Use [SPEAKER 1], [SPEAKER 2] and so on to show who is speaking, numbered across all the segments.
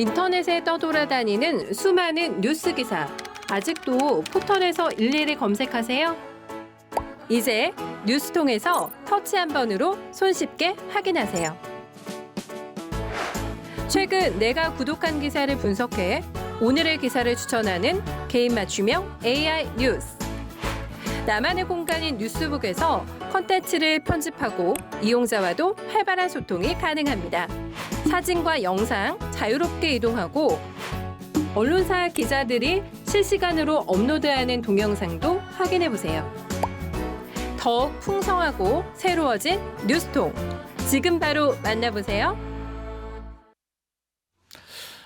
[SPEAKER 1] 인터넷에 떠돌아다니는 수많은 뉴스 기사. 아직도 포털에서 일일이 검색하세요? 이제 뉴스통에서 터치 한 번으로 손쉽게 확인하세요. 최근 내가 구독한 기사를 분석해 오늘의 기사를 추천하는 개인 맞춤형 AI 뉴스. 나만의 공간인 뉴스북에서 콘텐츠를 편집하고 이용자와도 활발한 소통이 가능합니다. 사진과 영상 자유롭게 이동하고 언론사 기자들이 실시간으로 업로드하는 동영상도 확인해보세요. 더욱 풍성하고 새로워진 뉴스통. 지금 바로 만나보세요.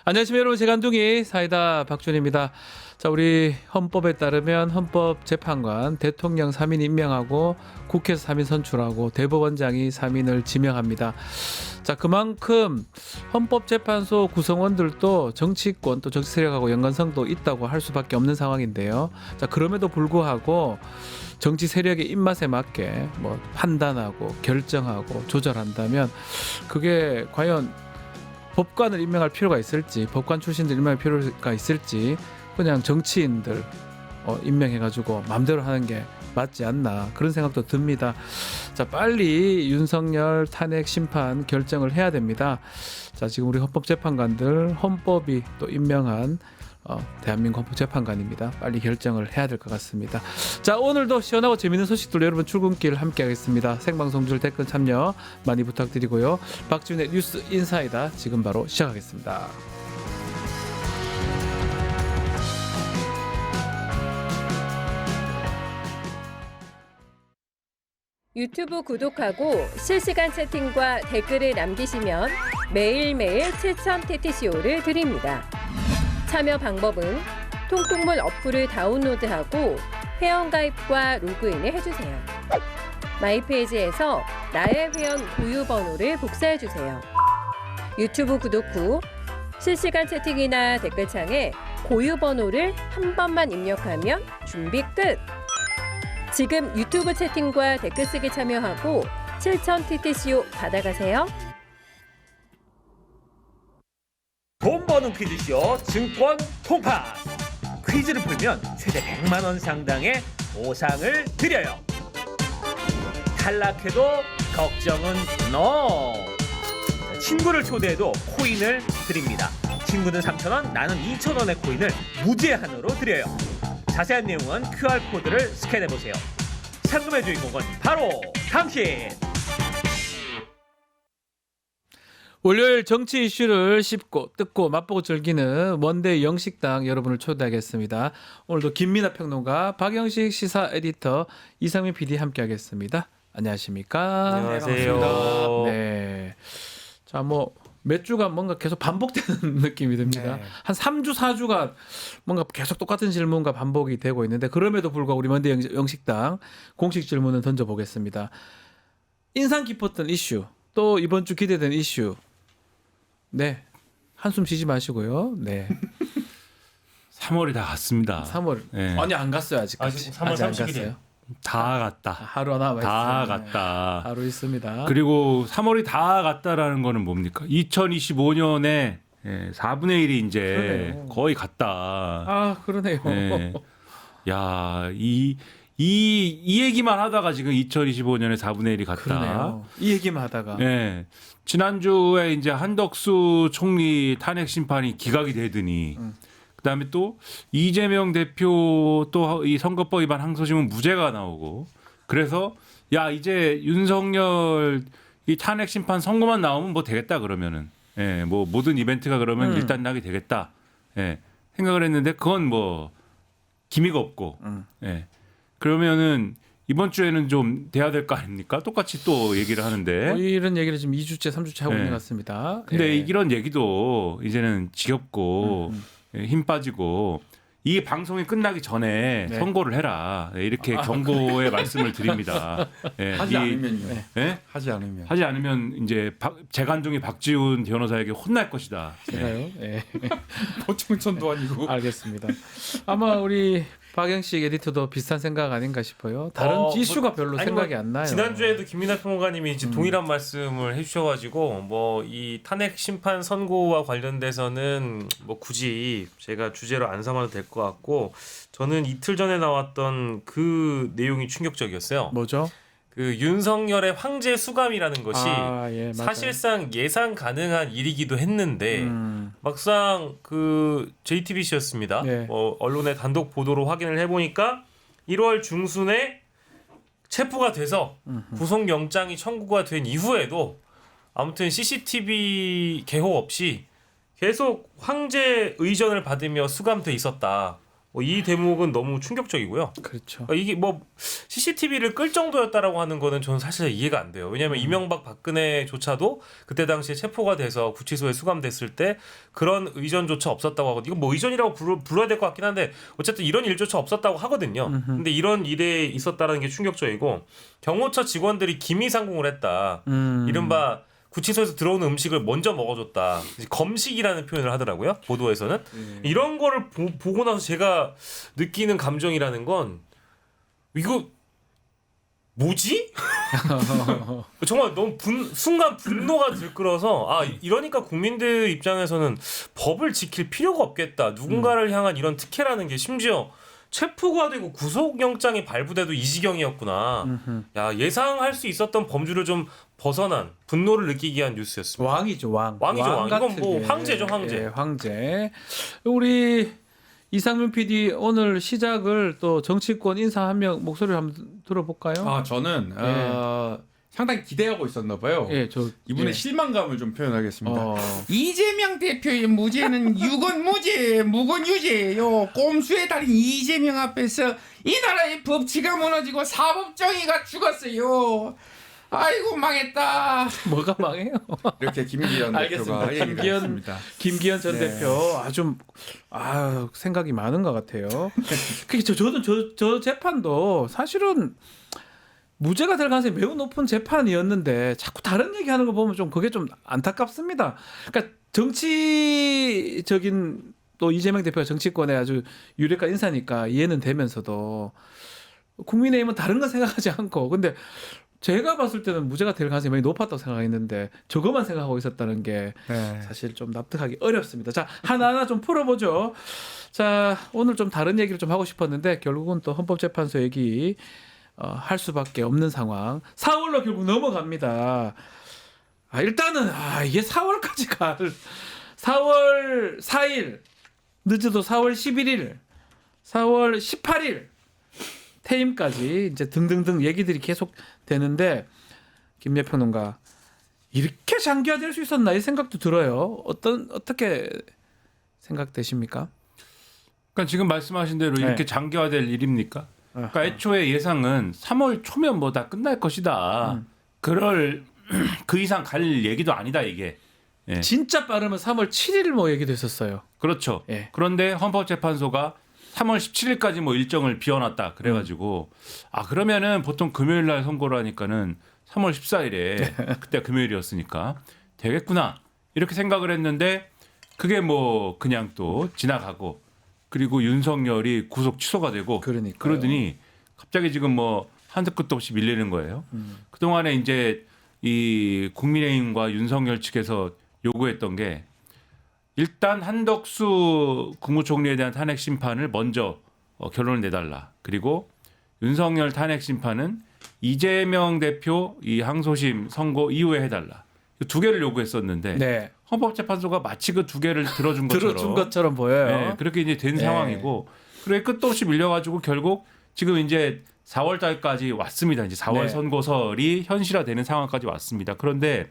[SPEAKER 2] 안녕하십니까 여러분, 재간둥이 사이다 박준입니다. 자, 우리 헌법에 따르면 헌법재판관 대통령 3인 임명하고 국회에서 3인 선출하고 대법원장이 3인을 지명합니다. 자, 그만큼 헌법재판소 구성원들도 정치권 또 정치 세력하고 연관성도 있다고 할 수밖에 없는 상황인데요. 자, 그럼에도 불구하고 정치 세력의 입맛에 맞게 뭐 판단하고 결정하고 조절한다면 그게 과연 법관을 임명할 필요가 있을지, 법관 출신들 임명할 필요가 있을지, 그냥 정치인들 임명해가지고 마음대로 하는 게 맞지 않나, 그런 생각도 듭니다. 자, 빨리 윤석열 탄핵 심판 결정을 해야 됩니다. 자, 지금 우리 헌법재판관들 헌법이 또 임명한 대한민국 헌법재판관입니다. 빨리 결정을 해야 될 것 같습니다. 자, 오늘도 시원하고 재밌는 소식들로 여러분 출근길 함께 하겠습니다. 생방송 줄 댓글 참여 많이 부탁드리고요. 박지훈의 뉴스 인사이다 지금 바로 시작하겠습니다.
[SPEAKER 1] 유튜브 구독하고 실시간 채팅과 댓글을 남기시면 매일매일 7,000TTCO를 드립니다. 참여 방법은 통통문 어플을 다운로드하고 회원가입과 로그인을 해주세요. 마이페이지에서 나의 회원 고유번호를 복사해주세요. 유튜브 구독 후 실시간 채팅이나 댓글창에 고유번호를 한 번만 입력하면 준비 끝! 지금 유튜브 채팅과 댓글 쓰기 참여하고 7,000TTCO 받아가세요.
[SPEAKER 3] 돈 버는 퀴즈쇼 증권 통파스. 퀴즈를 풀면 최대 100만 원 상당의 보상을 드려요. 탈락해도 걱정은 NO. 친구를 초대해도 코인을 드립니다. 친구는 3,000원, 나는 2,000원의 코인을 무제한으로 드려요. 자세한 내용은 QR코드를 스캔해보세요. 상금의 주인공은 바로 당신!
[SPEAKER 2] 월요일 정치 이슈를 씹고 뜯고 맛보고 즐기는 원데이 영식당 여러분을 초대하겠습니다. 오늘도 김민하 평론가, 박영식 시사 에디터, 이상민 PD 함께하겠습니다. 안녕하십니까?
[SPEAKER 3] 안녕하세요.
[SPEAKER 2] 네. 자, 뭐 몇 주간 뭔가 계속 반복되는 느낌이 듭니다.
[SPEAKER 4] 네.
[SPEAKER 2] 한 3주, 4주가 뭔가 계속 똑같은 질문과 반복이 되고 있는데, 그럼에도 불구하고 우리 원데이 영식당 공식 질문을 던져보겠습니다. 인상 깊었던 이슈, 또 이번 주 기대된 이슈. 네, 한숨 쉬지 마시고요. 네,
[SPEAKER 4] 3월이 다 갔습니다.
[SPEAKER 2] 3월.
[SPEAKER 4] 네.
[SPEAKER 2] 아니, 안 갔어요 아직까지.
[SPEAKER 4] 아직 3월
[SPEAKER 2] 아직 안
[SPEAKER 4] 30일 이에요.
[SPEAKER 2] 갔어요.
[SPEAKER 4] 다 갔다.
[SPEAKER 2] 하루 남아 있어요.
[SPEAKER 4] 다 갔다.
[SPEAKER 2] 하루 있습니다.
[SPEAKER 4] 그리고 3월이 다 갔다라는 거는 뭡니까? 2025년에 4분의 1이 이제
[SPEAKER 2] 그러네요.
[SPEAKER 4] 거의 갔다.
[SPEAKER 2] 아, 그러네요.
[SPEAKER 4] 네. 야, 이 얘기만 하다가 지금 2025년에 4분의 1이 갔다.
[SPEAKER 2] 그러네요. 이 얘기만 하다가.
[SPEAKER 4] 네. 지난주에 이제 한덕수 총리 탄핵 심판이 기각이 되더니 그다음에 또 이재명 대표 또 이 선거법 위반 항소심은 무죄가 나오고, 그래서 야, 이제 윤석열 이 탄핵 심판 선고만 나오면 뭐 되겠다, 그러면은 뭐 모든 이벤트가 그러면 일단락이 되겠다 생각을 했는데, 그건 뭐 기미가 없고 그러면은 이번 주에는 좀 돼야 될 거 아닙니까? 똑같이 또 얘기를 하는데.
[SPEAKER 2] 이런 얘기를 지금 2주째, 3주째 하고
[SPEAKER 4] 네.
[SPEAKER 2] 있는 것 같습니다.
[SPEAKER 4] 근데
[SPEAKER 2] 예.
[SPEAKER 4] 이런 얘기도 이제는 지겹고 힘 빠지고, 이 방송이 끝나기 전에
[SPEAKER 2] 네.
[SPEAKER 4] 선고를 해라, 이렇게 경고의 말씀을 드립니다.
[SPEAKER 5] 하지 않으면요.
[SPEAKER 4] 예?
[SPEAKER 5] 하지 않으면.
[SPEAKER 4] 하지 않으면 이제 재간둥이 박지훈 변호사에게 혼날 것이다.
[SPEAKER 2] 제가요? 예.
[SPEAKER 5] 보충천도 아니고.
[SPEAKER 2] 알겠습니다. 아마 우리 박영식 에디터도 비슷한 생각 아닌가 싶어요. 다른 이슈가 별로
[SPEAKER 5] 아니,
[SPEAKER 2] 생각이 안 나요.
[SPEAKER 5] 지난주에도 김민하 평론가님이 이제 동일한 말씀을 해주셔가지고 뭐 이 탄핵 심판 선고와 관련돼서는 뭐 굳이 제가 주제로 안 삼아도 될 것 같고 저는 이틀 전에 나왔던 그 내용이 충격적이었어요.
[SPEAKER 2] 뭐죠?
[SPEAKER 5] 그 윤석열의 황제 수감이라는 것이
[SPEAKER 2] 예, 맞아요.
[SPEAKER 5] 사실상 예상 가능한 일이기도 했는데
[SPEAKER 2] 음.
[SPEAKER 5] 막상 그 JTBC였습니다.
[SPEAKER 2] 네.
[SPEAKER 5] 언론의 단독 보도로 확인을 해보니까 1월 중순에 체포가 돼서 구속영장이 청구가 된 이후에도 아무튼 CCTV 개호 없이 계속 황제 의전을 받으며 수감돼 있었다. 이 대목은 너무 충격적이고요.
[SPEAKER 2] 그렇죠.
[SPEAKER 5] 이게 뭐 CCTV를 끌 정도였다라고 하는 거는 저는 사실 이해가 안 돼요. 왜냐하면 이명박 박근혜조차도 그때 당시에 체포가 돼서 구치소에 수감됐을 때 그런 의전조차 없었다고 하거든요. 이거 뭐 의전이라고 불러야 될 것 같긴 한데 어쨌든 이런 일조차 없었다고 하거든요. 근데 이런 일에 있었다는 게 충격적이고 경호처 직원들이 기미상궁을 했다. 이른바 구치소에서 들어오는 음식을 먼저 먹어줬다. 검식이라는 표현을 하더라고요. 보도에서는. 이런 거를 보고 나서 제가 느끼는 감정이라는 건 이거 뭐지? 정말 너무 순간 분노가 들끓어서 이러니까 국민들 입장에서는 법을 지킬 필요가 없겠다. 누군가를 향한 이런 특혜라는 게 심지어 체포가 되고 구속영장이 발부돼도 이 지경이었구나. 야, 예상할 수 있었던 범주를 좀 벗어난 분노를 느끼게 한 뉴스였습니다.
[SPEAKER 2] 왕이죠, 왕.
[SPEAKER 5] 왕이죠, 왕. 이건 뭐
[SPEAKER 2] 같은
[SPEAKER 5] 황제죠, 황제.
[SPEAKER 2] 예, 황제. 우리 이상민 PD 오늘 시작을 또 정치권 인사 한 명 목소리를 한번 들어볼까요?
[SPEAKER 6] 저는 상당히 기대하고 있었나 봐요.
[SPEAKER 2] 예,
[SPEAKER 6] 이분의 실망감을 좀 표현하겠습니다.
[SPEAKER 7] 이재명 대표의 무죄는 유건 무죄, 무건 유죄예요. 꼼수의 달인 이재명 앞에서 이 나라의 법치가 무너지고 사법정의가 죽었어요. 아이고 망했다.
[SPEAKER 2] 뭐가 망해요?
[SPEAKER 6] 이렇게 김기현
[SPEAKER 2] 알겠습니다.
[SPEAKER 6] 대표가 얘기를 했습니다.
[SPEAKER 2] 김기현 전
[SPEAKER 6] 네.
[SPEAKER 2] 대표 생각이 많은 것 같아요. 저도 저 재판도 사실은 무죄가 될 가능성이 매우 높은 재판이었는데 자꾸 다른 얘기하는 거 보면 좀 그게 좀 안타깝습니다. 그러니까 정치적인 또 이재명 대표가 정치권에 아주 유력한 인사니까 이해는 되면서도 국민의힘은 다른 건 생각하지 않고 근데 제가 봤을 때는 무죄가 될 가능성이 많이 높았다고 생각했는데 저것만 생각하고 있었다는 게 사실 좀 납득하기 어렵습니다. 자, 하나하나 좀 풀어보죠. 자, 오늘 좀 다른 얘기를 좀 하고 싶었는데 결국은 또 헌법재판소 얘기 할 수밖에 없는 상황. 4월로 결국 넘어갑니다. 일단은 이게 4월까지 4월 4일 늦어도 4월 11일 4월 18일 퇴임까지 이제 등등등 얘기들이 계속 되는데 김예 평론가 이렇게 장기화될 수 있었나 이 생각도 들어요. 어떻게 생각되십니까?
[SPEAKER 4] 그러니까 지금 말씀하신 대로 이렇게 장기화될 일입니까? 그러니까 애초에 예상은 3월 초면 뭐 다 끝날 것이다. 그 이상 갈 얘기도 아니다 이게. 예.
[SPEAKER 2] 진짜 빠르면 3월 7일 뭐 얘기도 했었어요.
[SPEAKER 4] 그렇죠.
[SPEAKER 2] 예.
[SPEAKER 4] 그런데 헌법재판소가 3월 17일까지 뭐 일정을 비워놨다 그래가지고 그러면은 보통 금요일 날 선고를 하니까는 3월 14일에 그때 금요일이었으니까 되겠구나 이렇게 생각을 했는데 그게 뭐 그냥 또 지나가고 그리고 윤석열이 구속 취소가 되고
[SPEAKER 2] 그러니까요.
[SPEAKER 4] 그러더니 갑자기 지금 뭐 한도 끝도 없이 밀리는 거예요. 그동안에 이제 이 국민의힘과 윤석열 측에서 요구했던 게 일단 한덕수 국무총리에 대한 탄핵 심판을 먼저 결론을 내달라. 그리고 윤석열 탄핵 심판은 이재명 대표 이 항소심 선고 이후에 해달라. 두 개를 요구했었는데
[SPEAKER 2] 네.
[SPEAKER 4] 헌법재판소가 마치 그 두 개를 들어준
[SPEAKER 2] 것처럼 보여요.
[SPEAKER 4] 네, 그렇게 이제 된
[SPEAKER 2] 네.
[SPEAKER 4] 상황이고 그래 끝도 없이 밀려가지고 결국 지금 이제 4월 달까지 왔습니다. 이제 4월
[SPEAKER 2] 네.
[SPEAKER 4] 선고설이 현실화되는 상황까지 왔습니다. 그런데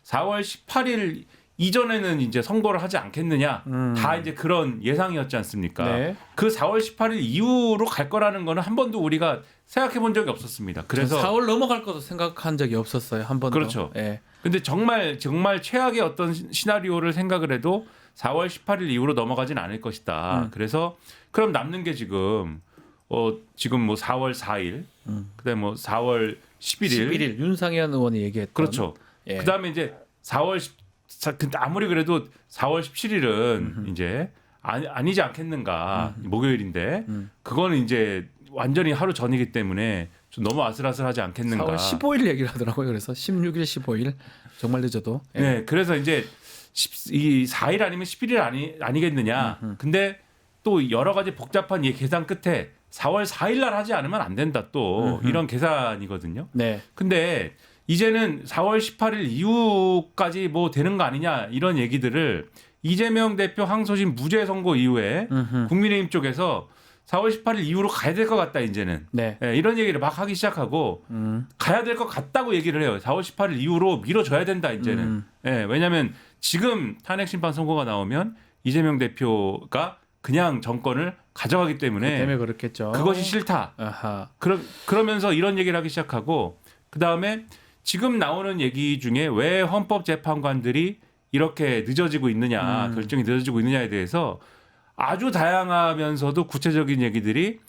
[SPEAKER 4] 4월 18일 이전에는 이제 선고를 하지 않겠느냐 다 이제 그런 예상이었지 않습니까?
[SPEAKER 2] 네.
[SPEAKER 4] 그 4월 18일 이후로 갈 거라는 거는 한 번도 우리가 생각해 본 적이 없었습니다. 그래서
[SPEAKER 2] 4월 넘어갈 것도 생각한 적이 없었어요. 한 번도.
[SPEAKER 4] 그렇죠.
[SPEAKER 2] 예.
[SPEAKER 4] 근데 정말 최악의 어떤 시나리오를 생각을 해도 4월 18일 이후로 넘어가진 않을 것이다. 그래서 그럼 남는 게 지금 지금 뭐 4월 4일, 그다음에 뭐 4월 11일,
[SPEAKER 2] 윤상현 의원이 얘기했던.
[SPEAKER 4] 그렇죠.
[SPEAKER 2] 예.
[SPEAKER 4] 그다음에 이제 4월 10 아무리 그래도 4월 17일은 이제 아니지 않겠는가. 목요일인데 그거는 이제 완전히 하루 전이기 때문에 좀 너무 아슬아슬하지 않겠는가.
[SPEAKER 2] 4월 15일 얘기를 하더라고요. 그래서 16일, 15일 정말 늦어도. 예.
[SPEAKER 4] 네, 그래서 이제 이 4일 아니면 11일 아니겠느냐. 근데 또 여러 가지 복잡한 이 계산 끝에 4월 4일 날 하지 않으면 안 된다 또 이런 계산이거든요.
[SPEAKER 2] 네.
[SPEAKER 4] 근데 이제는 4월 18일 이후까지 뭐 되는 거 아니냐 이런 얘기들을 이재명 대표 항소심 무죄 선고 이후에 국민의힘 쪽에서 4월 18일 이후로 가야 될 것 같다 이제는.
[SPEAKER 2] 네.
[SPEAKER 4] 예, 이런 얘기를 막 하기 시작하고 가야 될 것 같다고 얘기를 해요. 4월 18일 이후로 밀어줘야 된다 이제는. 예, 왜냐하면 지금 탄핵 심판 선고가 나오면 이재명 대표가 그냥 정권을 가져가기 때문에
[SPEAKER 2] 그렇겠죠.
[SPEAKER 4] 그것이 싫다.
[SPEAKER 2] 아하.
[SPEAKER 4] 그러면서 이런 얘기를 하기 시작하고 그 다음에 지금 나오는 얘기 중에 왜 헌법재판관들이 이렇게 늦어지고 있느냐, 결정이 늦어지고 있느냐에 대해서 아주 다양하면서도 구체적인 얘기들이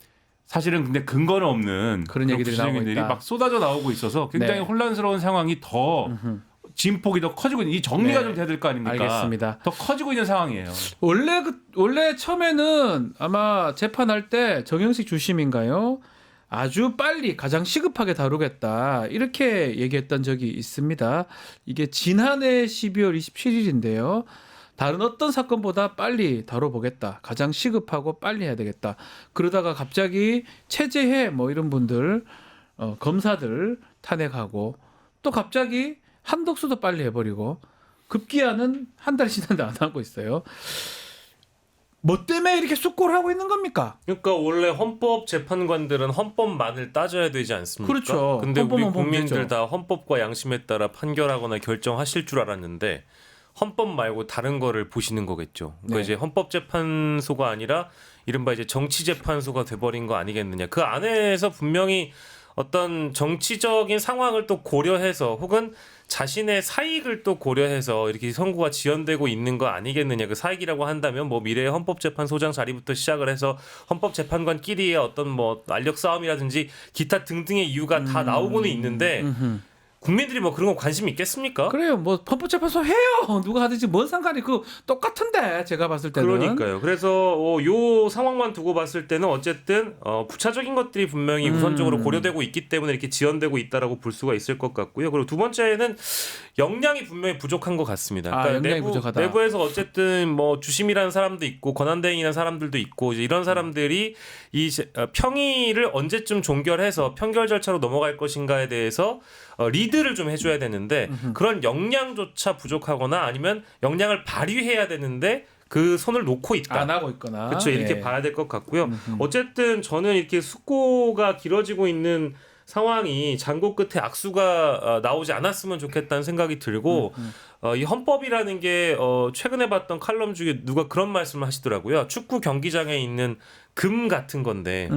[SPEAKER 4] 사실은 근데 근거는 없는
[SPEAKER 2] 그런 얘기들이
[SPEAKER 4] 구체적인
[SPEAKER 2] 나오고 있다.
[SPEAKER 4] 막 쏟아져 나오고 있어서 굉장히
[SPEAKER 2] 네.
[SPEAKER 4] 혼란스러운 상황이 더 진폭이 더 커지고 있는 이 정리가
[SPEAKER 2] 네.
[SPEAKER 4] 좀 돼야 될 거 아닙니까?
[SPEAKER 2] 알겠습니다.
[SPEAKER 4] 더 커지고 있는 상황이에요.
[SPEAKER 2] 원래 처음에는 아마 재판할 때 정영식 주심인가요? 아주 빨리 가장 시급하게 다루겠다 이렇게 얘기했던 적이 있습니다. 이게 지난해 12월 27일인데요. 다른 어떤 사건보다 빨리 다뤄보겠다. 가장 시급하고 빨리 해야 되겠다. 그러다가 갑자기 최재해 뭐 이런 분들 검사들 탄핵하고 또 갑자기 한덕수도 빨리 해버리고 급기야는 한 달 지났는데 안 하고 있어요. 뭐 때문에 이렇게 쑥골 하고 있는 겁니까?
[SPEAKER 5] 그러니까 원래 헌법 재판관들은 헌법만을 따져야 되지 않습니까?
[SPEAKER 2] 그렇죠.
[SPEAKER 5] 근데 우리
[SPEAKER 2] 헌법만 보면
[SPEAKER 5] 국민들
[SPEAKER 2] 되죠.
[SPEAKER 5] 다 헌법과 양심에 따라 판결하거나 결정하실 줄 알았는데 헌법 말고 다른 거를 보시는 거겠죠. 그러니까
[SPEAKER 2] 네.
[SPEAKER 5] 이제 헌법재판소가 아니라 이른바 이제 정치재판소가 돼버린 거 아니겠느냐. 그 안에서 분명히 어떤 정치적인 상황을 또 고려해서 혹은 자신의 사익을 또 고려해서 이렇게 선고가 지연되고 있는 거 아니겠느냐. 그 사익이라고 한다면 뭐 미래의 헌법재판소장 자리부터 시작을 해서 헌법재판관끼리의 어떤 뭐 알력 싸움이라든지 기타 등등의 이유가 다 나오고는 있는데 국민들이 뭐 그런 거 관심 있겠습니까?
[SPEAKER 2] 그래요. 뭐 헌법재판소 해요. 누가 하든지 뭔 상관이 그 똑같은데 제가 봤을 때는.
[SPEAKER 5] 그러니까요. 그래서 요 상황만 두고 봤을 때는 어쨌든 부차적인 것들이 분명히 우선적으로 고려되고 있기 때문에 이렇게 지연되고 있다라고 볼 수가 있을 것 같고요. 그리고 두 번째는 역량이 분명히 부족한 것 같습니다. 그러니까
[SPEAKER 2] 역량이 부족하다.
[SPEAKER 5] 내부에서 어쨌든 뭐 주심이라는 사람도 있고 권한대행이라는 사람들도 있고 이제 이런 사람들이 이 평의를 언제쯤 종결해서 평결 절차로 넘어갈 것인가에 대해서 리드를 좀 해줘야 되는데 그런 역량조차 부족하거나 아니면 역량을 발휘해야 되는데 그 손을 놓고 있다.
[SPEAKER 2] 안 하고 있거나.
[SPEAKER 5] 그렇죠. 이렇게
[SPEAKER 2] 예.
[SPEAKER 5] 봐야 될 것 같고요. 어쨌든 저는 이렇게 숙고가 길어지고 있는 상황이 장고 끝에 악수가 나오지 않았으면 좋겠다는 생각이 들고 이 헌법이라는 게 최근에 봤던 칼럼 중에 누가 그런 말씀을 하시더라고요. 축구 경기장에 있는 금 같은 건데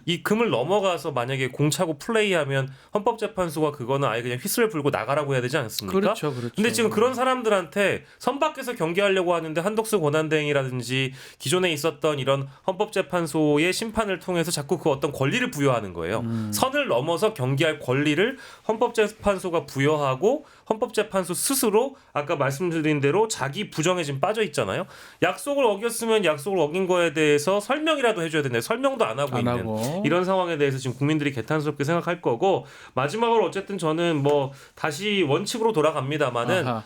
[SPEAKER 5] 이 금을 넘어가서 만약에 공 차고 플레이하면 헌법재판소가 그거는 아예 그냥 휘슬을 불고 나가라고 해야 되지 않습니까?
[SPEAKER 2] 그렇죠, 그렇죠.
[SPEAKER 5] 근데 지금 그런 사람들한테 선 밖에서 경기하려고 하는데 한덕수 권한대행이라든지 기존에 있었던 이런 헌법재판소의 심판을 통해서 자꾸 그 어떤 권리를 부여하는 거예요. 선을 넘어서 경기할 권리를 헌법재판소가 부여하고 헌법재판소 스스로 아까 말씀드린 대로 자기 부정에 지금 빠져 있잖아요. 약속을 어겼으면 약속을 어긴 거에 대해서 설명이라도 해줘야 되는데 설명도 안 하고 있는 이런 상황에 대해서 지금 국민들이 개탄스럽게 생각할 거고 마지막으로 어쨌든 저는 뭐 다시 원칙으로 돌아갑니다마는
[SPEAKER 2] 아하.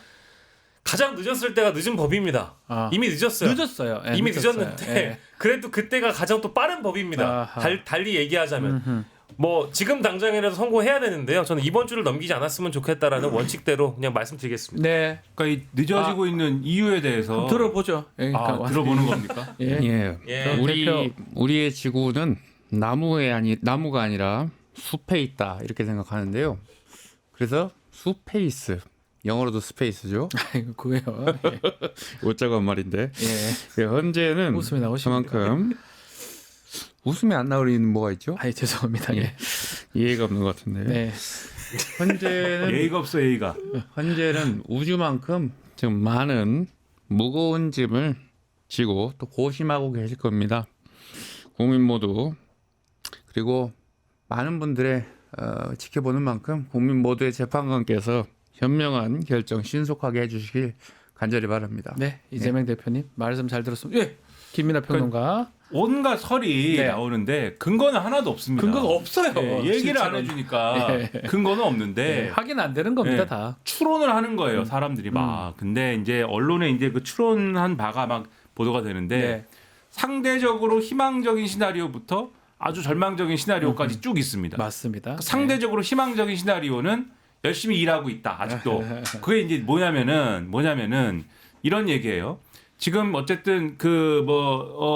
[SPEAKER 5] 가장 늦었을 때가 늦은 법입니다. 이미 늦었어요.
[SPEAKER 2] 늦었어요. 예,
[SPEAKER 5] 이미
[SPEAKER 2] 늦었어요.
[SPEAKER 5] 늦었는데
[SPEAKER 2] 예.
[SPEAKER 5] 그래도 그때가 가장 또 빠른 법입니다.
[SPEAKER 2] 아하.
[SPEAKER 5] 달리 얘기하자면 뭐 지금 당장이라도 선고해야 되는데요. 저는 이번 주를 넘기지 않았으면 좋겠다라는 원칙대로 그냥 말씀드리겠습니다.
[SPEAKER 2] 네.
[SPEAKER 4] 그러니까 이 늦어지고 있는 이유에 대해서
[SPEAKER 2] 들어보죠. 예, 그러니까
[SPEAKER 4] 들어보는 겁니까?
[SPEAKER 2] 예.
[SPEAKER 8] 예.
[SPEAKER 5] 예.
[SPEAKER 8] 우리의 지구는 나무가 아니라 숲에 있다 이렇게 생각하는데요. 그래서 숲페이스 영어로도 스페이스죠.
[SPEAKER 2] 아이고 그게요. 예.
[SPEAKER 8] 웃자고 말인데
[SPEAKER 2] 예.
[SPEAKER 8] 현재는
[SPEAKER 2] 웃음이 나오십니다.
[SPEAKER 8] 그만큼 웃음이 안 나오는 뭐가 있죠?
[SPEAKER 2] 아이 죄송합니다. 예.
[SPEAKER 8] 이해가 없는 것 같은데.
[SPEAKER 2] 네.
[SPEAKER 4] 예의가 없어 예의가.
[SPEAKER 8] 현재는 우주만큼 지금 많은 무거운 짐을 지고 또 고심하고 계실 겁니다. 국민 모두 그리고 많은 분들의 지켜보는 만큼 국민 모두의 재판관께서 현명한 결정 신속하게 해주시길 간절히 바랍니다.
[SPEAKER 2] 네. 이재명 대표님 말씀 잘 들었습니다. 예. 김민하 평론가.
[SPEAKER 4] 온갖 설이
[SPEAKER 2] 네.
[SPEAKER 4] 나오는데 근거는 하나도 없습니다.
[SPEAKER 2] 근거가 없어요.
[SPEAKER 4] 예, 얘기를 안
[SPEAKER 2] 실제로는.
[SPEAKER 4] 해주니까
[SPEAKER 2] 네.
[SPEAKER 4] 근거는 없는데
[SPEAKER 2] 네, 확인 안 되는 겁니다
[SPEAKER 4] 네.
[SPEAKER 2] 다.
[SPEAKER 4] 추론을 하는 거예요 사람들이 막. 근데 이제 언론에 이제 그 추론한 바가 막 보도가 되는데
[SPEAKER 2] 네.
[SPEAKER 4] 상대적으로 희망적인 시나리오부터 아주 절망적인 시나리오까지 쭉 있습니다.
[SPEAKER 2] 맞습니다.
[SPEAKER 4] 상대적으로 희망적인 시나리오는 열심히 일하고 있다 아직도. 그게 이제 뭐냐면은 이런 얘기예요. 지금 어쨌든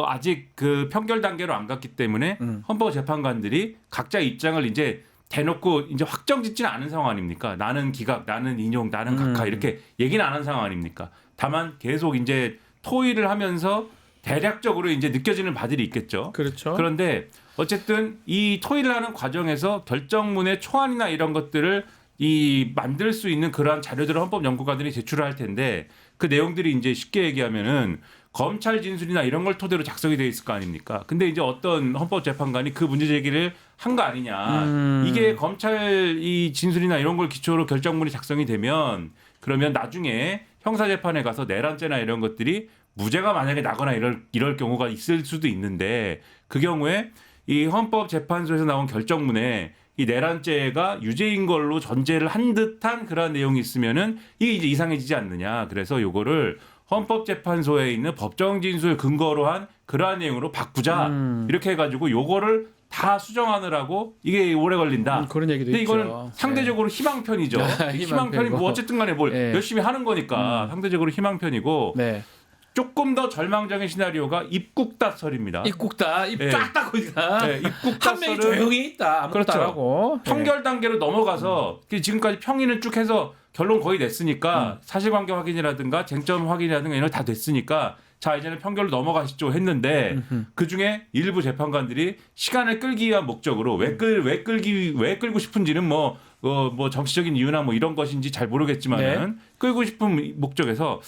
[SPEAKER 4] 아직 그 판결 단계로 안 갔기 때문에 헌법재판관들이 각자 입장을 이제 대놓고 이제 확정짓지는 않은 상황 아닙니까? 나는 기각, 나는 인용, 나는 각하 이렇게 얘기는 안 한 상황 아닙니까? 다만 계속 이제 토의를 하면서 대략적으로 이제 느껴지는 바들이 있겠죠.
[SPEAKER 2] 그렇죠.
[SPEAKER 4] 그런데 어쨌든 이 토의를 하는 과정에서 결정문의 초안이나 이런 것들을 만들 수 있는 그러한 자료들을 헌법연구가들이 제출을 할 텐데 그 내용들이 이제 쉽게 얘기하면은 검찰 진술이나 이런 걸 토대로 작성이 돼 있을 거 아닙니까? 근데 이제 어떤 헌법재판관이 그 문제 제기를 한 거 아니냐. 이게 검찰 이 진술이나 이런 걸 기초로 결정문이 작성이 되면 그러면 나중에 형사재판에 가서 내란죄나 이런 것들이 무죄가 만약에 나거나 이럴 경우가 있을 수도 있는데 그 경우에 이 헌법재판소에서 나온 결정문에 이 내란죄가 유죄인 걸로 전제를 한 듯한 그러한 내용이 있으면은 이게 이제 이상해지지 않느냐. 그래서 요거를 헌법재판소에 있는 법정 진술 근거로 한 그러한 내용으로 바꾸자. 이렇게 해가지고 요거를 다 수정하느라고 이게 오래 걸린다.
[SPEAKER 2] 그런 얘기도
[SPEAKER 4] 근데
[SPEAKER 2] 있죠.
[SPEAKER 4] 이거는 상대적으로 희망편이죠. 희망편이 뭐 어쨌든 간에 뭘
[SPEAKER 2] 네.
[SPEAKER 4] 열심히 하는 거니까 상대적으로 희망편이고
[SPEAKER 2] 네.
[SPEAKER 4] 조금 더 절망적인 시나리오가 입국닷설입니다.
[SPEAKER 2] 입국다. 입
[SPEAKER 4] 네.
[SPEAKER 2] 쫙 닫고 있다.
[SPEAKER 4] 네,
[SPEAKER 2] 한 명이
[SPEAKER 4] 입국닷설은
[SPEAKER 2] 조용히 있다. 아무것도
[SPEAKER 4] 그렇죠.
[SPEAKER 2] 안 하고.
[SPEAKER 4] 판결 단계로 넘어가서 지금까지 평의는 쭉 해서 결론 거의 냈으니까 사실관계 확인이라든가 쟁점 확인이라든가 이런 거 다 됐으니까 자 이제는 판결로 넘어가시죠 했는데 그중에 일부 재판관들이 시간을 끌기 위한 목적으로 왜 끌고 싶은지는 뭐 정치적인 이유나 뭐 이런 것인지 잘 모르겠지만은 끌고 싶은 목적에서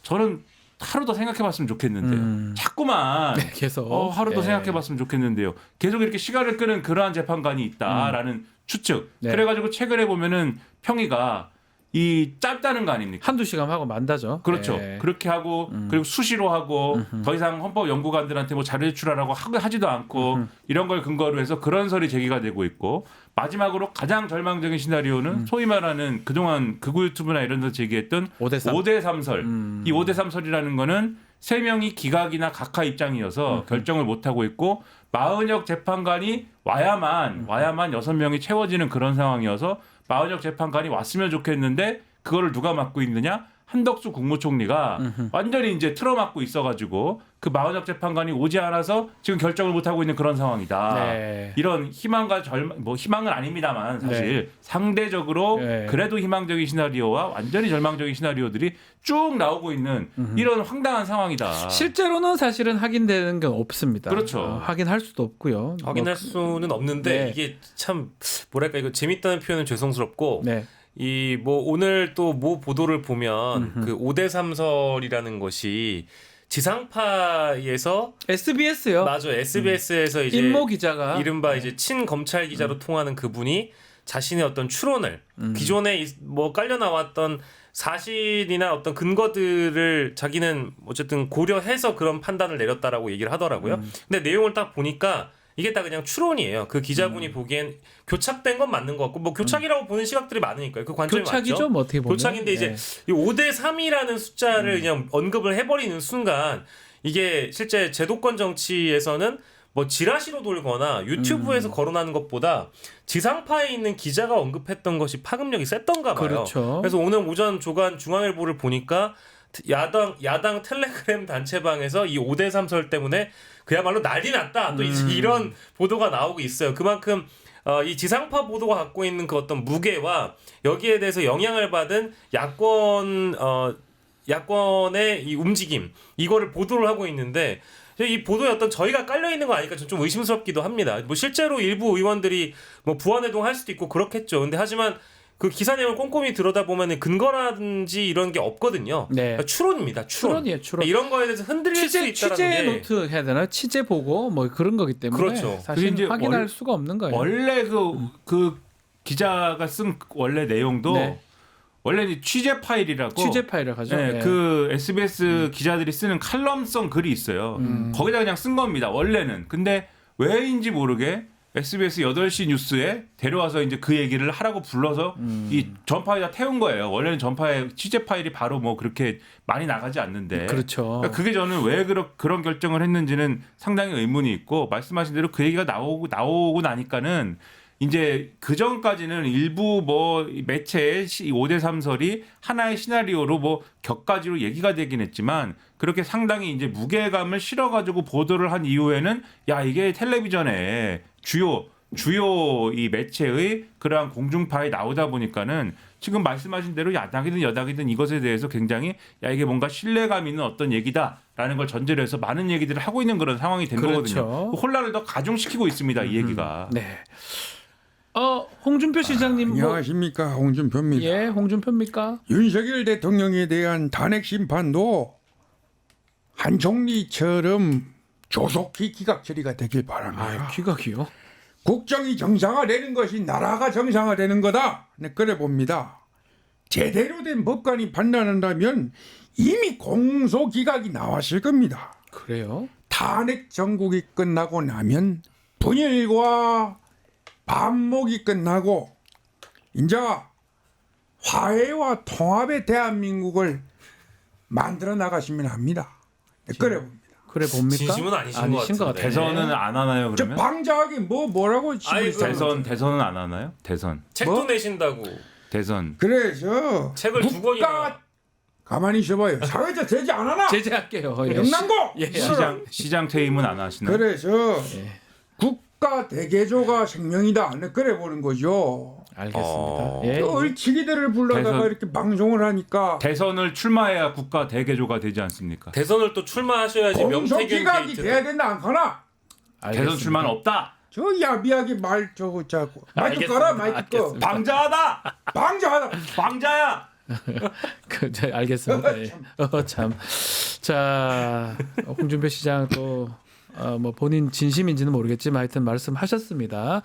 [SPEAKER 4] 저는 하루 더 생각해봤으면 좋겠는데요. 자꾸만
[SPEAKER 2] 계속
[SPEAKER 4] 하루 더
[SPEAKER 2] 네.
[SPEAKER 4] 생각해봤으면 좋겠는데요. 계속 이렇게 시간을 끄는 그러한 재판관이 있다라는 추측.
[SPEAKER 2] 네.
[SPEAKER 4] 그래가지고 최근에 보면은 평의가 이 짧다는 거 아닙니까?
[SPEAKER 2] 한두 시간 하고 만다죠.
[SPEAKER 4] 그렇죠.
[SPEAKER 2] 네.
[SPEAKER 4] 그렇게 하고 그리고 수시로 하고 더 이상 헌법 연구관들한테 뭐 자료 제출하라고 하지도 않고 이런 걸 근거로 해서 그런 설이 제기가 되고 있고 마지막으로 가장 절망적인 시나리오는 소위 말하는 그동안 극우 유튜브나 이런 데서 제기했던
[SPEAKER 2] 5대3.
[SPEAKER 4] 5대3설. 이 5대3설이라는 거는 3명이 기각이나 각하 입장이어서 결정을 못 하고 있고 마은혁 재판관이 와야만 6명이 채워지는 그런 상황이어서 마은혁 재판관이 왔으면 좋겠는데 그거를 누가 맡고 있느냐? 한덕수 국무총리가 완전히 이제 틀어막고 있어가지고 그 마은혁 재판관이 오지 않아서 지금 결정을 못 하고 있는 그런 상황이다.
[SPEAKER 2] 네.
[SPEAKER 4] 이런 희망과 희망은 아닙니다만 사실 상대적으로
[SPEAKER 2] 네.
[SPEAKER 4] 그래도 희망적인 시나리오와 완전히 절망적인 시나리오들이 쭉 나오고 있는 이런 황당한 상황이다.
[SPEAKER 2] 실제로는 사실은 확인되는 건 없습니다.
[SPEAKER 4] 그렇죠.
[SPEAKER 2] 확인할 수도 없고요.
[SPEAKER 5] 확인할 수는 없는데
[SPEAKER 2] 네.
[SPEAKER 5] 이게 참 뭐랄까 이거 재밌다는 표현은 죄송스럽고
[SPEAKER 2] 네.
[SPEAKER 5] 이 뭐 오늘 또 모 보도를 보면 그 5대3설이라는 것이 지상파에서
[SPEAKER 2] SBS요.
[SPEAKER 5] 맞아 SBS에서 이제
[SPEAKER 2] 임모 기자가
[SPEAKER 5] 이른바 이제 친검찰 기자로 통하는 그분이 자신의 어떤 추론을 기존에 뭐 깔려 나왔던 사실이나 어떤 근거들을 자기는 어쨌든 고려해서 그런 판단을 내렸다라고 얘기를 하더라고요. 근데 내용을 딱 보니까 이게 다 그냥 추론이에요. 그 기자분이 보기엔 교착된 건 맞는 것 같고 뭐 교착이라고 보는 시각들이 많으니까요. 그 관점이
[SPEAKER 2] 교착이죠.
[SPEAKER 5] 맞죠.
[SPEAKER 2] 뭐 어떻게 보면.
[SPEAKER 5] 교착인데 이제 이 5대3이라는 숫자를 그냥 언급을 해버리는 순간 이게 실제 제도권 정치에서는 뭐 지라시로 돌거나 유튜브에서 거론하는 것보다 지상파에 있는 기자가 언급했던 것이 파급력이 셌던가 봐요.
[SPEAKER 2] 그렇죠.
[SPEAKER 5] 그래서 오늘 오전 조간 중앙일보를 보니까 야당 텔레그램 단체방에서 이 5대3설 때문에 그야말로 난리 났다. 또 이런 보도가 나오고 있어요. 그만큼 이 지상파 보도가 갖고 있는 그 어떤 무게와 여기에 대해서 영향을 받은 야권의 이 움직임 이거를 보도를 하고 있는데 이 보도에 어떤 저희가 깔려 있는 거 아니까 좀 의심스럽기도 합니다. 뭐 실제로 일부 의원들이 뭐 부안해동 할 수도 있고 그렇겠죠. 근데 하지만 그 기사 내용을 꼼꼼히 들여다보면 근거라든지 이런 게 없거든요.
[SPEAKER 2] 네.
[SPEAKER 5] 그러니까 추론입니다.
[SPEAKER 2] 추론이에요. 추론.
[SPEAKER 5] 이런 거에 대해서 흔들릴 수 있다는
[SPEAKER 2] 취재
[SPEAKER 5] 게
[SPEAKER 2] 노트 해야 되나? 취재 보고 뭐 그런 거기 때문에
[SPEAKER 5] 그렇죠.
[SPEAKER 2] 사실
[SPEAKER 4] 이제
[SPEAKER 2] 확인할 수가 없는 거예요.
[SPEAKER 4] 원래 그 기자가 쓴 원래 내용도
[SPEAKER 2] 네.
[SPEAKER 4] 원래는 취재 파일이라고
[SPEAKER 2] 취재 파일을 가죠.
[SPEAKER 4] 네,
[SPEAKER 2] 예.
[SPEAKER 4] 그 SBS 기자들이 쓰는 칼럼성 글이 있어요. 거기다 그냥 쓴 겁니다. 원래는. 근데 왜인지 모르게 SBS 8시 뉴스에 데려와서 이제 그 얘기를 하라고 불러서 이 전파에다 태운 거예요. 원래는 전파에 취재 파일이 바로 뭐 그렇게 많이 나가지 않는데.
[SPEAKER 2] 그렇죠.
[SPEAKER 4] 그러니까 그게 저는 왜 그런 결정을 했는지는 상당히 의문이 있고 말씀하신 대로 그 얘기가 나오고 나니까는 이제 그 전까지는 일부 뭐 매체의 5대 3설이 하나의 시나리오로 뭐 격가지로 얘기가 되긴 했지만 그렇게 상당히 이제 무게감을 실어가지고 보도를 한 이후에는 야 이게 텔레비전에 주요 이 매체의 그러한 공중파에 나오다 보니까는 지금 말씀하신 대로 야당이든 여당이든 이것에 대해서 굉장히 야 이게 뭔가 신뢰감 있는 어떤 얘기다라는 걸 전제로 해서 많은 얘기들을 하고 있는 그런 상황이 된
[SPEAKER 2] 그렇죠.
[SPEAKER 4] 거거든요. 혼란을 더 가중시키고 있습니다. 이 얘기가.
[SPEAKER 2] 네. 홍준표 시장님
[SPEAKER 7] 안녕하십니까, 홍준표입니다.
[SPEAKER 2] 예, 홍준표입니까?
[SPEAKER 7] 윤석열 대통령에 대한 탄핵 심판도 한 총리처럼 조속히 기각 처리가 되길 바랍니다.
[SPEAKER 2] 귀각이요.
[SPEAKER 7] 국정이 정상화되는 것이 나라가 정상화되는 거다. 네, 그래 봅니다. 제대로 된 법관이 판단한다면 이미 공소 기각이 나왔을 겁니다.
[SPEAKER 2] 그래요?
[SPEAKER 7] 탄핵 정국이 끝나고 나면 분열과 반목이 끝나고 이제 화해와 통합의 대한민국을 만들어 나가시면 합니다. 네, 그래 봅니다.
[SPEAKER 2] 그래 봅니까?
[SPEAKER 5] 진심은 아니신 것
[SPEAKER 2] 것
[SPEAKER 5] 같은데.
[SPEAKER 2] 같아요.
[SPEAKER 4] 대선은 안 하나요
[SPEAKER 7] 저
[SPEAKER 4] 그러면?
[SPEAKER 7] 방자하게 뭐라고 치고
[SPEAKER 5] 아이고,
[SPEAKER 7] 있어요.
[SPEAKER 4] 대선은 안 하나요? 대선.
[SPEAKER 7] 뭐?
[SPEAKER 5] 내신다고.
[SPEAKER 7] 그래서
[SPEAKER 5] 책을 두 권이나.
[SPEAKER 7] 가만히 있어봐요. 사회적 제재 안 하나?
[SPEAKER 2] 제재할게요. 예.
[SPEAKER 7] 영남고
[SPEAKER 2] 예.
[SPEAKER 4] 시장 퇴임은 안 하시나요?
[SPEAKER 7] 그래서 국가 대개조가 생명이다. 네, 그래 보는 거죠.
[SPEAKER 2] 알겠습니다. 예.
[SPEAKER 7] 얼치기들을 불러다가
[SPEAKER 4] 대선-
[SPEAKER 7] 이렇게 방송을 하니까
[SPEAKER 4] 대선을 출마해야 국가 대개조가 되지 않습니까?
[SPEAKER 5] 대선을 또 출마하셔야지
[SPEAKER 7] 공소
[SPEAKER 5] 명태균
[SPEAKER 7] 기각이
[SPEAKER 5] 게이트.
[SPEAKER 7] 돼야 된다 않거나
[SPEAKER 2] 알겠습니다.
[SPEAKER 4] 대선 출마는 없다.
[SPEAKER 7] 저 야비하게 말 저거 자꾸 마이크
[SPEAKER 2] 알겠습니다.
[SPEAKER 7] 꺼라 마이크 꺼
[SPEAKER 2] 알겠습니다.
[SPEAKER 4] 방자하다.
[SPEAKER 7] 방자하다
[SPEAKER 4] 방자야.
[SPEAKER 2] 알겠습니다. 예. 참. 자, 홍준표 시장 또 뭐 본인 진심인지는 모르겠지만 하여튼 말씀하셨습니다.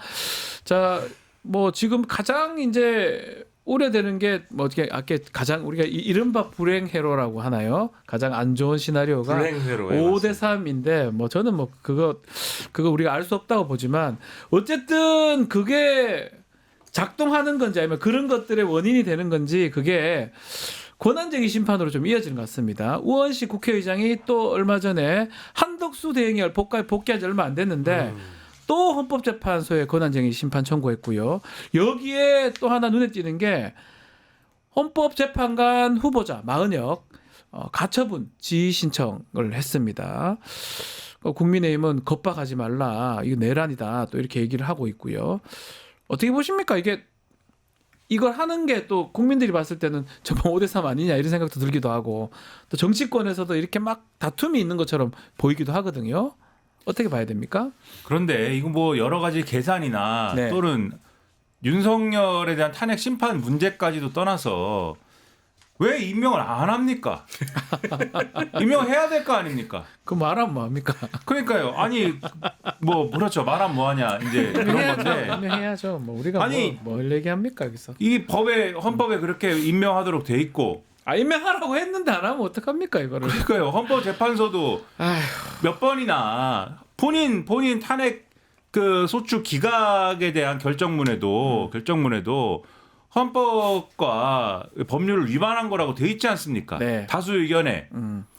[SPEAKER 2] 자, 뭐 지금 가장 이제 우려되는 게 뭐 어떻게 아까 가장 우리가 이른바 불행회로라고 하나요? 가장 안 좋은 시나리오가
[SPEAKER 5] 불행회로에
[SPEAKER 2] 5대 3인데 뭐 저는 뭐 그거 우리가 알 수 없다고 보지만 어쨌든 그게 작동하는 건지 아니면 그런 것들의 원인이 되는 건지 그게 권한쟁의 심판으로 좀 이어지는 것 같습니다. 우원식 국회의장이 또 얼마 전에 한덕수 대행이 복귀한 지 얼마 안 됐는데 또 헌법재판소에 권한쟁의 심판 청구했고요. 여기에 또 하나 눈에 띄는 게 헌법재판관 후보자 마은혁 가처분 지휘 신청을 했습니다. 국민의힘은 겁박하지 말라, 이거 내란이다 또 이렇게 얘기를 하고 있고요. 어떻게 보십니까? 이걸 하는 게 또 국민들이 봤을 때는 정말 5대 3 아니냐 이런 생각도 들기도 하고 또 정치권에서도 이렇게 막 다툼이 있는 것처럼 보이기도 하거든요. 어떻게 봐야 됩니까?
[SPEAKER 4] 그런데 이거 뭐 여러 가지 계산이나
[SPEAKER 2] 네.
[SPEAKER 4] 또는 윤석열에 대한 탄핵 심판 문제까지도 떠나서 왜 임명을 안 합니까? 임명해야 될 거 아닙니까?
[SPEAKER 2] 그 말하면 뭐합니까?
[SPEAKER 4] 그러니까요. 아니 뭐 그렇죠. 말하면 뭐하냐 이제 그런 건데
[SPEAKER 2] 해야죠. 뭐 우리가
[SPEAKER 4] 아니,
[SPEAKER 2] 뭘 얘기합니까 여기서?
[SPEAKER 4] 이 헌법에 그렇게 임명하도록 돼 있고
[SPEAKER 2] 임명하라고 했는데 안 하면 어떡합니까 이거를?
[SPEAKER 4] 그러니까요. 헌법재판소도 몇 번이나 본인 탄핵 그 소추 기각에 대한 결정문에도 헌법과 법률을 위반한 거라고 돼 있지 않습니까?
[SPEAKER 2] 네.
[SPEAKER 4] 다수 의견에.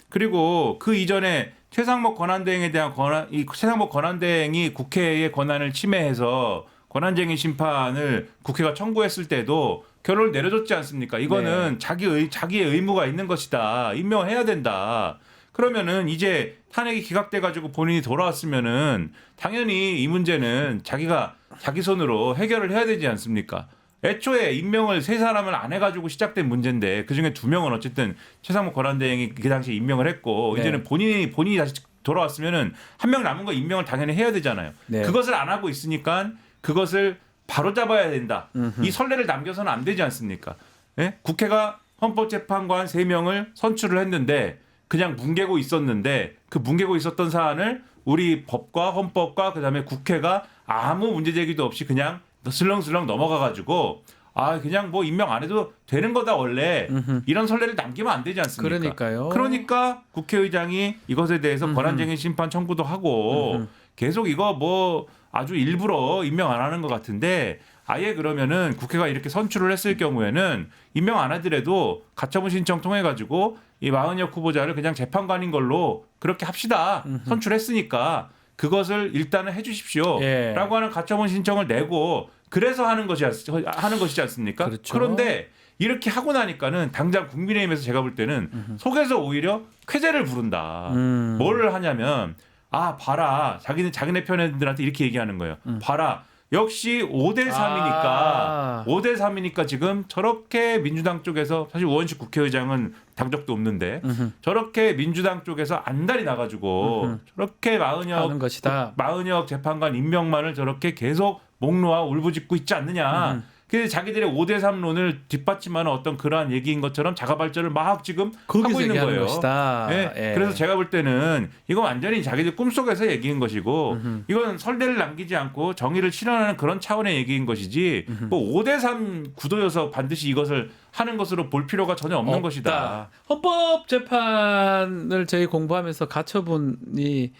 [SPEAKER 4] 그리고 그 이전에 최상목 권한대행에 대한 이 최상목 권한대행이 국회의 권한을 침해해서 권한쟁의 심판을 국회가 청구했을 때도 결론을 내려줬지 않습니까? 이거는 자기의 의무가 있는 것이다. 임명해야 된다. 그러면은 이제 탄핵이 기각돼 가지고 본인이 돌아왔으면은 당연히 이 문제는 자기 손으로 해결을 해야 되지 않습니까? 애초에 임명을 세 사람을 안 해가지고 시작된 문제인데 그 중에 2명은 어쨌든 최상목 권한대행이 그 당시에 임명을 했고
[SPEAKER 2] 네.
[SPEAKER 4] 이제는 본인이 다시 돌아왔으면은 한 명 남은 거 임명을 당연히 해야 되잖아요.
[SPEAKER 2] 네.
[SPEAKER 4] 그것을 안 하고 있으니까 그것을 바로 잡아야 된다. 이 선례를 남겨서는 안 되지 않습니까? 예? 국회가 헌법재판관 3명을 선출을 했는데 그냥 뭉개고 있었는데 그 뭉개고 있었던 사안을 우리 법과 헌법과 그다음에 국회가 아무 문제 제기도 없이 그냥 슬렁슬렁 넘어가 가지고 아 그냥 뭐 임명 안 해도 되는 거다 원래 이런 선례를 남기면 안 되지 않습니까?
[SPEAKER 2] 그러니까요.
[SPEAKER 4] 그러니까 국회의장이 이것에 대해서 권한쟁의 심판 청구도 하고 계속 이거 뭐 아주 일부러 임명 안 하는 것 같은데 아예 그러면은 국회가 이렇게 선출을 했을 경우에는 임명 안 하더라도 가처분 신청 통해 가지고 이 마은혁 후보자를 그냥 재판관인 걸로 그렇게 합시다. 선출했으니까 그것을 일단은 해주십시오.
[SPEAKER 2] 예.
[SPEAKER 4] 라고 하는 가처분 신청을 내고 그래서 하는 것이지 않습니까?
[SPEAKER 2] 그렇죠.
[SPEAKER 4] 그런데 이렇게 하고 나니까는 당장 국민의힘에서 제가 볼 때는 속에서 오히려 쾌재를 부른다. 뭘 하냐면 아 봐라 자기네 편애들한테 이렇게 얘기하는 거예요. 봐라 역시 5대 3이니까 5대 3이니까 지금 저렇게 민주당 쪽에서 사실 우원식 국회의장은 당적도 없는데 저렇게 민주당 쪽에서 안달이 나가지고 저렇게
[SPEAKER 2] 하는 것이다.
[SPEAKER 4] 마은혁 재판관 임명만을 저렇게 계속 목 놓아 울부짖고 있지 않느냐. 그래서 자기들의 5대 3론을 뒷받침하는 어떤 그러한 얘기인 것처럼 자가 발전을 막 지금 하고
[SPEAKER 2] 거기서
[SPEAKER 4] 있는
[SPEAKER 2] 얘기하는
[SPEAKER 4] 거예요.
[SPEAKER 2] 것이다.
[SPEAKER 4] 네.
[SPEAKER 2] 예.
[SPEAKER 4] 그래서 제가 볼 때는 이건 완전히 자기들 꿈속에서 얘기인 것이고 이건 설대를 남기지 않고 정의를 실현하는 그런 차원의 얘기인 것이지 뭐 5대 3 구도여서 반드시 이것을 하는 것으로 볼 필요가 전혀 없는
[SPEAKER 2] 없다.
[SPEAKER 4] 것이다.
[SPEAKER 2] 헌법 재판을 저희 공부하면서 가처분이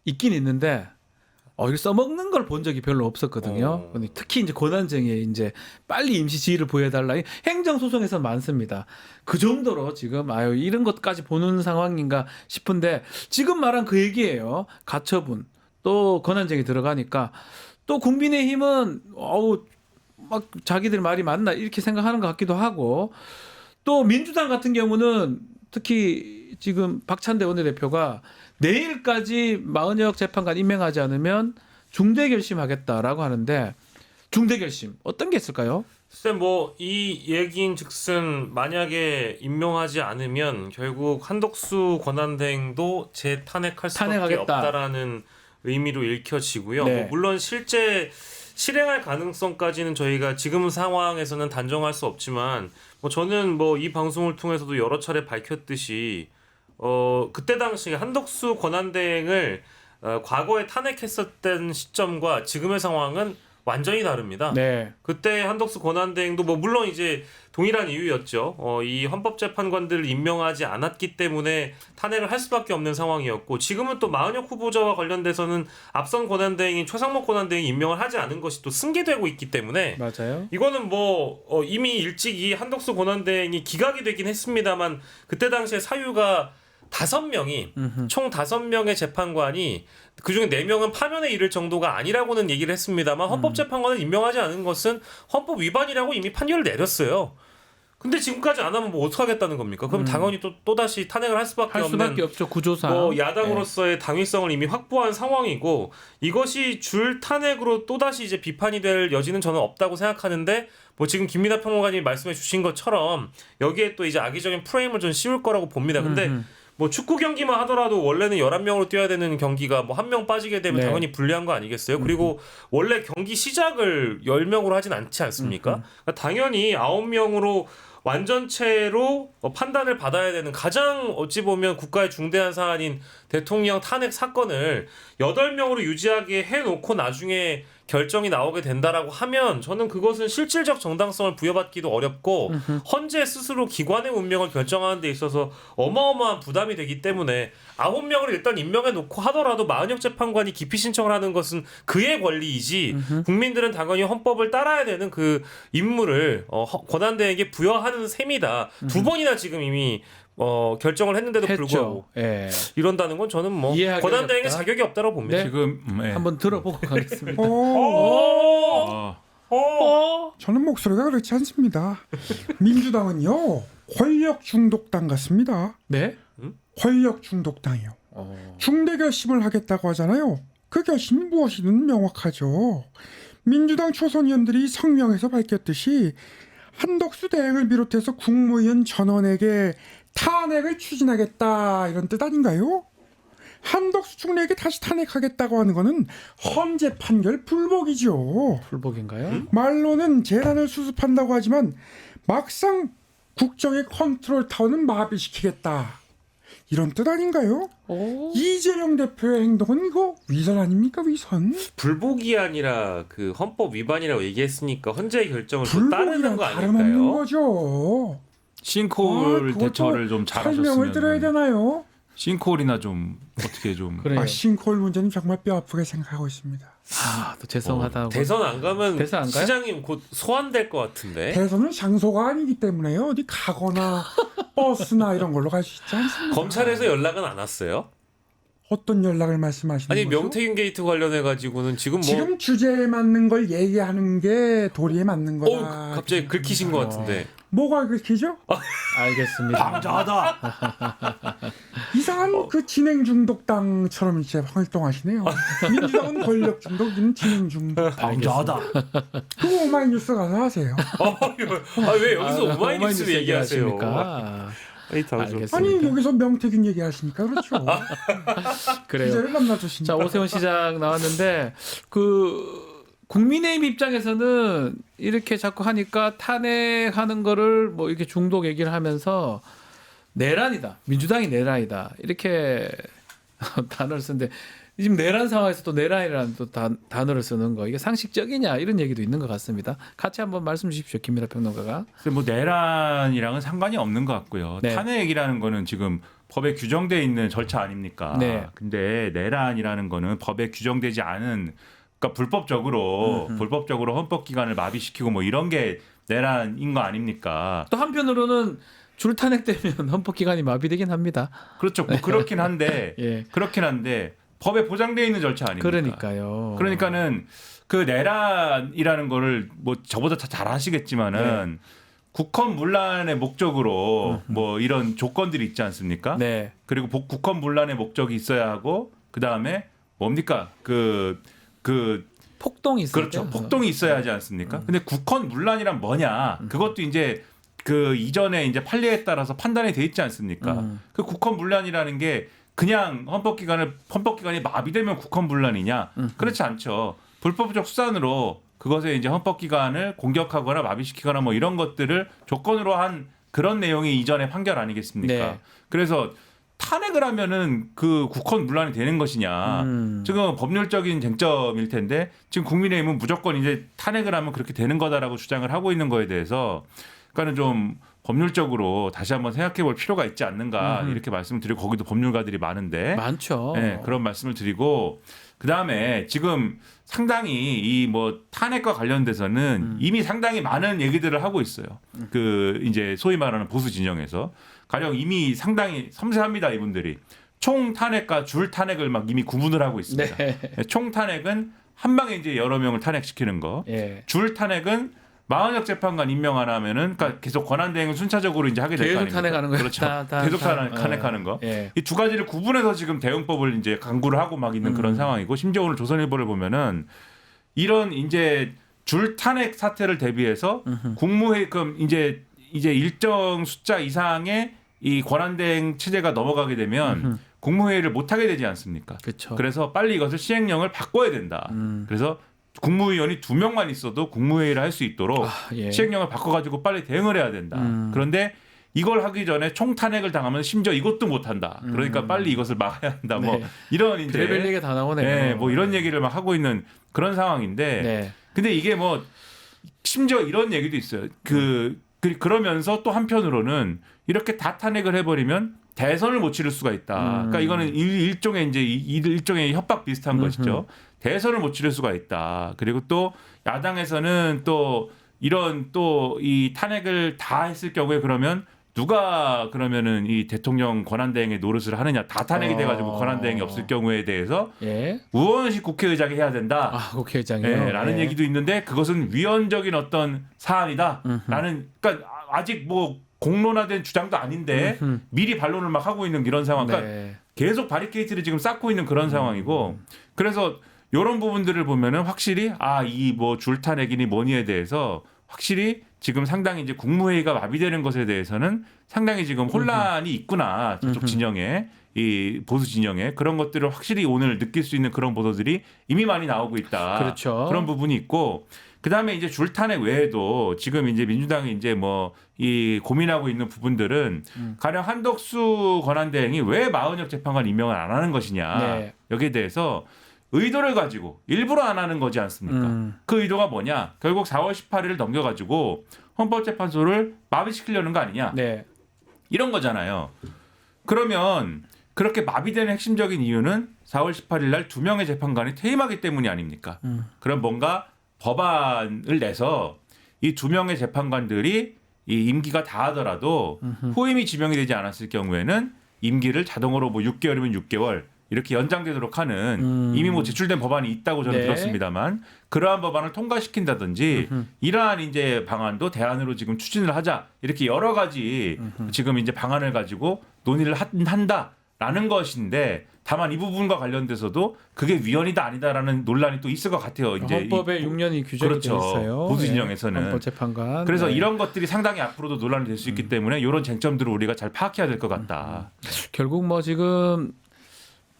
[SPEAKER 2] 있긴 있는데 이걸 써먹는 걸 본 적이 별로 없었거든요. 특히 이제 권한쟁의에 이제 빨리 임시 지위를 부여해달라. 행정 소송에서 많습니다. 그 정도로 지금 이런 것까지 보는 상황인가 싶은데 지금 말한 그 얘기예요. 가처분 또 권한쟁의 들어가니까 또 국민의힘은 막 자기들 말이 맞나 이렇게 생각하는 것 같기도 하고 또 민주당 같은 경우는 특히 지금 박찬대 원내대표가 내일까지 마은혁 재판관 임명하지 않으면 중대 결심하겠다라고 하는데 중대 결심 어떤 게 있을까요?
[SPEAKER 5] 글쎄 뭐이 얘기인즉슨 만약에 임명하지 않으면 결국 한덕수 권한대행도 재탄핵할 수밖에
[SPEAKER 2] 탄핵하겠다.
[SPEAKER 5] 없다라는 의미로 읽혀지고요.
[SPEAKER 2] 네.
[SPEAKER 5] 뭐 물론 실제 실행할 가능성까지는 저희가 지금 상황에서는 단정할 수 없지만 뭐 저는 뭐 이 방송을 통해서도 여러 차례 밝혔듯이 그때 당시 한덕수 권한대행을 과거에 탄핵했었던 시점과 지금의 상황은 완전히 다릅니다.
[SPEAKER 2] 네.
[SPEAKER 5] 그때 한덕수 권한대행도 뭐 물론 이제 동일한 이유였죠. 이 헌법재판관들을 임명하지 않았기 때문에 탄핵을 할 수밖에 없는 상황이었고 지금은 또 마은혁 후보자와 관련돼서는 앞선 권한대행인 최상목 권한대행이 임명을 하지 않은 것이 또 승계되고 있기 때문에
[SPEAKER 2] 맞아요.
[SPEAKER 5] 이거는 뭐 이미 일찍이 한덕수 권한대행이 기각이 되긴 했습니다만 그때 당시에 사유가 5명이 총 5명의 재판관이 그중에 4명은 파면에 이를 정도가 아니라고는 얘기를 했습니다만 헌법재판관을 임명하지 않은 것은 헌법 위반이라고 이미 판결을 내렸어요. 근데 지금까지 안 하면 뭐 어떡하겠다는 겁니까? 그럼 당연히 또다시 탄핵을 할 수밖에
[SPEAKER 2] 없죠. 구조상.
[SPEAKER 5] 뭐 야당으로서의 당위성을 이미 확보한 상황이고 이것이 줄 탄핵으로 또다시 이제 비판이 될 여지는 저는 없다고 생각하는데 뭐 지금 김민하 평론가님이 말씀해 주신 것처럼 여기에 또 이제 악의적인 프레임을 좀 씌울 거라고 봅니다. 근데 뭐 축구 경기만 하더라도 원래는 11명으로 뛰어야 되는 경기가 뭐 1명 빠지게 되면
[SPEAKER 2] 네.
[SPEAKER 5] 당연히 불리한 거 아니겠어요? 그리고 원래 경기 시작을 10명으로 하진 않지 않습니까? 그러니까 당연히 9명으로 완전체로 판단을 받아야 되는 가장 어찌 보면 국가의 중대한 사안인 대통령 탄핵 사건을 8명으로 유지하게 해놓고 나중에 결정이 나오게 된다라고 하면 저는 그것은 실질적 정당성을 부여받기도 어렵고 헌재 스스로 기관의 운명을 결정하는 데 있어서 어마어마한 부담이 되기 때문에 9명을 일단 임명해 놓고 하더라도 마은혁 재판관이 기피 신청을 하는 것은 그의 권리이지 국민들은 당연히 헌법을 따라야 되는 그 임무를 권한대행에게 부여하는 셈이다. 2번이나 지금 이미 결정을 했는데도 불구하고
[SPEAKER 2] 예.
[SPEAKER 5] 이런다는 건 저는 뭐
[SPEAKER 2] 이해하기
[SPEAKER 5] 권한대행의
[SPEAKER 2] 어렵다.
[SPEAKER 5] 자격이 없다고 봅니다.
[SPEAKER 2] 네.
[SPEAKER 4] 지금
[SPEAKER 2] 한번 들어보고 가겠습니다.
[SPEAKER 7] 저는 목소리가 그렇지 않습니다. 민주당은요 권력 중독당 같습니다.
[SPEAKER 2] 네?
[SPEAKER 7] 권력 중독당이요. 중대 결심을 하겠다고 하잖아요. 그 결심이 무엇이든 명확하죠. 민주당 초선 의원들이 성명에서 밝혔듯이 한덕수 대행을 비롯해서 국무위원 전원에게 탄핵을 추진하겠다 이런 뜻 아닌가요? 한덕수 총리에게 다시 탄핵하겠다고 하는 거는 헌재 판결 불복이죠.
[SPEAKER 2] 불복인가요?
[SPEAKER 7] 말로는 재단을 수습한다고 하지만 막상 국정의 컨트롤 타워는 마비시키겠다. 이런 뜻 아닌가요?
[SPEAKER 2] 오.
[SPEAKER 7] 이재명 대표의 행동은 이거 위선 아닙니까 위선?
[SPEAKER 5] 불복이 아니라 그 헌법 위반이라고 얘기했으니까 헌재의 결정을 또 따르는
[SPEAKER 7] 불복이랑
[SPEAKER 5] 거
[SPEAKER 7] 다름없는
[SPEAKER 5] 아닐까요?
[SPEAKER 7] 거죠.
[SPEAKER 4] 싱크홀
[SPEAKER 7] 그것도
[SPEAKER 4] 대처를 좀
[SPEAKER 7] 설명을 들어야
[SPEAKER 4] 잘하셨으면
[SPEAKER 7] 되나요?
[SPEAKER 4] 싱크홀이나 좀 어떻게 좀
[SPEAKER 2] 그래요.
[SPEAKER 7] 싱크홀 문제는 정말 뼈 아프게 생각하고 있습니다.
[SPEAKER 2] 또 죄송하다고.
[SPEAKER 5] 대선 안 가면
[SPEAKER 2] 대선 안 가요?
[SPEAKER 5] 시장님 곧 소환될 것 같은데.
[SPEAKER 7] 대선은 장소가 아니기 때문에 어디 가거나 버스나 이런 걸로 갈 수 있지 않습니까?
[SPEAKER 5] 검찰에서 연락은 안 왔어요?
[SPEAKER 7] 어떤 연락을 말씀하시는
[SPEAKER 5] 아니
[SPEAKER 7] 거죠?
[SPEAKER 5] 명태균 게이트 관련해 가지고는 지금 뭐
[SPEAKER 7] 지금 주제에 맞는 걸 얘기하는 게 도리에 맞는 거다.
[SPEAKER 5] 갑자기 긁히신 것 같은데.
[SPEAKER 7] 뭐가 긁히죠?
[SPEAKER 2] 알겠습니다.
[SPEAKER 3] 방자하다.
[SPEAKER 7] 이상한 그 진행 중독당처럼 이제 활동하시네요. 민주당은 권력 중독, 는 진행 중독.
[SPEAKER 3] 방자하다.
[SPEAKER 7] 그거 오마이뉴스 가서 하세요.
[SPEAKER 5] 왜 여기서 오마이뉴스 얘기하세요?
[SPEAKER 2] 얘기하십니까? 알겠습니다.
[SPEAKER 7] 아니 여기서 명태균 얘기하시니까 그렇죠.
[SPEAKER 2] 그래요.
[SPEAKER 7] 기자를 만나주시니까.
[SPEAKER 2] 자, 오세훈 시장 나왔는데 그 국민의힘 입장에서는 이렇게 자꾸 하니까 탄핵하는 거를 뭐 이렇게 중독 얘기를 하면서 내란이다. 민주당이 내란이다. 이렇게 단어를 쓰는데 지금 내란 상황에서 또 내란이라는 또 단어를 쓰는 거 이게 상식적이냐 이런 얘기도 있는 것 같습니다. 같이 한번 말씀 주십시오. 김민하 평론가가.
[SPEAKER 4] 뭐 내란이랑은 상관이 없는 것 같고요.
[SPEAKER 2] 네.
[SPEAKER 4] 탄핵이라는 거는 지금 법에 규정돼 있는 절차 아닙니까?
[SPEAKER 2] 네.
[SPEAKER 4] 근데 내란이라는 거는 법에 규정되지 않은 그러니까 불법적으로 헌법 기관을 마비시키고 뭐 이런 게 내란인 거 아닙니까?
[SPEAKER 2] 또 한편으로는 줄 탄핵되면 헌법 기관이 마비되긴 합니다.
[SPEAKER 4] 그렇죠. 뭐 그렇긴 한데
[SPEAKER 2] 예.
[SPEAKER 4] 그렇긴 한데 법에 보장돼 있는 절차 아닙니까?
[SPEAKER 2] 그러니까요.
[SPEAKER 4] 그러니까는 그 내란이라는 거를 뭐 저보다 다 잘 아시겠지만은 국헌 문란의 목적으로 뭐 이런 조건들이 있지 않습니까?
[SPEAKER 2] 네.
[SPEAKER 4] 그리고 국헌 문란의 목적이 있어야 하고 그 다음에 뭡니까 그
[SPEAKER 2] 폭동이 있을
[SPEAKER 4] 그렇죠.
[SPEAKER 2] 때.
[SPEAKER 4] 폭동이 있어야 하지 않습니까? 근데 국헌 문란이란 뭐냐? 그것도 이제 그 이전에 이제 판례에 따라서 판단이 돼 있지 않습니까? 그 국헌 문란이라는 게 그냥 헌법기관이 마비되면 국헌 문란이냐? 그렇지 않죠. 불법적 수단으로 그것에 이제 헌법기관을 공격하거나 마비시키거나 뭐 이런 것들을 조건으로 한 그런 내용이 이전의 판결 아니겠습니까?
[SPEAKER 2] 네.
[SPEAKER 4] 그래서 탄핵을 하면은 그 국헌 문란이 되는 것이냐? 지금 법률적인 쟁점일 텐데 지금 국민의힘은 무조건 이제 탄핵을 하면 그렇게 되는 거다라고 주장을 하고 있는 거에 대해서 그러니까는 좀 법률적으로 다시 한번 생각해 볼 필요가 있지 않는가 이렇게 말씀을 드리고 거기도 법률가들이 많은데
[SPEAKER 2] 많죠.
[SPEAKER 4] 네, 그런 말씀을 드리고 그다음에 지금 상당히 이 뭐 탄핵과 관련돼서는 이미 상당히 많은 얘기들을 하고 있어요. 그 이제 소위 말하는 보수 진영에서 가령 이미 상당히 섬세합니다, 이분들이. 총 탄핵과 줄 탄핵을 막 이미 구분을 하고 있습니다.
[SPEAKER 2] 네.
[SPEAKER 4] 총 탄핵은 한 방에 이제 여러 명을 탄핵시키는 거.
[SPEAKER 2] 예.
[SPEAKER 4] 줄 탄핵은 마흔역 재판관 임명 안 하면은 그러니까 계속 권한 대행을 순차적으로 이제 하게 될 거
[SPEAKER 2] 계속
[SPEAKER 4] 아닙니까?
[SPEAKER 2] 탄핵하는 거예요.
[SPEAKER 4] 그렇죠. 계속 탄핵하는 거.
[SPEAKER 2] 예.
[SPEAKER 4] 이 두 가지를 구분해서 지금 대응법을 이제 강구를 하고 막 있는 그런 상황이고 심지어 오늘 조선일보를 보면은 이런 이제 줄 탄핵 사태를 대비해서 국무회의 그럼 이제 일정 숫자 이상의 이 권한대행 체제가 넘어가게 되면 국무회의를 못 하게 되지 않습니까?
[SPEAKER 2] 그렇죠.
[SPEAKER 4] 그래서 빨리 이것을 시행령을 바꿔야 된다. 그래서 국무위원이 2명만 있어도 국무회의를 할 수 있도록
[SPEAKER 2] 예.
[SPEAKER 4] 시행령을 바꿔가지고 빨리 대응을 해야 된다. 그런데 이걸 하기 전에 총탄핵을 당하면 심지어 이것도 못한다. 그러니까 빨리 이것을 막아야 한다. 뭐
[SPEAKER 2] 네.
[SPEAKER 4] 이런 이제
[SPEAKER 2] 별별 얘기가 다 나오네요.
[SPEAKER 4] 네, 뭐 이런 얘기를 막 하고 있는 그런 상황인데
[SPEAKER 2] 네.
[SPEAKER 4] 근데 이게 뭐 심지어 이런 얘기도 있어요. 그러면서 또 한편으로는 이렇게 다 탄핵을 해버리면 대선을 못 치를 수가 있다. 그러니까 이거는 일종의 이제 일종의 협박 비슷한 것이죠. 대선을 못 치를 수가 있다. 그리고 또 야당에서는 또 이런 또 이 탄핵을 다 했을 경우에 그러면 누가 그러면은 이 대통령 권한대행의 노릇을 하느냐 다 탄핵이 돼가지고 권한대행이 없을 경우에 대해서
[SPEAKER 2] 예.
[SPEAKER 4] 우원식 국회의장이 해야 된다.
[SPEAKER 2] 아, 국회의장이요.
[SPEAKER 4] 네, 라는
[SPEAKER 2] 예.
[SPEAKER 4] 얘기도 있는데 그것은 위헌적인 어떤 사안이다라는 그러니까 아직 뭐 공론화된 주장도 아닌데 미리 반론을 막 하고 있는 이런 상황. 그러니까
[SPEAKER 2] 네.
[SPEAKER 4] 계속 바리케이트를 지금 쌓고 있는 그런 상황이고 그래서 이런 부분들을 보면은 확실히 이 뭐 줄탄핵이니 뭐니에 대해서 확실히 지금 상당히 이제 국무회의가 마비되는 것에 대해서는 상당히 지금 혼란이 있구나 저쪽 진영에 이 보수 진영에 그런 것들을 확실히 오늘 느낄 수 있는 그런 보도들이 이미 많이 나오고 있다.
[SPEAKER 2] 그렇죠.
[SPEAKER 4] 그런 부분이 있고 그다음에 이제 줄탄핵 외에도 지금 이제 민주당이 이제 뭐 이 고민하고 있는 부분들은 가령 한덕수 권한대행이 왜 마은혁 재판관 임명을 안 하는 것이냐
[SPEAKER 2] 네.
[SPEAKER 4] 여기에 대해서 의도를 가지고 일부러 안 하는 거지 않습니까? 그 의도가 뭐냐? 결국 4월 18일을 넘겨가지고 헌법재판소를 마비시키려는 거 아니냐?
[SPEAKER 2] 네.
[SPEAKER 4] 이런 거잖아요. 그러면 그렇게 마비되는 핵심적인 이유는 4월 18일 날 2명의 재판관이 퇴임하기 때문이 아닙니까? 그럼 뭔가 법안을 내서 이 2명의 재판관들이 이 임기가 다하더라도 후임이 지명이 되지 않았을 경우에는 임기를 자동으로 뭐 6개월이면 6개월 이렇게 연장되도록 하는 이미 뭐 제출된 법안이 있다고 저는
[SPEAKER 2] 네.
[SPEAKER 4] 들었습니다만 그러한 법안을 통과시킨다든지 이러한 이제 방안도 대안으로 지금 추진을 하자 이렇게 여러 가지 지금 이제 방안을 가지고 논의를 한다라는 것인데 다만 이 부분과 관련돼서도 그게 위헌이다 아니다라는 논란이 또 있을 것 같아요. 이제
[SPEAKER 2] 헌법에 6년이 규정이
[SPEAKER 4] 그렇죠.
[SPEAKER 2] 되어 있어요.
[SPEAKER 4] 보수 진영에서는.
[SPEAKER 2] 헌법재판관.
[SPEAKER 4] 그래서
[SPEAKER 2] 네.
[SPEAKER 4] 이런 것들이 상당히 앞으로도 논란이 될 수 있기 때문에 이런 쟁점들을 우리가 잘 파악해야 될 것 같다.
[SPEAKER 2] 결국 뭐 지금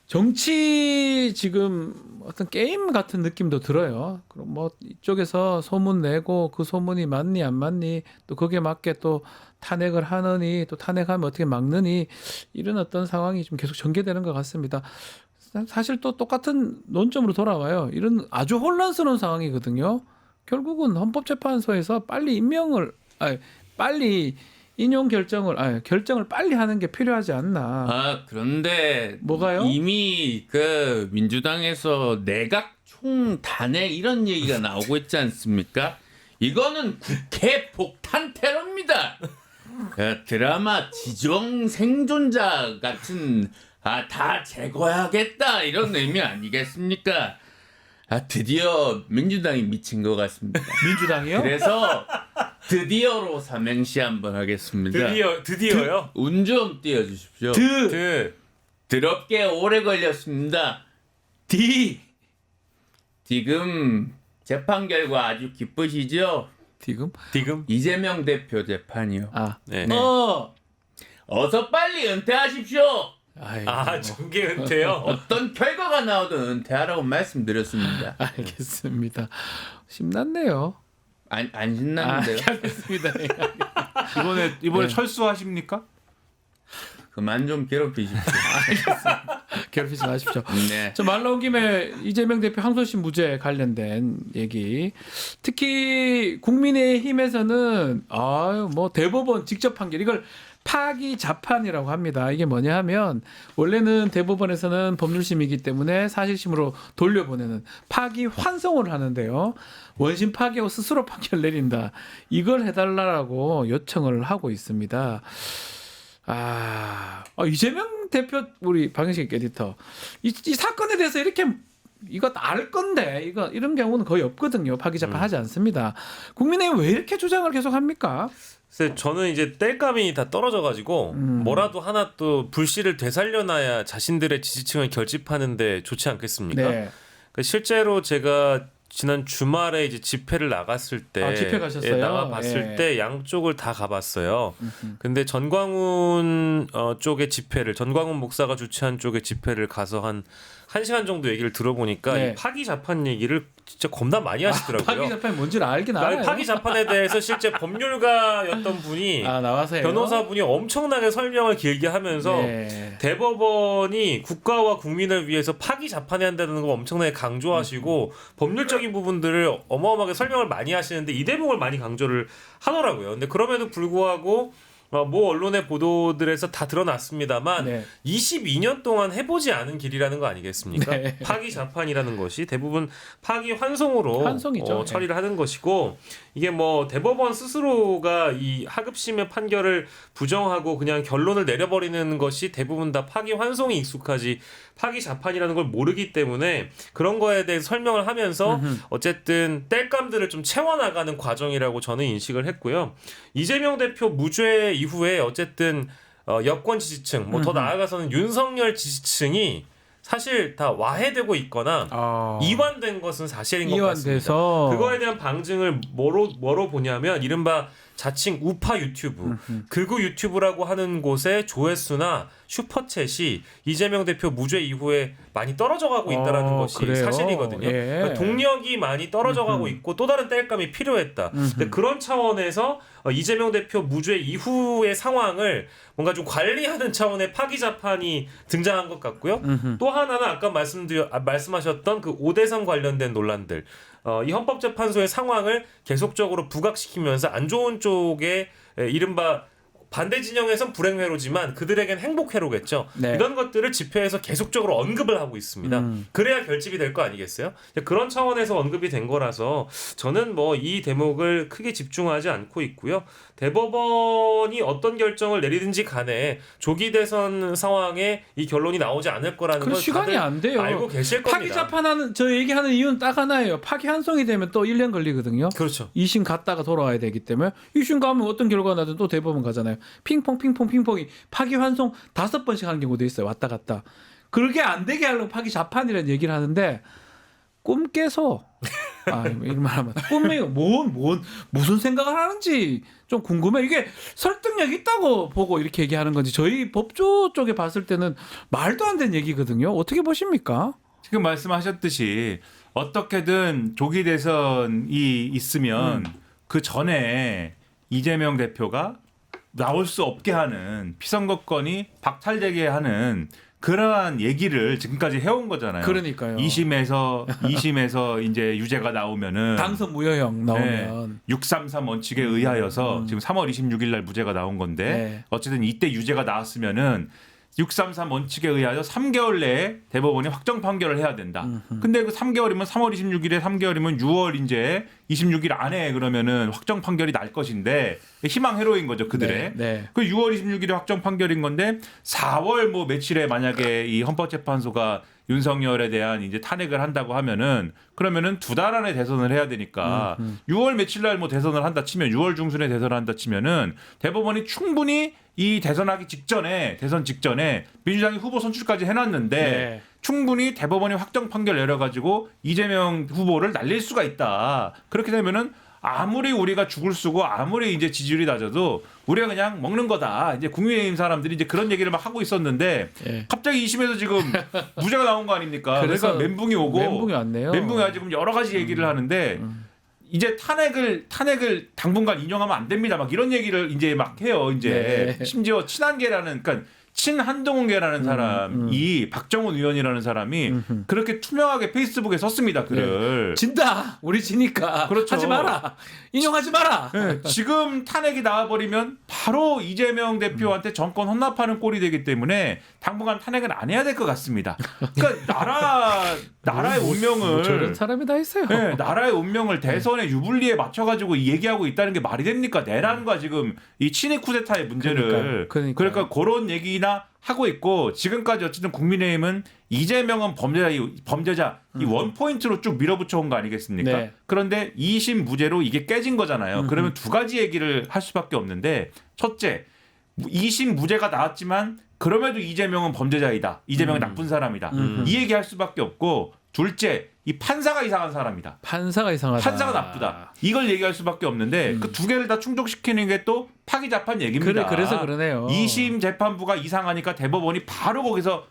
[SPEAKER 2] 정치 지금 어떤 게임 같은 느낌도 들어요. 그럼 뭐 이쪽에서 소문 내고 그 소문이 맞니 안 맞니 또 거기에 맞게 또 탄핵을 하느니 또 탄핵하면 어떻게 막느니 이런 어떤 상황이 좀 계속 전개되는 것 같습니다. 사실 또 똑같은 논점으로 돌아와요. 이런 아주 혼란스러운 상황이거든요. 결국은 헌법재판소에서 빨리 빨리 인용 결정을 빨리 하는 게 필요하지 않나.
[SPEAKER 8] 아 그런데
[SPEAKER 2] 뭐가요?
[SPEAKER 8] 이미 그 민주당에서 내각 총단핵 이런 얘기가 나오고 있지 않습니까? 이거는 국회 폭탄 테러입니다. 드라마 지정 생존자 같은 다 제거해야겠다 이런 의미 아니겠습니까? 드디어 민주당이 미친 것 같습니다.
[SPEAKER 2] 민주당이요?
[SPEAKER 8] 그래서 드디어로 삼행시 한번 하겠습니다.
[SPEAKER 5] 드디어요?
[SPEAKER 8] 운 좀 띄워주십시오. 더럽게 오래 걸렸습니다. 지금 재판 결과 아주 기쁘시죠?
[SPEAKER 2] 지금?
[SPEAKER 8] 이재명 대표 재판이요.
[SPEAKER 5] 네.
[SPEAKER 8] 어서 빨리 은퇴하십시오.
[SPEAKER 5] 정계 은퇴요?
[SPEAKER 8] 어떤 결과가 나오든 은퇴하라고 말씀드렸습니다.
[SPEAKER 2] 알겠습니다. 심났네요.
[SPEAKER 8] 안 신났는데요.
[SPEAKER 2] 알겠습니다.
[SPEAKER 4] 이번에 철수하십니까?
[SPEAKER 8] 그만 좀 괴롭히십시오.
[SPEAKER 2] 괴롭히지 마십시오.
[SPEAKER 8] 네.
[SPEAKER 2] 저 말 나온 김에 이재명 대표 항소심 무죄 관련된 얘기. 특히 국민의힘에서는 뭐 대법원 직접 판결 이걸 파기 자판이라고 합니다. 이게 뭐냐 하면 원래는 대법원에서는 법률심이기 때문에 사실심으로 돌려보내는 파기 환송을 하는데요. 원심 파기하고 스스로 판결 내린다. 이걸 해달라고 요청을 하고 있습니다. 이재명 대표 우리 박영식 에디터 이 사건에 대해서 이렇게 이거 알 건데 이런 경우는 거의 없거든요. 파기 자판 하지 않습니다. 국민의힘 왜 이렇게 주장을 계속 합니까?
[SPEAKER 5] 그래서 저는 이제 땔감이 다 떨어져가지고 뭐라도 하나 또 불씨를 되살려놔야 자신들의 지지층을 결집하는데 좋지 않겠습니까?
[SPEAKER 2] 네.
[SPEAKER 5] 그러니까 실제로 제가 지난 주말에 이제 집회를 나갔을 때
[SPEAKER 2] 집회 가셨어요?
[SPEAKER 5] 나가봤을 때 양쪽을 다 가봤어요. 근데 전광훈 쪽의 집회를 전광훈 목사가 주최한 쪽의 집회를 가서 한 1시간 정도 얘기를 들어보니까
[SPEAKER 2] 네.
[SPEAKER 5] 이 파기 자판 얘기를 진짜 겁나 많이 하시더라고요.
[SPEAKER 2] 파기 자판이 뭔지를 알긴 알아요.
[SPEAKER 5] 파기 자판에 대해서 실제 법률가였던 분이
[SPEAKER 2] 나와서요.
[SPEAKER 5] 변호사분이 엄청나게 설명을 길게 하면서
[SPEAKER 2] 네.
[SPEAKER 5] 대법원이 국가와 국민을 위해서 파기 자판해야 한다는 거 엄청나게 강조하시고 법률적인 부분들을 어마어마하게 설명을 많이 하시는데 이 대목을 많이 강조를 하더라고요. 근데 그럼에도 불구하고 뭐 언론의 보도들에서 다 드러났습니다만
[SPEAKER 2] 네.
[SPEAKER 5] 22년 동안 해보지 않은 길이라는 거 아니겠습니까?
[SPEAKER 2] 네.
[SPEAKER 5] 파기 자판이라는 것이 대부분 파기 환송으로
[SPEAKER 2] 환송이죠.
[SPEAKER 5] 처리를 하는 것이고 이게 뭐 대법원 스스로가 이 하급심의 판결을 부정하고 그냥 결론을 내려버리는 것이 대부분 다 파기 환송이 익숙하지 파기 자판이라는 걸 모르기 때문에 그런 거에 대해서 설명을 하면서 어쨌든 땔감들을 좀 채워나가는 과정이라고 저는 인식을 했고요. 이재명 대표 무죄 이후에 어쨌든 여권 지지층 뭐 더 나아가서는 윤석열 지지층이 사실 다 와해되고 있거나 이완된 것은 사실인 것 같습니다.
[SPEAKER 2] 이완돼서
[SPEAKER 5] 그거에 대한 방증을 뭐로 보냐면 이른바 자칭 우파 유튜브, 극우 유튜브라고 하는 곳의 조회수나 슈퍼챗이 이재명 대표 무죄 이후에 많이 떨어져가고 있다라는 것이
[SPEAKER 2] 그래요?
[SPEAKER 5] 사실이거든요.
[SPEAKER 2] 예.
[SPEAKER 5] 그러니까 동력이 많이 떨어져가고 있고 또 다른 땔감이 필요했다. 근데 그런 차원에서 이재명 대표 무죄 이후의 상황을 뭔가 좀 관리하는 차원의 파기자판이 등장한 것 같고요. 또 하나는 아까 말씀하셨던 그 오대성 관련된 논란들. 이 헌법재판소의 상황을 계속적으로 부각시키면서 안 좋은 쪽에 이른바 반대 진영에선 불행회로지만 그들에겐 행복회로겠죠.
[SPEAKER 2] 네.
[SPEAKER 5] 이런 것들을 집회에서 계속적으로 언급을 하고 있습니다. 그래야 결집이 될 거 아니겠어요? 그런 차원에서 언급이 된 거라서 저는 뭐 이 대목을 크게 집중하지 않고 있고요. 대법원이 어떤 결정을 내리든지 간에 조기 대선 상황에 이 결론이 나오지 않을 거라는
[SPEAKER 2] 그런
[SPEAKER 5] 걸
[SPEAKER 2] 시간이
[SPEAKER 5] 다들
[SPEAKER 2] 안 돼요.
[SPEAKER 5] 알고 계실 겁니다.
[SPEAKER 2] 파기자판하는 저 얘기하는 이유는 딱 하나예요. 파기환송이 되면 또 1년 걸리거든요.
[SPEAKER 5] 그렇죠.
[SPEAKER 2] 2심 갔다가 돌아와야 되기 때문에 2심 가면 어떤 결과가 나든 또 대법원 가잖아요. 핑퐁이 파기환송 5번씩 하는 경우도 있어요. 왔다 갔다. 그렇게 안 되게 하려고 파기자판이라는 얘기를 하는데 꿈 깨서 이런 말 하면 꿈이 무슨 생각을 하는지 좀 궁금해. 이게 설득력 있다고 보고 이렇게 얘기하는 건지 저희 법조 쪽에 봤을 때는 말도 안 되는 얘기거든요. 어떻게 보십니까?
[SPEAKER 4] 지금 말씀하셨듯이 어떻게든 조기 대선이 있으면 그 전에 이재명 대표가 나올 수 없게 하는 피선거권이 박탈되게 하는 그러한 얘기를 지금까지 해온 거잖아요.
[SPEAKER 2] 그러니까요.
[SPEAKER 4] 2심에서 이제 유죄가 나오면은
[SPEAKER 2] 당선 무효형 나오면
[SPEAKER 4] 633 원칙에 의하여서 지금 3월 26일 날 무죄가 나온 건데
[SPEAKER 2] 네.
[SPEAKER 4] 어쨌든 이때 유죄가 나왔으면은 633 원칙에 의하여 3개월 내에 대법원이 확정 판결을 해야 된다. 근데 그 3개월이면 3월 26일에 3개월이면 6월 이제 26일 안에 그러면은 확정 판결이 날 것인데 희망 회로인 거죠, 그들의.
[SPEAKER 2] 네.
[SPEAKER 4] 그 6월 26일에 확정 판결인 건데 4월 뭐 며칠에 만약에 이 헌법재판소가 윤석열에 대한 이제 탄핵을 한다고 하면은 그러면은 2달 안에 대선을 해야 되니까 6월 며칠 날 뭐 대선을 한다 치면 6월 중순에 대선을 한다 치면은 대법원이 충분히 이 대선 직전에 민주당이 후보 선출까지 해놨는데
[SPEAKER 2] 네.
[SPEAKER 4] 충분히 대법원이 확정 판결 내려가지고 이재명 후보를 날릴 수가 있다. 그렇게 되면은 아무리 우리가 죽을 쓰고 아무리 이제 지지율이 낮아도 우리가 그냥 먹는 거다. 이제 국민의힘 사람들이 이제 그런 얘기를 막 하고 있었는데
[SPEAKER 2] 예.
[SPEAKER 4] 갑자기 2심에서 지금 무죄가 나온 거 아닙니까?
[SPEAKER 2] 그래서
[SPEAKER 4] 그러니까 멘붕이 오고
[SPEAKER 2] 멘붕이 왔네요.
[SPEAKER 4] 멘붕이 와서 지금 여러 가지 얘기를 하는데 이제 탄핵을 당분간 인용하면 안 됩니다. 막 이런 얘기를 이제 막 해요. 이제
[SPEAKER 2] 네.
[SPEAKER 4] 심지어 친한계라는 그러니까 친한동훈계라는 사람이 박정훈 의원이라는 사람이 그렇게 투명하게 페이스북에 썼습니다. 글을.
[SPEAKER 2] 진다. 우리 지니까.
[SPEAKER 4] 그렇죠.
[SPEAKER 2] 하지 마라. 인용하지 마라.
[SPEAKER 4] 네, 지금 탄핵이 나와버리면 바로 이재명 대표한테 정권 혼납하는 꼴이 되기 때문에 당분간 탄핵은 안 해야 될 것 같습니다. 그러니까 나라의 운명을
[SPEAKER 2] 저런 사람이 다 있어요.
[SPEAKER 4] 네, 나라의 운명을 대선의 유불리에 맞춰가지고 얘기하고 있다는 게 말이 됩니까? 내란과 지금 이 친일 쿠데타의 문제를
[SPEAKER 2] 그러니까요.
[SPEAKER 4] 그러니까 그런 얘기나 하고 있고 지금까지 어쨌든 국민의힘은 이재명은 범죄자 이 원포인트로 쭉 밀어붙여 온 거 아니겠습니까?
[SPEAKER 2] 네.
[SPEAKER 4] 그런데 2심 무죄로 이게 깨진 거잖아요. 그러면 두 가지 얘기를 할 수밖에 없는데 첫째 2심 무죄가 나왔지만 그럼에도 이재명은 범죄자이다. 이재명은 나쁜 사람이다. 이 얘기할 수밖에 없고 둘째 이 판사가 이상한 사람이다.
[SPEAKER 2] 판사가 이상하다.
[SPEAKER 4] 판사가 나쁘다. 이걸 얘기할 수밖에 없는데 그 두 개를 다 충족시키는 게 또 파기자판 얘기입니다.
[SPEAKER 2] 그래서 그러네요.
[SPEAKER 4] 2심 재판부가 이상하니까 대법원이 바로 거기서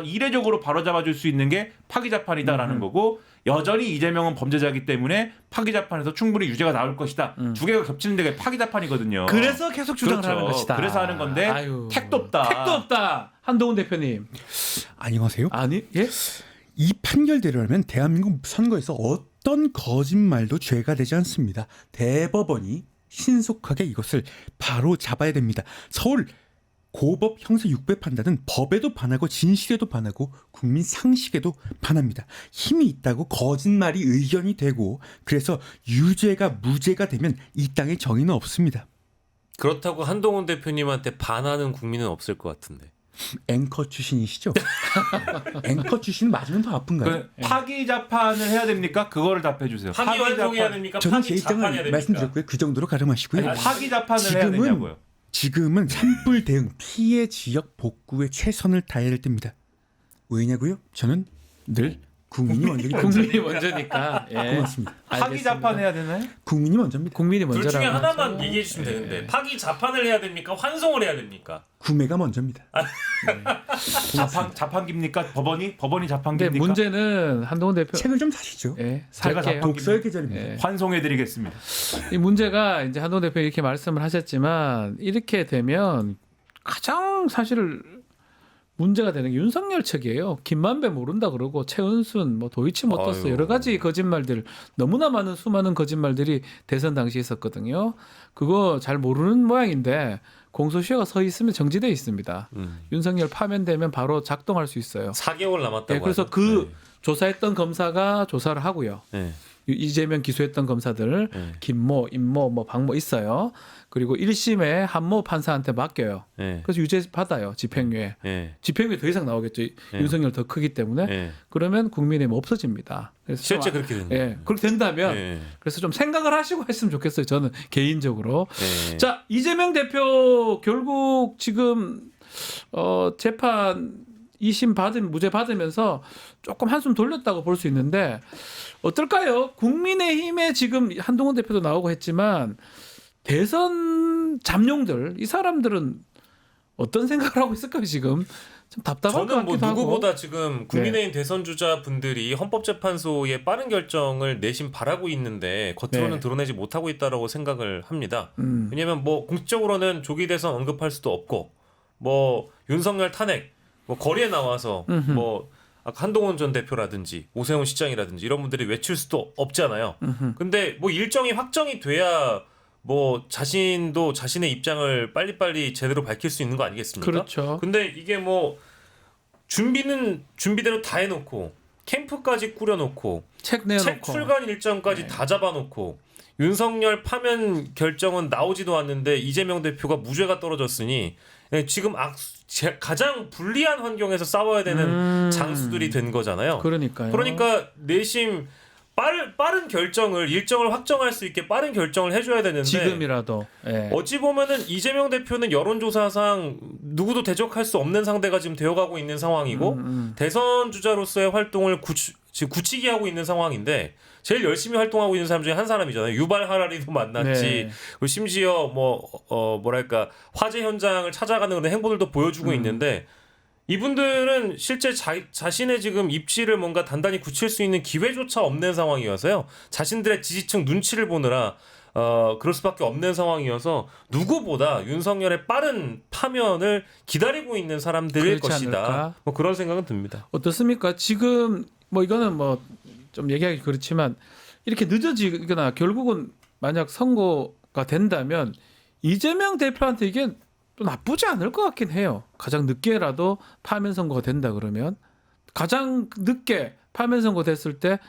[SPEAKER 4] 이례적으로 바로잡아줄 수 있는 게 파기자판이다라는 거고 여전히 이재명은 범죄자이기 때문에 파기자판에서 충분히 유죄가 나올 것이다. 두 개가 겹치는 데가 파기자판이거든요.
[SPEAKER 2] 그래서 계속 주장을
[SPEAKER 4] 그렇죠.
[SPEAKER 2] 하는 것이다.
[SPEAKER 4] 그래서 하는 건데
[SPEAKER 2] 아유.
[SPEAKER 4] 택도 없다.
[SPEAKER 2] 택도 없다. 한동훈 대표님.
[SPEAKER 9] 안녕하세요.
[SPEAKER 2] 아니 예?
[SPEAKER 9] 이 판결대로라면 대한민국 선거에서 어떤 거짓말도 죄가 되지 않습니다. 대법원이 신속하게 이것을 바로 잡아야 됩니다. 서울 고법 형사 6배 판단은 법에도 반하고 진실에도 반하고 국민 상식에도 반합니다. 힘이 있다고 거짓말이 의견이 되고 그래서 유죄가 무죄가 되면 이 땅에 정의는 없습니다.
[SPEAKER 5] 그렇다고 한동훈 대표님한테 반하는 국민은 없을 것 같은데.
[SPEAKER 9] 앵커 출신이시죠? 앵커 출신 맞으면 더 아픈가요?
[SPEAKER 4] 파기자판을 해야 됩니까? 그거를 답해 주세요.
[SPEAKER 5] 파기환송해야 됩니까?
[SPEAKER 9] 저는 제
[SPEAKER 5] 파기자판해야
[SPEAKER 9] 입장을
[SPEAKER 5] 됩니까?
[SPEAKER 9] 말씀드렸고요. 그 정도로 가름하시고요.
[SPEAKER 4] 아니, 파기자판을 해야 되냐고요.
[SPEAKER 9] 지금은 산불 대응, 피해 지역 복구에 최선을 다해야 될 때입니다. 왜냐고요? 저는 늘 국민이 먼저기 때문에
[SPEAKER 2] 국민이 먼저니까. 예.
[SPEAKER 9] 고맙습니다.
[SPEAKER 4] 파기
[SPEAKER 2] 알겠습니다.
[SPEAKER 4] 자판해야 되나요?
[SPEAKER 9] 국민이 먼저입니다.
[SPEAKER 2] 국민이
[SPEAKER 5] 둘
[SPEAKER 2] 먼저라고
[SPEAKER 5] 중에 하나만
[SPEAKER 2] 하죠.
[SPEAKER 5] 얘기해 주시면 되는데
[SPEAKER 2] 예.
[SPEAKER 5] 파기 자판을 해야 됩니까? 환송을 해야 됩니까?
[SPEAKER 9] 구매가 먼저입니다.
[SPEAKER 4] 자판기입니까? 법원이
[SPEAKER 2] 근데
[SPEAKER 4] 자판기입니까?
[SPEAKER 2] 문제는 한동훈 대표
[SPEAKER 9] 책을 좀 사시죠.
[SPEAKER 2] 예,
[SPEAKER 4] 제가
[SPEAKER 2] 살게요.
[SPEAKER 9] 독서의 계절입니다.
[SPEAKER 2] 예.
[SPEAKER 4] 환송해드리겠습니다.
[SPEAKER 2] 이 문제가 이제 한동훈 대표 이렇게 말씀을 하셨지만 이렇게 되면 가장 사실 문제가 되는 게 윤석열 측이에요. 김만배 모른다 그러고 최은순, 뭐 도이치모터스
[SPEAKER 5] 아유.
[SPEAKER 2] 여러 가지 거짓말들 너무나 많은 수많은 거짓말들이 대선 당시에 있었거든요. 그거 잘 모르는 모양인데 공소시효가 서 있으면 정지돼 있습니다. 윤석열 파면되면 바로 작동할 수 있어요.
[SPEAKER 5] 4개월 남았다고.
[SPEAKER 2] 예, 그래서
[SPEAKER 5] 하죠.
[SPEAKER 2] 그 조사했던 검사가 조사를 하고요.
[SPEAKER 5] 네.
[SPEAKER 2] 이재명 기소했던 검사들
[SPEAKER 5] 네.
[SPEAKER 2] 김모, 임모, 뭐 박모 있어요. 그리고 1심에 한모 판사한테 맡겨요.
[SPEAKER 5] 네.
[SPEAKER 2] 그래서 유죄 받아요. 집행유예.
[SPEAKER 5] 네.
[SPEAKER 2] 집행유예 더 이상 나오겠죠. 윤석열 더 크기 때문에.
[SPEAKER 5] 네.
[SPEAKER 2] 그러면 국민의힘 없어집니다. 그래서
[SPEAKER 5] 실제
[SPEAKER 2] 좀
[SPEAKER 5] 그렇게 된다.
[SPEAKER 2] 예, 그렇게 된다면
[SPEAKER 5] 네.
[SPEAKER 2] 그래서 좀 생각을 하시고 했으면 좋겠어요. 저는 개인적으로.
[SPEAKER 5] 네.
[SPEAKER 2] 자, 이재명 대표 결국 지금 재판 2심 받은 무죄 받으면서 조금 한숨 돌렸다고 볼 수 있는데 어떨까요? 국민의힘에 지금 한동훈 대표도 나오고 했지만 대선 잠룡들 이 사람들은 어떤 생각을 하고 있을까요? 지금 좀 답답할 것
[SPEAKER 5] 저는 뭐
[SPEAKER 2] 같기도 하고.
[SPEAKER 5] 누구보다 지금 국민의힘 대선 주자 분들이 헌법재판소의 빠른 결정을 내심 바라고 있는데 겉으로는
[SPEAKER 2] 네.
[SPEAKER 5] 드러내지 못하고 있다라고 생각을 합니다.
[SPEAKER 2] 음.
[SPEAKER 5] 왜냐하면 뭐 공식적으로는 조기 대선 언급할 수도 없고 뭐 윤석열 탄핵 뭐 거리에 나와서
[SPEAKER 2] 음흠.
[SPEAKER 5] 뭐 아까 한동훈 전 대표라든지 오세훈 시장이라든지 이런 분들이 외칠 수도 없잖아요.
[SPEAKER 2] 음흠.
[SPEAKER 5] 근데 뭐 일정이 확정이 돼야 뭐 자신도 자신의 입장을 빨리빨리 제대로 밝힐 수 있는 거 아니겠습니까?
[SPEAKER 2] 그렇죠.
[SPEAKER 5] 근데 이게 뭐 준비는 준비대로 다 해놓고 캠프까지 꾸려놓고
[SPEAKER 2] 책
[SPEAKER 5] 책
[SPEAKER 2] 내놓고.
[SPEAKER 5] 출간 일정까지 다 잡아놓고 윤석열 파면 결정은 나오지도 않는데 이재명 대표가 무죄가 떨어졌으니 지금 가장 불리한 환경에서 싸워야 되는 장수들이 된 거잖아요.
[SPEAKER 2] 그러니까요.
[SPEAKER 5] 그러니까 내심 빠른 결정을 일정을 확정할 수 있게 빠른 결정을 해줘야 되는데
[SPEAKER 2] 지금이라도. 예.
[SPEAKER 5] 어찌 보면은 이재명 대표는 여론조사상 누구도 대적할 수 없는 상대가 지금 되어가고 있는 상황이고 대선 주자로서의 활동을 지금 굳히게 하고 있는 상황인데 제일 열심히 활동하고 있는 사람 중에 한 사람이잖아요. 유발 하라리도 만났지.
[SPEAKER 2] 네.
[SPEAKER 5] 그리고 심지어 뭐랄까 화재 현장을 찾아가는 그런 행보들도 보여주고 있는데 이분들은 실제 자신의 지금 입지를 뭔가 단단히 굳힐 수 있는 기회조차 없는 상황이어서요. 자신들의 지지층 눈치를 보느라 그럴 수밖에 없는 상황이어서 누구보다 윤석열의 빠른 파면을 기다리고 있는 사람들일
[SPEAKER 2] 그렇지
[SPEAKER 5] 것이다.
[SPEAKER 2] 않을까?
[SPEAKER 5] 뭐 그런 생각은 듭니다.
[SPEAKER 2] 어떻습니까? 지금 뭐 이거는 뭐 좀 얘기하기 그렇지만 이렇게 늦어지거나 결국은 만약 선고가 된다면 이재명 대표한테 이게 또 나쁘지 않을 것 같긴 해요. 가장 늦게라도 파면 선고가 된다 그러면 가장 늦게 파면 선고 됐을 때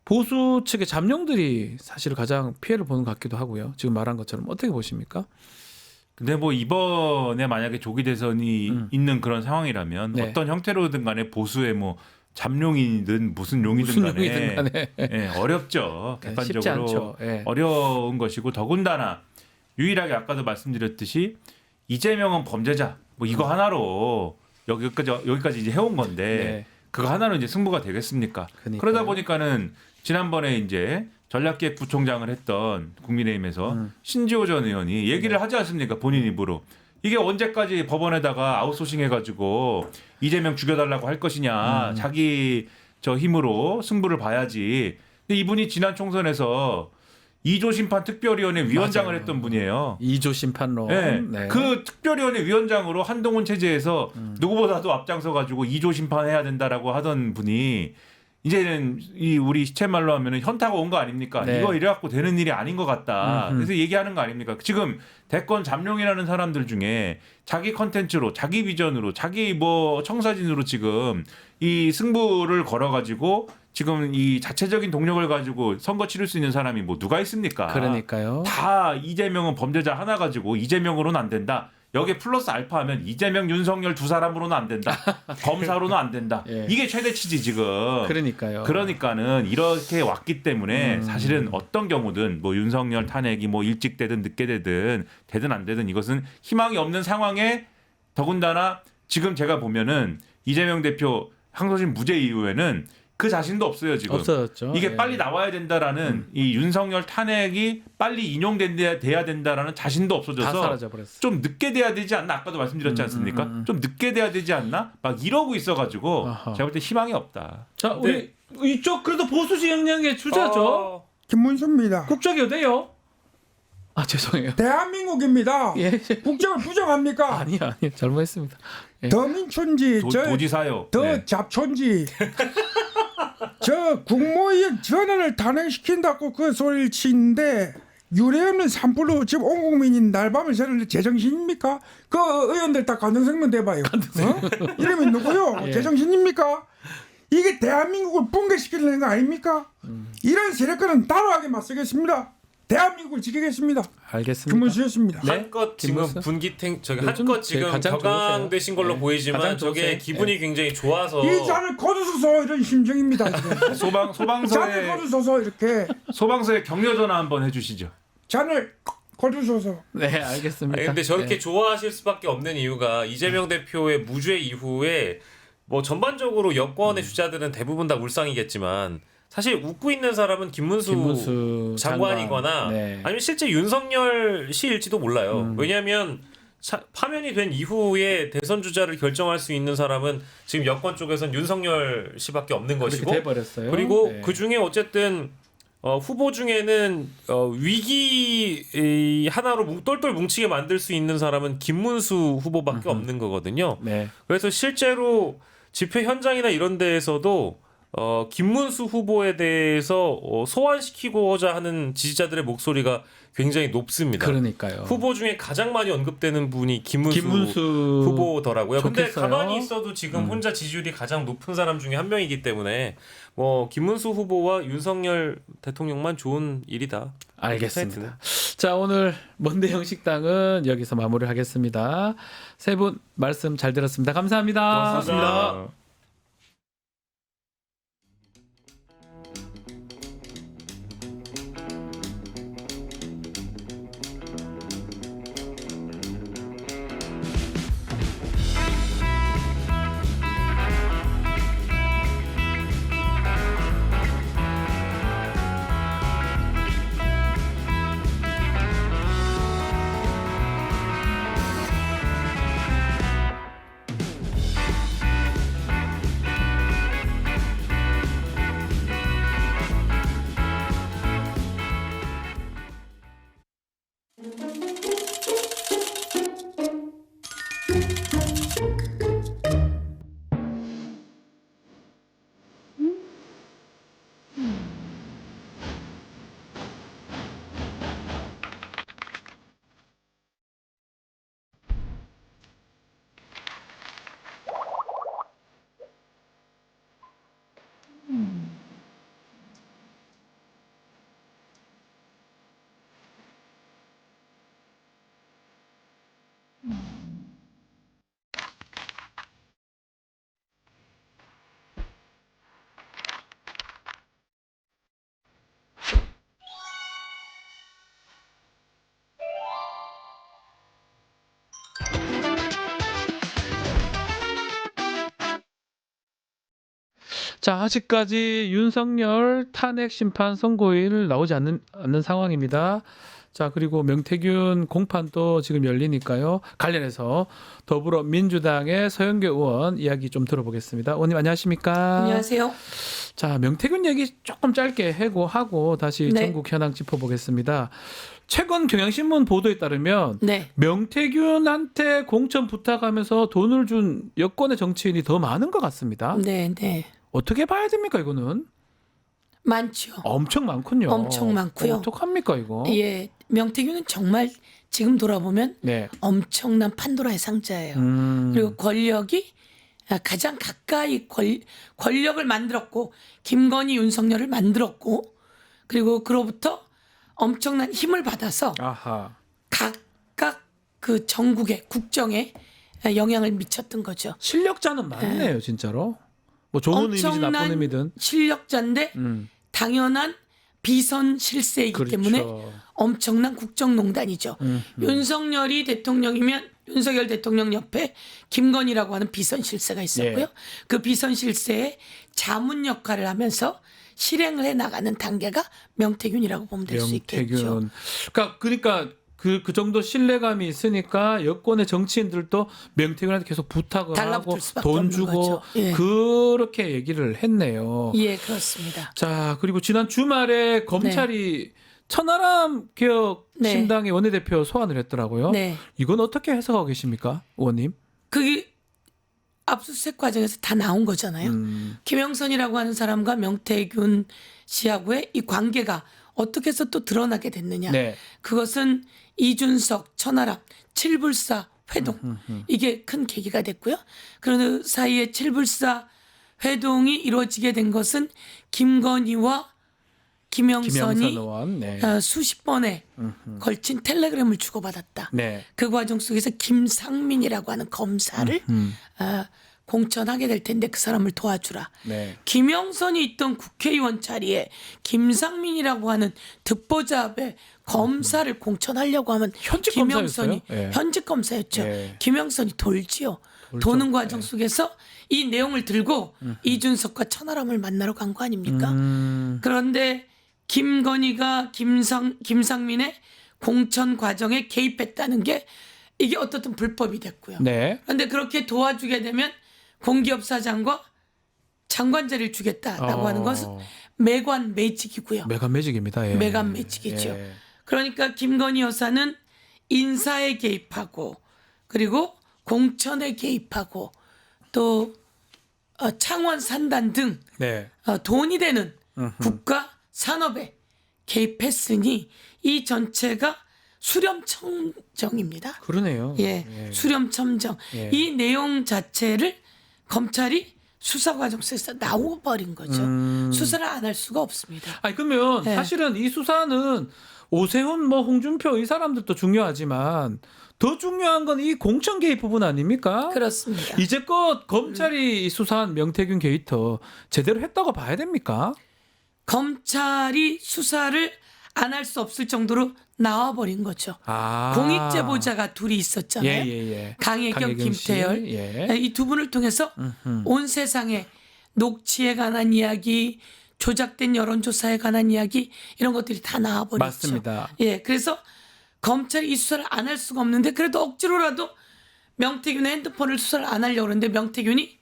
[SPEAKER 2] 보수 측의 잠룡들이 사실 가장 피해를 보는 것 같기도 하고요. 지금 말한 것처럼 어떻게 보십니까?
[SPEAKER 4] 근데 뭐 이번에 만약에 조기 대선이 있는 그런 상황이라면
[SPEAKER 2] 네.
[SPEAKER 4] 어떤 형태로든 간에 보수의 뭐 잠룡이든 무슨 용이든 간에 예, 어렵죠.
[SPEAKER 2] 쉽지
[SPEAKER 4] 객관적으로
[SPEAKER 2] 않죠. 예.
[SPEAKER 4] 어려운 것이고 더군다나 유일하게 아까도 말씀드렸듯이 이재명은 범죄자 뭐 이거 하나로 여기까지 이제 해온 건데
[SPEAKER 2] 네.
[SPEAKER 4] 그거 하나로 이제 승부가 되겠습니까?
[SPEAKER 2] 그러니까요.
[SPEAKER 4] 그러다 보니까는 지난번에 이제 전략기획부총장을 했던 국민의힘에서 신지호 전 의원이 얘기를 하지 않습니까? 본인 입으로. 이게 언제까지 법원에다가 아웃소싱 해가지고 이재명 죽여달라고 할 것이냐. 자기 저 힘으로 승부를 봐야지. 근데 이분이 지난 총선에서 2조 심판 특별위원회 위원장을
[SPEAKER 2] 맞아요.
[SPEAKER 4] 했던 분이에요.
[SPEAKER 2] 2조 심판론.
[SPEAKER 4] 네.
[SPEAKER 2] 네.
[SPEAKER 4] 그 특별위원회 위원장으로 한동훈 체제에서 누구보다도 앞장서 가지고 2조 심판해야 된다라고 하던 분이 이제는 이 우리 시체 말로 하면은 현타가 온 거 아닙니까?
[SPEAKER 2] 네.
[SPEAKER 4] 이거 이래갖고 되는 일이 아닌 것 같다. 그래서 얘기하는 거 아닙니까? 지금 대권 잠룡이라는 사람들 중에 자기 컨텐츠로, 자기 비전으로, 자기 뭐 청사진으로 지금 이 승부를 걸어가지고 지금 이 자체적인 동력을 가지고 선거 치를 수 있는 사람이 뭐 누가 있습니까?
[SPEAKER 2] 그러니까요.
[SPEAKER 4] 다 이재명은 범죄자 하나 가지고 이재명으로는 안 된다. 여기에 플러스 알파하면 이재명, 윤석열 두 사람으로는 안 된다. 검사로는 안 된다.
[SPEAKER 2] 예.
[SPEAKER 4] 이게 최대치지 지금.
[SPEAKER 2] 그러니까요.
[SPEAKER 4] 그러니까는 이렇게 왔기 때문에 사실은 어떤 경우든 뭐 윤석열 탄핵이 뭐 일찍 되든 늦게 되든 안 되든 이것은 희망이 없는 상황에 더군다나 지금 제가 보면은 이재명 대표 항소심 무죄 이후에는 그 자신도 없어요 지금.
[SPEAKER 2] 없어졌죠.
[SPEAKER 4] 이게
[SPEAKER 2] 예.
[SPEAKER 4] 빨리 나와야 된다라는 이 윤석열 탄핵이 빨리 인용돼야 된다라는 자신도
[SPEAKER 2] 다
[SPEAKER 4] 없어져서
[SPEAKER 2] 사라져 버렸어.
[SPEAKER 4] 좀 늦게 돼야 되지 않나 아까도 말씀드렸지 않습니까? 좀 늦게 돼야 되지 않나 막 이러고 있어가지고
[SPEAKER 2] 아하.
[SPEAKER 4] 제가 볼 때 희망이 없다.
[SPEAKER 2] 자, 우리 이쪽 그래도 보수 진영의 주자죠.
[SPEAKER 7] 김문수입니다.
[SPEAKER 2] 국적이 어디예요? 아, 죄송해요.
[SPEAKER 7] 대한민국입니다.
[SPEAKER 2] 예.
[SPEAKER 7] 국적을 부정합니까?
[SPEAKER 2] 아니요. 잘못했습니다. 예.
[SPEAKER 7] 더민촌지
[SPEAKER 4] 도지사요.
[SPEAKER 7] 더
[SPEAKER 4] 네.
[SPEAKER 7] 잡촌지 저 국무위원 전원을 탄핵시킨다고 그 소리를 치는데 유례없는 산불로 지금 온 국민이 날밤을 새는 제정신입니까? 그 의원들 다 관등성명 대봐요. 이름이 누구요?
[SPEAKER 2] 예.
[SPEAKER 7] 제정신입니까? 이게 대한민국을 붕괴시키려는 거 아닙니까? 이런 세력과는 단호하게 맞서겠습니다. 대한민국을 지키겠습니다.
[SPEAKER 2] 알겠습니다.
[SPEAKER 7] 김문수였습니다.
[SPEAKER 2] 네?
[SPEAKER 5] 한껏 지금
[SPEAKER 2] 김문수?
[SPEAKER 5] 분기탱 저기
[SPEAKER 2] 요즘
[SPEAKER 5] 한껏
[SPEAKER 2] 제일
[SPEAKER 5] 지금
[SPEAKER 2] 가장
[SPEAKER 5] 격앙되신 걸로
[SPEAKER 2] 좋으세요.
[SPEAKER 5] 보이지만
[SPEAKER 2] 가장
[SPEAKER 5] 저게
[SPEAKER 2] 좋으세요.
[SPEAKER 5] 기분이 굉장히 좋아서
[SPEAKER 7] 이 잔을 거두소서 이런 심정입니다. 지금. 잔을
[SPEAKER 4] 소방서에
[SPEAKER 7] 거두소서 이렇게
[SPEAKER 4] 소방서에 격려 전화 한번 해주시죠.
[SPEAKER 7] 잔을 거두소서.
[SPEAKER 2] 네, 알겠습니다.
[SPEAKER 5] 아니, 근데 저렇게
[SPEAKER 2] 네.
[SPEAKER 5] 좋아하실 수밖에 없는 이유가 이재명 대표의 무죄 이후에 뭐 전반적으로 여권의 주자들은 대부분 다 울상이겠지만 사실 웃고 있는 사람은 김문수 장관이거나
[SPEAKER 2] 장관. 네.
[SPEAKER 5] 아니면 실제 윤석열 씨일지도 몰라요. 왜냐하면 파면이 된 이후에 대선 주자를 결정할 수 있는 사람은 지금 여권 쪽에선 윤석열 씨밖에 없는
[SPEAKER 2] 그렇게
[SPEAKER 5] 것이고
[SPEAKER 2] 돼버렸어요.
[SPEAKER 5] 그리고
[SPEAKER 2] 네.
[SPEAKER 5] 그 중에 어쨌든 후보 중에는 위기 하나로 똘똘 뭉치게 만들 수 있는 사람은 김문수 후보밖에 없는 거거든요.
[SPEAKER 2] 네.
[SPEAKER 5] 그래서 실제로 집회 현장이나 이런 데에서도 김문수 후보에 대해서 소환시키고자 하는 지지자들의 목소리가 굉장히 높습니다.
[SPEAKER 2] 그러니까요.
[SPEAKER 5] 후보 중에 가장 많이 언급되는 분이 김문수 후보더라고요. 근데
[SPEAKER 2] 좋겠어요.
[SPEAKER 5] 가만히 있어도 지금 혼자 지지율이 가장 높은 사람 중에 한 명이기 때문에 뭐 김문수 후보와 윤석열 대통령만 좋은 일이다.
[SPEAKER 2] 알겠습니다. 자, 오늘 먼데형 식당은 여기서 마무리하겠습니다. 세 분 말씀 잘 들었습니다. 감사합니다.
[SPEAKER 5] 고맙습니다.
[SPEAKER 2] 자, 아직까지 윤석열 탄핵 심판 선고일 나오지 않는 상황입니다. 자, 그리고 명태균 공판도 지금 열리니까요. 관련해서 더불어민주당의 서영교 의원 이야기 좀 들어보겠습니다. 의원님 안녕하십니까?
[SPEAKER 10] 안녕하세요.
[SPEAKER 2] 자, 명태균 얘기 조금 짧게 해고하고 다시
[SPEAKER 10] 네.
[SPEAKER 2] 전국 현황 짚어보겠습니다. 최근 경향신문 보도에 따르면
[SPEAKER 10] 네.
[SPEAKER 2] 명태균한테 공천 부탁하면서 돈을 준 여권의 정치인이 더 많은 것 같습니다.
[SPEAKER 10] 네, 네.
[SPEAKER 2] 어떻게 봐야 됩니까, 이거는?
[SPEAKER 10] 많죠.
[SPEAKER 2] 엄청 많군요.
[SPEAKER 10] 엄청 많고요.
[SPEAKER 2] 어떡합니까, 이거?
[SPEAKER 10] 예, 명태균은 정말 지금 돌아보면
[SPEAKER 2] 네.
[SPEAKER 10] 엄청난 판도라의 상자예요. 그리고 권력이 가장 가까이 권력을 만들었고 김건희, 윤석열을 만들었고 그리고 그로부터 엄청난 힘을 받아서
[SPEAKER 2] 아하.
[SPEAKER 10] 각각 그 전국의 국정에 영향을 미쳤던 거죠.
[SPEAKER 2] 실력자는 많네요, 진짜로. 뭐 좋은 의미든 나쁜
[SPEAKER 10] 엄청난
[SPEAKER 2] 의미든.
[SPEAKER 10] 실력자인데 당연한 비선 실세이기
[SPEAKER 2] 그렇죠.
[SPEAKER 10] 때문에 엄청난 국정농단이죠. 윤석열이 대통령이면 윤석열 대통령 옆에 김건희라고 하는 비선실세가 있었고요.
[SPEAKER 2] 예.
[SPEAKER 10] 그 비선실세의 자문 역할을 하면서 실행을 해 나가는 단계가 명태균이라고 보면 될 수 있겠죠.
[SPEAKER 2] 그러니까 그 정도 신뢰감이 있으니까 여권의 정치인들도 명태균한테 계속 부탁을 하고
[SPEAKER 10] 달라붙을 수밖에
[SPEAKER 2] 돈
[SPEAKER 10] 없는
[SPEAKER 2] 주고
[SPEAKER 10] 거죠. 예.
[SPEAKER 2] 그렇게 얘기를 했네요.
[SPEAKER 10] 예, 그렇습니다.
[SPEAKER 2] 자, 그리고 지난 주말에 검찰이 천하람 개혁
[SPEAKER 10] 네.
[SPEAKER 2] 신당의 원내대표 소환을 했더라고요.
[SPEAKER 10] 네.
[SPEAKER 2] 이건 어떻게 해석하고 계십니까, 의원님?
[SPEAKER 10] 그게 압수수색 과정에서 다 나온 거잖아요. 김영선이라고 하는 사람과 명태균 씨하고의 이 관계가 어떻게 해서 또 드러나게 됐느냐.
[SPEAKER 2] 네.
[SPEAKER 10] 그것은 이준석, 천하람, 칠불사 회동 이게 큰 계기가 됐고요. 그 사이에 칠불사 회동이 이루어지게 된 것은 김건희와 김영선이
[SPEAKER 2] 김영선 의원. 네.
[SPEAKER 10] 수십 번에 걸친 텔레그램을 주고받았다.
[SPEAKER 2] 네.
[SPEAKER 10] 그 과정 속에서 김상민이라고 하는 검사를 공천하게 될 텐데 그 사람을 도와주라.
[SPEAKER 2] 네.
[SPEAKER 10] 김영선이 있던 국회의원 자리에 김상민이라고 하는 듣보잡의 검사를 공천하려고 하면
[SPEAKER 2] 현직
[SPEAKER 10] 김영선이
[SPEAKER 2] 검사였어요? 예.
[SPEAKER 10] 현직 검사였죠.
[SPEAKER 2] 예.
[SPEAKER 10] 김영선이 돌지요. 도는 과정 속에서 이 내용을 들고 이준석과 천하람을 만나러 간 거 아닙니까? 그런데 김건희가 김상민의 공천 과정에 개입했다는 게 이게 어떻든 불법이 됐고요.
[SPEAKER 2] 네.
[SPEAKER 10] 그런데 그렇게 도와주게 되면 공기업 사장과 장관 자리를 주겠다라고 하는 것은 매관 매직이고요.
[SPEAKER 2] 매간 매직입니다. 예.
[SPEAKER 10] 매간 매직이죠.
[SPEAKER 2] 예.
[SPEAKER 10] 그러니까 김건희 여사는 인사에 개입하고 그리고 공천에 개입하고 또 창원 산단 등
[SPEAKER 2] 네.
[SPEAKER 10] 돈이 되는 국가 산업에 개입했으니 이 전체가 수렴청정입니다.
[SPEAKER 2] 그러네요.
[SPEAKER 10] 예, 수렴청정.
[SPEAKER 2] 예.
[SPEAKER 10] 이 내용 자체를 검찰이 수사 과정 속에서 나와버린 거죠. 수사를 안 할 수가 없습니다.
[SPEAKER 2] 아니 그러면
[SPEAKER 10] 네.
[SPEAKER 2] 사실은 이 수사는 오세훈 뭐 홍준표 이 사람들도 중요하지만 더 중요한 건 이 공천 개입 부분 아닙니까?
[SPEAKER 10] 그렇습니다.
[SPEAKER 2] 이제껏 검찰이 수사한 명태균 게이트 제대로 했다고 봐야 됩니까?
[SPEAKER 10] 검찰이 수사를 안 할 수 없을 정도로 나와버린 거죠.
[SPEAKER 2] 아.
[SPEAKER 10] 공익제보자가 둘이 있었잖아요.
[SPEAKER 2] 예.
[SPEAKER 10] 강혜경,
[SPEAKER 2] 씨.
[SPEAKER 10] 김태열.
[SPEAKER 2] 예.
[SPEAKER 10] 이 두 분을 통해서 온 세상에 녹취에 관한 이야기, 조작된 여론조사에 관한 이야기 이런 것들이 다 나와버렸죠.
[SPEAKER 2] 맞습니다.
[SPEAKER 10] 예, 그래서 검찰이 이 수사를 안 할 수가 없는데 그래도 억지로라도 명태균의 핸드폰을 수사를 안 하려고 그러는데 명태균이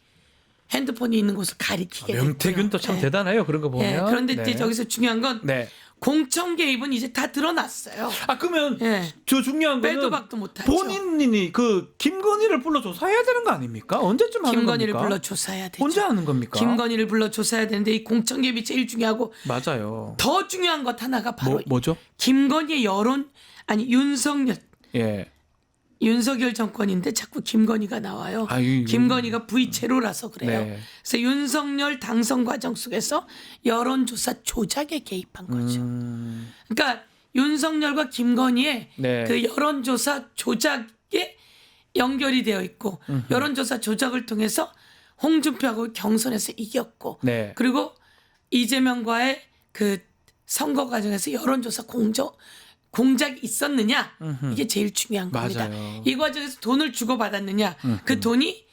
[SPEAKER 10] 핸드폰이 있는 곳을 가리키게 됐고요.
[SPEAKER 2] 명태균도 참
[SPEAKER 10] 예.
[SPEAKER 2] 대단해요. 그런 거 보면.
[SPEAKER 10] 예, 그런데
[SPEAKER 2] 네.
[SPEAKER 10] 이제 저기서 중요한 건
[SPEAKER 2] 네.
[SPEAKER 10] 공천 개입은 이제 다 드러났어요.
[SPEAKER 2] 아 그러면
[SPEAKER 10] 예.
[SPEAKER 2] 저 중요한 거는
[SPEAKER 10] 빼도 박도 못하죠.
[SPEAKER 2] 본인이 그 김건희를 불러 조사해야 되는 거 아닙니까? 언제쯤 하는
[SPEAKER 10] 김건희를
[SPEAKER 2] 겁니까?
[SPEAKER 10] 불러 조사해야 되죠.
[SPEAKER 2] 언제 하는 겁니까?
[SPEAKER 10] 김건희를 불러 조사해야 되는데 이 공천 개입이 제일 중요하고
[SPEAKER 2] 맞아요.
[SPEAKER 10] 더 중요한 것 하나가 바로
[SPEAKER 2] 뭐죠?
[SPEAKER 10] 김건희의
[SPEAKER 2] 예.
[SPEAKER 10] 윤석열 정권인데 자꾸 김건희가 나와요. 김건희가 V제로라서 그래요.
[SPEAKER 2] 네.
[SPEAKER 10] 그래서 윤석열 당선 과정 속에서 여론조사 조작에 개입한 거죠. 그러니까 윤석열과 김건희의
[SPEAKER 2] 네.
[SPEAKER 10] 그 여론조사 조작에 연결이 되어 있고 여론조사 조작을 통해서 홍준표하고 경선에서 이겼고
[SPEAKER 2] 네.
[SPEAKER 10] 그리고 이재명과의 그 선거 과정에서 여론조사 공작이 있었느냐 이게 제일 중요한 겁니다.
[SPEAKER 2] 맞아요.
[SPEAKER 10] 이 과정에서 돈을 주고받았느냐 그 돈이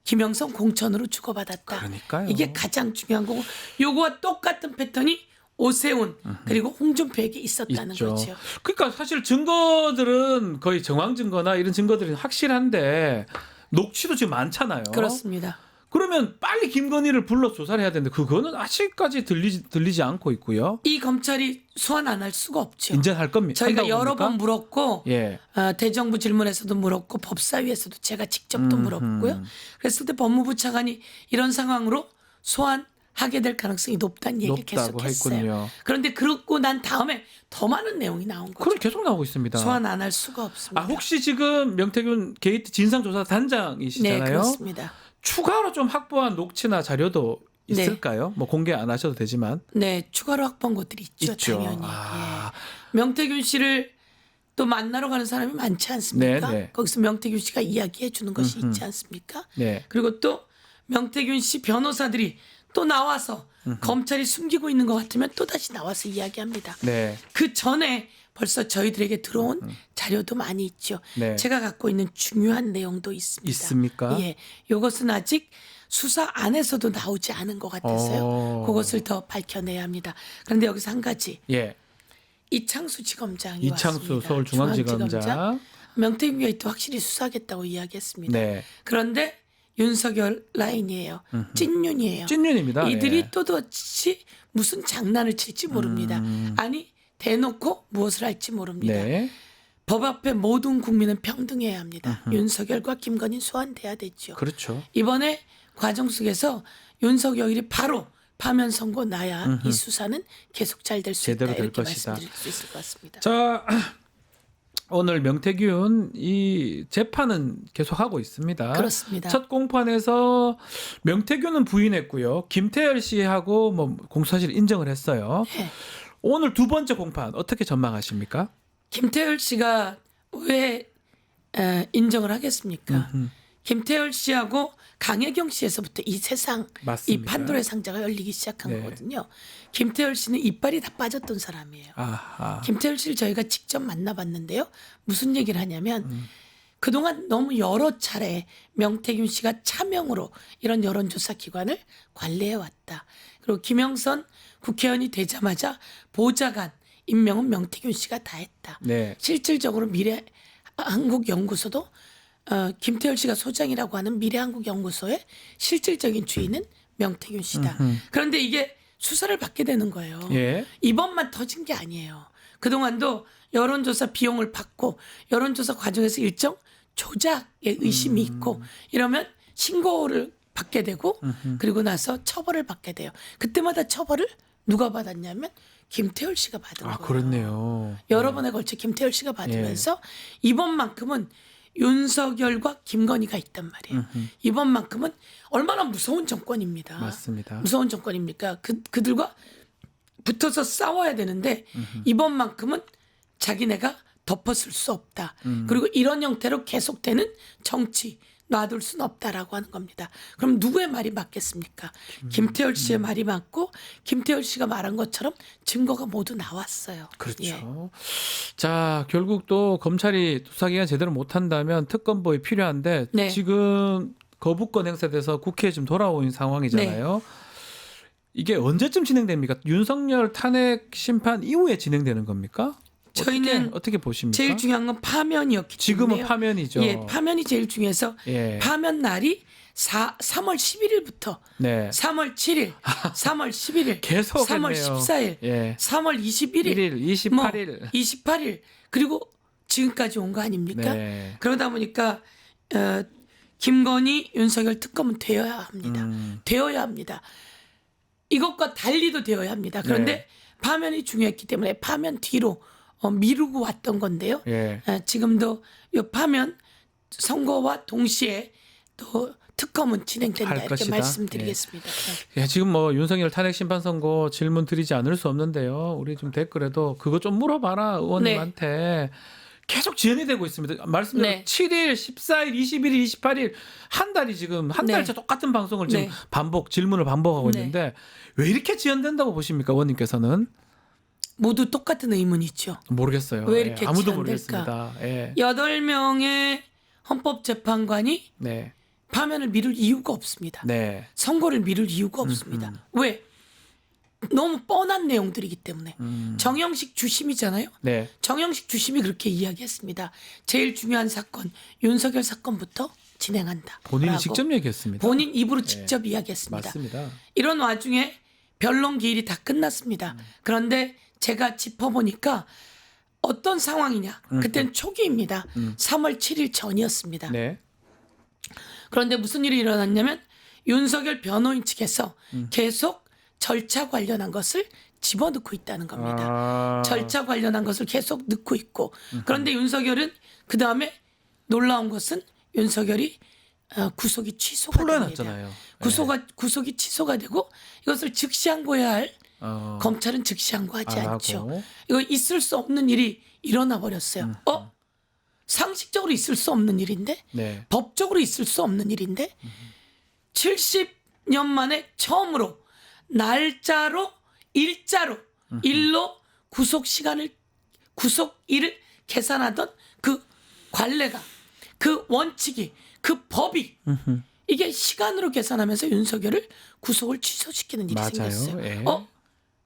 [SPEAKER 10] 김영선 공천으로 주고받았다.
[SPEAKER 2] 그러니까요.
[SPEAKER 10] 이게 가장 중요한 거고 요거와 똑같은 패턴이 오세훈 그리고 홍준표에게 있었다는
[SPEAKER 2] 있죠.
[SPEAKER 10] 거죠.
[SPEAKER 2] 그러니까 사실 증거들은 거의 정황 증거나 이런 증거들이 확실한데 녹취도 지금 많잖아요.
[SPEAKER 10] 그렇습니다.
[SPEAKER 2] 그러면 빨리 김건희를 불러 조사를 해야 되는데 그거는 아직까지 들리지 않고 있고요.
[SPEAKER 10] 이 검찰이 소환 안 할 수가 없죠.
[SPEAKER 2] 인정할 겁니다.
[SPEAKER 10] 저희가 여러 번 물었고
[SPEAKER 2] 예.
[SPEAKER 10] 대정부 질문에서도 물었고 법사위에서도 제가 직접도 물었고요. 그랬을 때 법무부 차관이 이런 상황으로 소환하게 될 가능성이 높다는 얘기를
[SPEAKER 2] 높다고
[SPEAKER 10] 계속했어요.
[SPEAKER 2] 했군요.
[SPEAKER 10] 그런데 그러고 난 다음에 더 많은 내용이 나온 거죠.
[SPEAKER 2] 그럼 계속 나오고 있습니다.
[SPEAKER 10] 소환 안 할 수가 없습니다.
[SPEAKER 2] 아 혹시 지금 명태균 게이트 진상조사 단장이시잖아요.
[SPEAKER 10] 네, 그렇습니다.
[SPEAKER 2] 추가로 좀 확보한 녹취나 자료도
[SPEAKER 10] 네.
[SPEAKER 2] 있을까요? 뭐 공개 안 하셔도 되지만.
[SPEAKER 10] 네, 추가로 확보한 것들이 있죠, 당연히.
[SPEAKER 2] 아.
[SPEAKER 10] 예. 명태균 씨를 또 만나러 가는 사람이 많지 않습니까?
[SPEAKER 2] 네, 네.
[SPEAKER 10] 거기서 명태균 씨가 이야기해 주는 것이 있지 않습니까?
[SPEAKER 2] 네.
[SPEAKER 10] 그리고 또 명태균 씨 변호사들이 또 나와서 검찰이 숨기고 있는 것 같으면 또 다시 나와서 이야기합니다.
[SPEAKER 2] 네.
[SPEAKER 10] 그 전에 벌써 저희들에게 들어온 자료도 많이 있죠.
[SPEAKER 2] 네.
[SPEAKER 10] 제가 갖고 있는 중요한 내용도 있습니다.
[SPEAKER 2] 있습니까?
[SPEAKER 10] 예, 이것은 아직 수사 안에서도 나오지 않은 것 같아서요. 그것을 더 밝혀내야 합니다. 그런데 여기서 한 가지,
[SPEAKER 2] 예.
[SPEAKER 10] 이창수 지검장이
[SPEAKER 2] 이창수
[SPEAKER 10] 왔습니다.
[SPEAKER 2] 서울중앙지검장.
[SPEAKER 10] 명태균 게이트 확실히 수사하겠다고 이야기했습니다.
[SPEAKER 2] 네.
[SPEAKER 10] 그런데 윤석열 라인이에요. 찐윤이에요.
[SPEAKER 2] 찐윤입니다.
[SPEAKER 10] 이들이
[SPEAKER 2] 예.
[SPEAKER 10] 또다시 무슨 장난을 칠지 모릅니다. 아니 대놓고 무엇을 할지 모릅니다.
[SPEAKER 2] 네.
[SPEAKER 10] 법 앞에 모든 국민은 평등해야 합니다. 윤석열과 김건희 소환돼야 되죠.
[SPEAKER 2] 그렇죠.
[SPEAKER 10] 이번에 과정 속에서 윤석열이 바로 파면 선고 나야 이 수사는 계속 잘 될 수 있다.
[SPEAKER 2] 제대로 될
[SPEAKER 10] 이렇게
[SPEAKER 2] 것이다.
[SPEAKER 10] 말씀드릴 수 있을 것 같습니다.
[SPEAKER 2] 자, 오늘 명태균 이 재판은 계속하고 있습니다.
[SPEAKER 10] 그렇습니다.
[SPEAKER 2] 첫 공판에서 명태균은 부인했고요. 김태열 씨하고 뭐 공소사실 인정을 했어요.
[SPEAKER 10] 네.
[SPEAKER 2] 오늘 두 번째 공판 어떻게 전망하십니까?
[SPEAKER 10] 김태열 씨가 왜 인정을 하겠습니까? 김태열 씨하고 강혜경 씨에서부터 이 세상
[SPEAKER 2] 맞습니다.
[SPEAKER 10] 이 판도라의 상자가 열리기 시작한
[SPEAKER 2] 네.
[SPEAKER 10] 거거든요. 김태열 씨는 이빨이 다 빠졌던 사람이에요.
[SPEAKER 2] 아하.
[SPEAKER 10] 김태열 씨를 저희가 직접 만나봤는데요. 무슨 얘기를 하냐면 그동안 너무 여러 차례 명태균 씨가 차명으로 이런 여론조사 기관을 관리해왔다. 그리고 김영선 국회의원이 되자마자 보좌관 임명은 명태균 씨가 다 했다.
[SPEAKER 2] 네.
[SPEAKER 10] 실질적으로 미래한국연구소도 김태열 씨가 소장이라고 하는 미래한국연구소의 실질적인 주인은 명태균 씨다. 그런데 이게 수사를 받게 되는 거예요.
[SPEAKER 2] 예.
[SPEAKER 10] 이번만 터진 게 아니에요. 그동안도 여론조사 비용을 받고 여론조사 과정에서 일정 조작의 의심이 있고 이러면 신고를 받게 되고 그리고 나서 처벌을 받게 돼요. 그때마다 처벌을 누가 받았냐면 김태열 씨가 받은
[SPEAKER 2] 아,
[SPEAKER 10] 거예요.
[SPEAKER 2] 그렇네요.
[SPEAKER 10] 여러 번에 걸쳐 김태열 씨가 받으면서 이번만큼은 윤석열과 김건희가 있단 말이에요. 이번만큼은 얼마나 무서운 정권입니다.
[SPEAKER 2] 맞습니다.
[SPEAKER 10] 무서운 정권입니까? 그들과 붙어서 싸워야 되는데 이번만큼은 자기네가 덮었을 수 없다. 그리고 이런 형태로 계속되는 정치 놔둘 수는 없다라고 하는 겁니다. 그럼 누구의 말이 맞겠습니까? 김태열 씨의 말이 맞고 김태열 씨가 말한 것처럼 증거가 모두 나왔어요.
[SPEAKER 2] 그렇죠.
[SPEAKER 10] 예.
[SPEAKER 2] 자, 결국 또 검찰이 수사기관 제대로 못한다면 특검법이 필요한데
[SPEAKER 10] 네.
[SPEAKER 2] 지금 거부권 행사돼서 국회에 지금 돌아온 상황이잖아요. 이게 언제쯤 진행됩니까? 윤석열 탄핵 심판 이후에 진행되는 겁니까?
[SPEAKER 10] 저희는
[SPEAKER 2] 어떻게 보십니까?
[SPEAKER 10] 제일 중요한 건 파면이었기
[SPEAKER 2] 지금은
[SPEAKER 10] 때문에
[SPEAKER 2] 파면이죠.
[SPEAKER 10] 예, 파면이 제일 중요해서
[SPEAKER 2] 예.
[SPEAKER 10] 파면 날이 3월 11일부터
[SPEAKER 2] 네.
[SPEAKER 10] 3월 7일, 3월 11일,
[SPEAKER 2] 계속
[SPEAKER 10] 3월
[SPEAKER 2] 했네요.
[SPEAKER 10] 14일,
[SPEAKER 2] 예.
[SPEAKER 10] 3월 21일,
[SPEAKER 2] 1일, 28일.
[SPEAKER 10] 28일 그리고 지금까지 온 거 아닙니까?
[SPEAKER 2] 네.
[SPEAKER 10] 그러다 보니까 김건희, 윤석열 특검은 되어야 합니다. 되어야 합니다. 이것과 달리도 되어야 합니다. 그런데
[SPEAKER 2] 네.
[SPEAKER 10] 파면이 중요했기 때문에 파면 뒤로 미루고 왔던 건데요.
[SPEAKER 2] 예.
[SPEAKER 10] 지금도 이 파면 선거와 동시에 또 특검은 진행된다
[SPEAKER 2] 할
[SPEAKER 10] 이렇게
[SPEAKER 2] 것이다.
[SPEAKER 10] 말씀드리겠습니다.
[SPEAKER 2] 예, 지금 뭐 윤석열 탄핵 심판 선고 질문 드리지 않을 수 없는데요. 우리 좀 댓글에도 그거 좀 물어봐라 의원님한테. 계속 지연이 되고 있습니다. 말씀대로
[SPEAKER 10] 네.
[SPEAKER 2] 7일, 14일, 21일, 28일 한 달이 지금 한 달째 똑같은 방송을 지금
[SPEAKER 10] 네.
[SPEAKER 2] 질문을 반복하고
[SPEAKER 10] 네.
[SPEAKER 2] 있는데 왜 이렇게 지연된다고 보십니까, 의원님께서는?
[SPEAKER 10] 모두 똑같은 의문이죠.
[SPEAKER 2] 모르겠어요.
[SPEAKER 10] 왜 이렇게
[SPEAKER 2] 예, 아무도
[SPEAKER 10] 지연될까?
[SPEAKER 2] 모르겠습니다. 예.
[SPEAKER 10] 8명의 헌법재판관이
[SPEAKER 2] 네.
[SPEAKER 10] 파면을 미룰 이유가 없습니다.
[SPEAKER 2] 네.
[SPEAKER 10] 선거를 미룰 이유가 없습니다. 왜? 너무 뻔한 내용들이기 때문에. 정영식 주심이잖아요.
[SPEAKER 2] 네.
[SPEAKER 10] 정영식 주심이 그렇게 이야기했습니다. 제일 중요한 사건 윤석열 사건부터 진행한다.
[SPEAKER 2] 본인이
[SPEAKER 10] 라고.
[SPEAKER 2] 직접 얘기했습니다.
[SPEAKER 10] 본인 입으로 직접 이야기했습니다.
[SPEAKER 2] 맞습니다.
[SPEAKER 10] 이런 와중에 변론 기일이 다 끝났습니다. 그런데 제가 짚어보니까 어떤 상황이냐. 그때는 초기입니다. 3월 7일 전이었습니다.
[SPEAKER 2] 네.
[SPEAKER 10] 그런데 무슨 일이 일어났냐면 윤석열 변호인 측에서 계속 절차 관련한 것을 집어넣고 있다는 겁니다.
[SPEAKER 2] 아.
[SPEAKER 10] 절차 관련한 것을 계속 넣고 있고 그런데 윤석열은 그 다음에 놀라운 것은 윤석열이 구속이 취소가 됩니다.
[SPEAKER 2] 풀려났잖아요.
[SPEAKER 10] 구속이 취소가 되고 이것을 즉시 항고해야 할 검찰은 즉시 항고하지
[SPEAKER 2] 안
[SPEAKER 10] 않죠.
[SPEAKER 2] 하고.
[SPEAKER 10] 이거 있을 수 없는 일이 일어나 버렸어요. 상식적으로 있을 수 없는 일인데
[SPEAKER 2] 네.
[SPEAKER 10] 법적으로 있을 수 없는 일인데 70년 만에 처음으로 날짜로 일자로 일로 구속일을 계산하던 그 관례가 그 원칙이 그 법이 이게 시간으로 계산하면서 윤석열을 구속을 취소시키는 일이
[SPEAKER 2] 맞아요.
[SPEAKER 10] 생겼어요.
[SPEAKER 2] 예.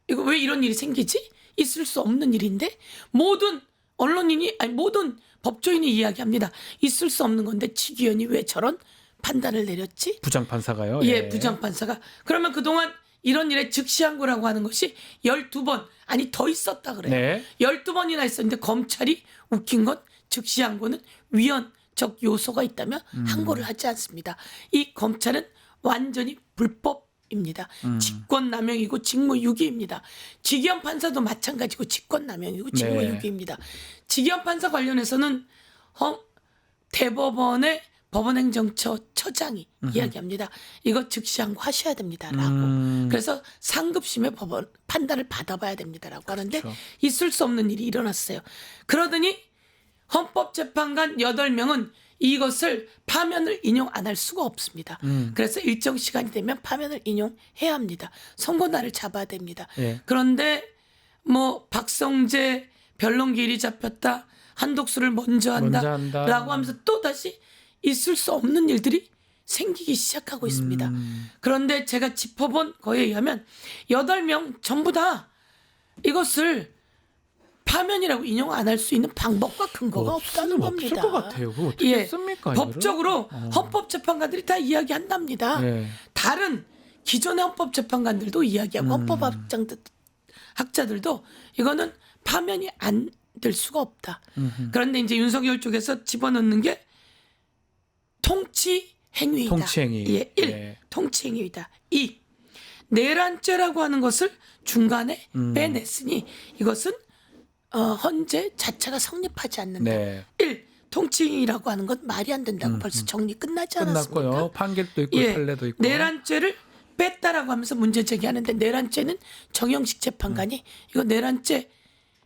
[SPEAKER 10] 이거 왜 이런 일이 생기지? 있을 수 없는 일인데 모든 언론인이 아니 모든 법조인이 이야기합니다. 있을 수 없는 건데 지기현이 왜 저런 판단을 내렸지?
[SPEAKER 2] 부장판사가요.
[SPEAKER 10] 예, 부장판사가. 그러면 그동안 이런 일에 즉시항고라고 하는 것이 12번 아니 더 있었다 그래요.
[SPEAKER 2] 네.
[SPEAKER 10] 12번이나 있었는데 검찰이 웃긴 건 즉시항고는 위헌적 요소가 있다면 항고를 하지 않습니다. 이 검찰은 완전히 불법입니다. 직권남용이고 직무유기입니다. 지기현 판사도 마찬가지고 직권남용이고 직무유기입니다. 지기현 판사 관련해서는 대법원의 법원행정처장이 이야기합니다. 이거 즉시항고 하셔야 됩니다라고. 그래서 상급심의 법원 판단을 받아봐야 됩니다라고 하는데 있을 수 없는 일이 일어났어요. 그러더니 헌법재판관 8명은 이것을 파면을 인용 안 할 수가 없습니다. 그래서 일정 시간이 되면 파면을 인용해야 합니다. 선고날을 잡아야 됩니다.
[SPEAKER 2] 예.
[SPEAKER 10] 그런데 뭐 박성재 변론기일이 잡혔다. 한독수를 먼저 한다라고 하면서 또 다시 있을 수 없는 일들이 생기기 시작하고 있습니다. 그런데 제가 짚어본 거에 의하면 8명 전부 다 이것을 파면이라고 인용 안 할 수 있는 방법과 근거가 없다는 겁니다.
[SPEAKER 2] 없을 것 같아요. 그거 어떻게 씁니까?
[SPEAKER 10] 법적으로 헌법재판관들이 다 이야기한답니다.
[SPEAKER 2] 예.
[SPEAKER 10] 다른 기존의 헌법재판관들도 이야기하고 헌법학자들도 이거는 파면이 안 될 수가 없다. 그런데 이제 윤석열 쪽에서 집어넣는 게 통치행위이다.
[SPEAKER 2] 통치행위.
[SPEAKER 10] 예, 1.
[SPEAKER 2] 네.
[SPEAKER 10] 통치행위이다. 2. 내란죄라고 하는 것을 중간에 빼냈으니 이것은 헌재 자체가 성립하지 않는다.
[SPEAKER 2] 네.
[SPEAKER 10] 1. 통치행위라고 하는 건 말이 안 된다고 벌써 정리 끝나지 않았습니까?
[SPEAKER 2] 끝났고요. 판결도 있고
[SPEAKER 10] 예,
[SPEAKER 2] 판례도 있고.
[SPEAKER 10] 내란죄를 뺐다라고 하면서 문제 제기하는데 내란죄는 정영식 재판관이 이거 내란죄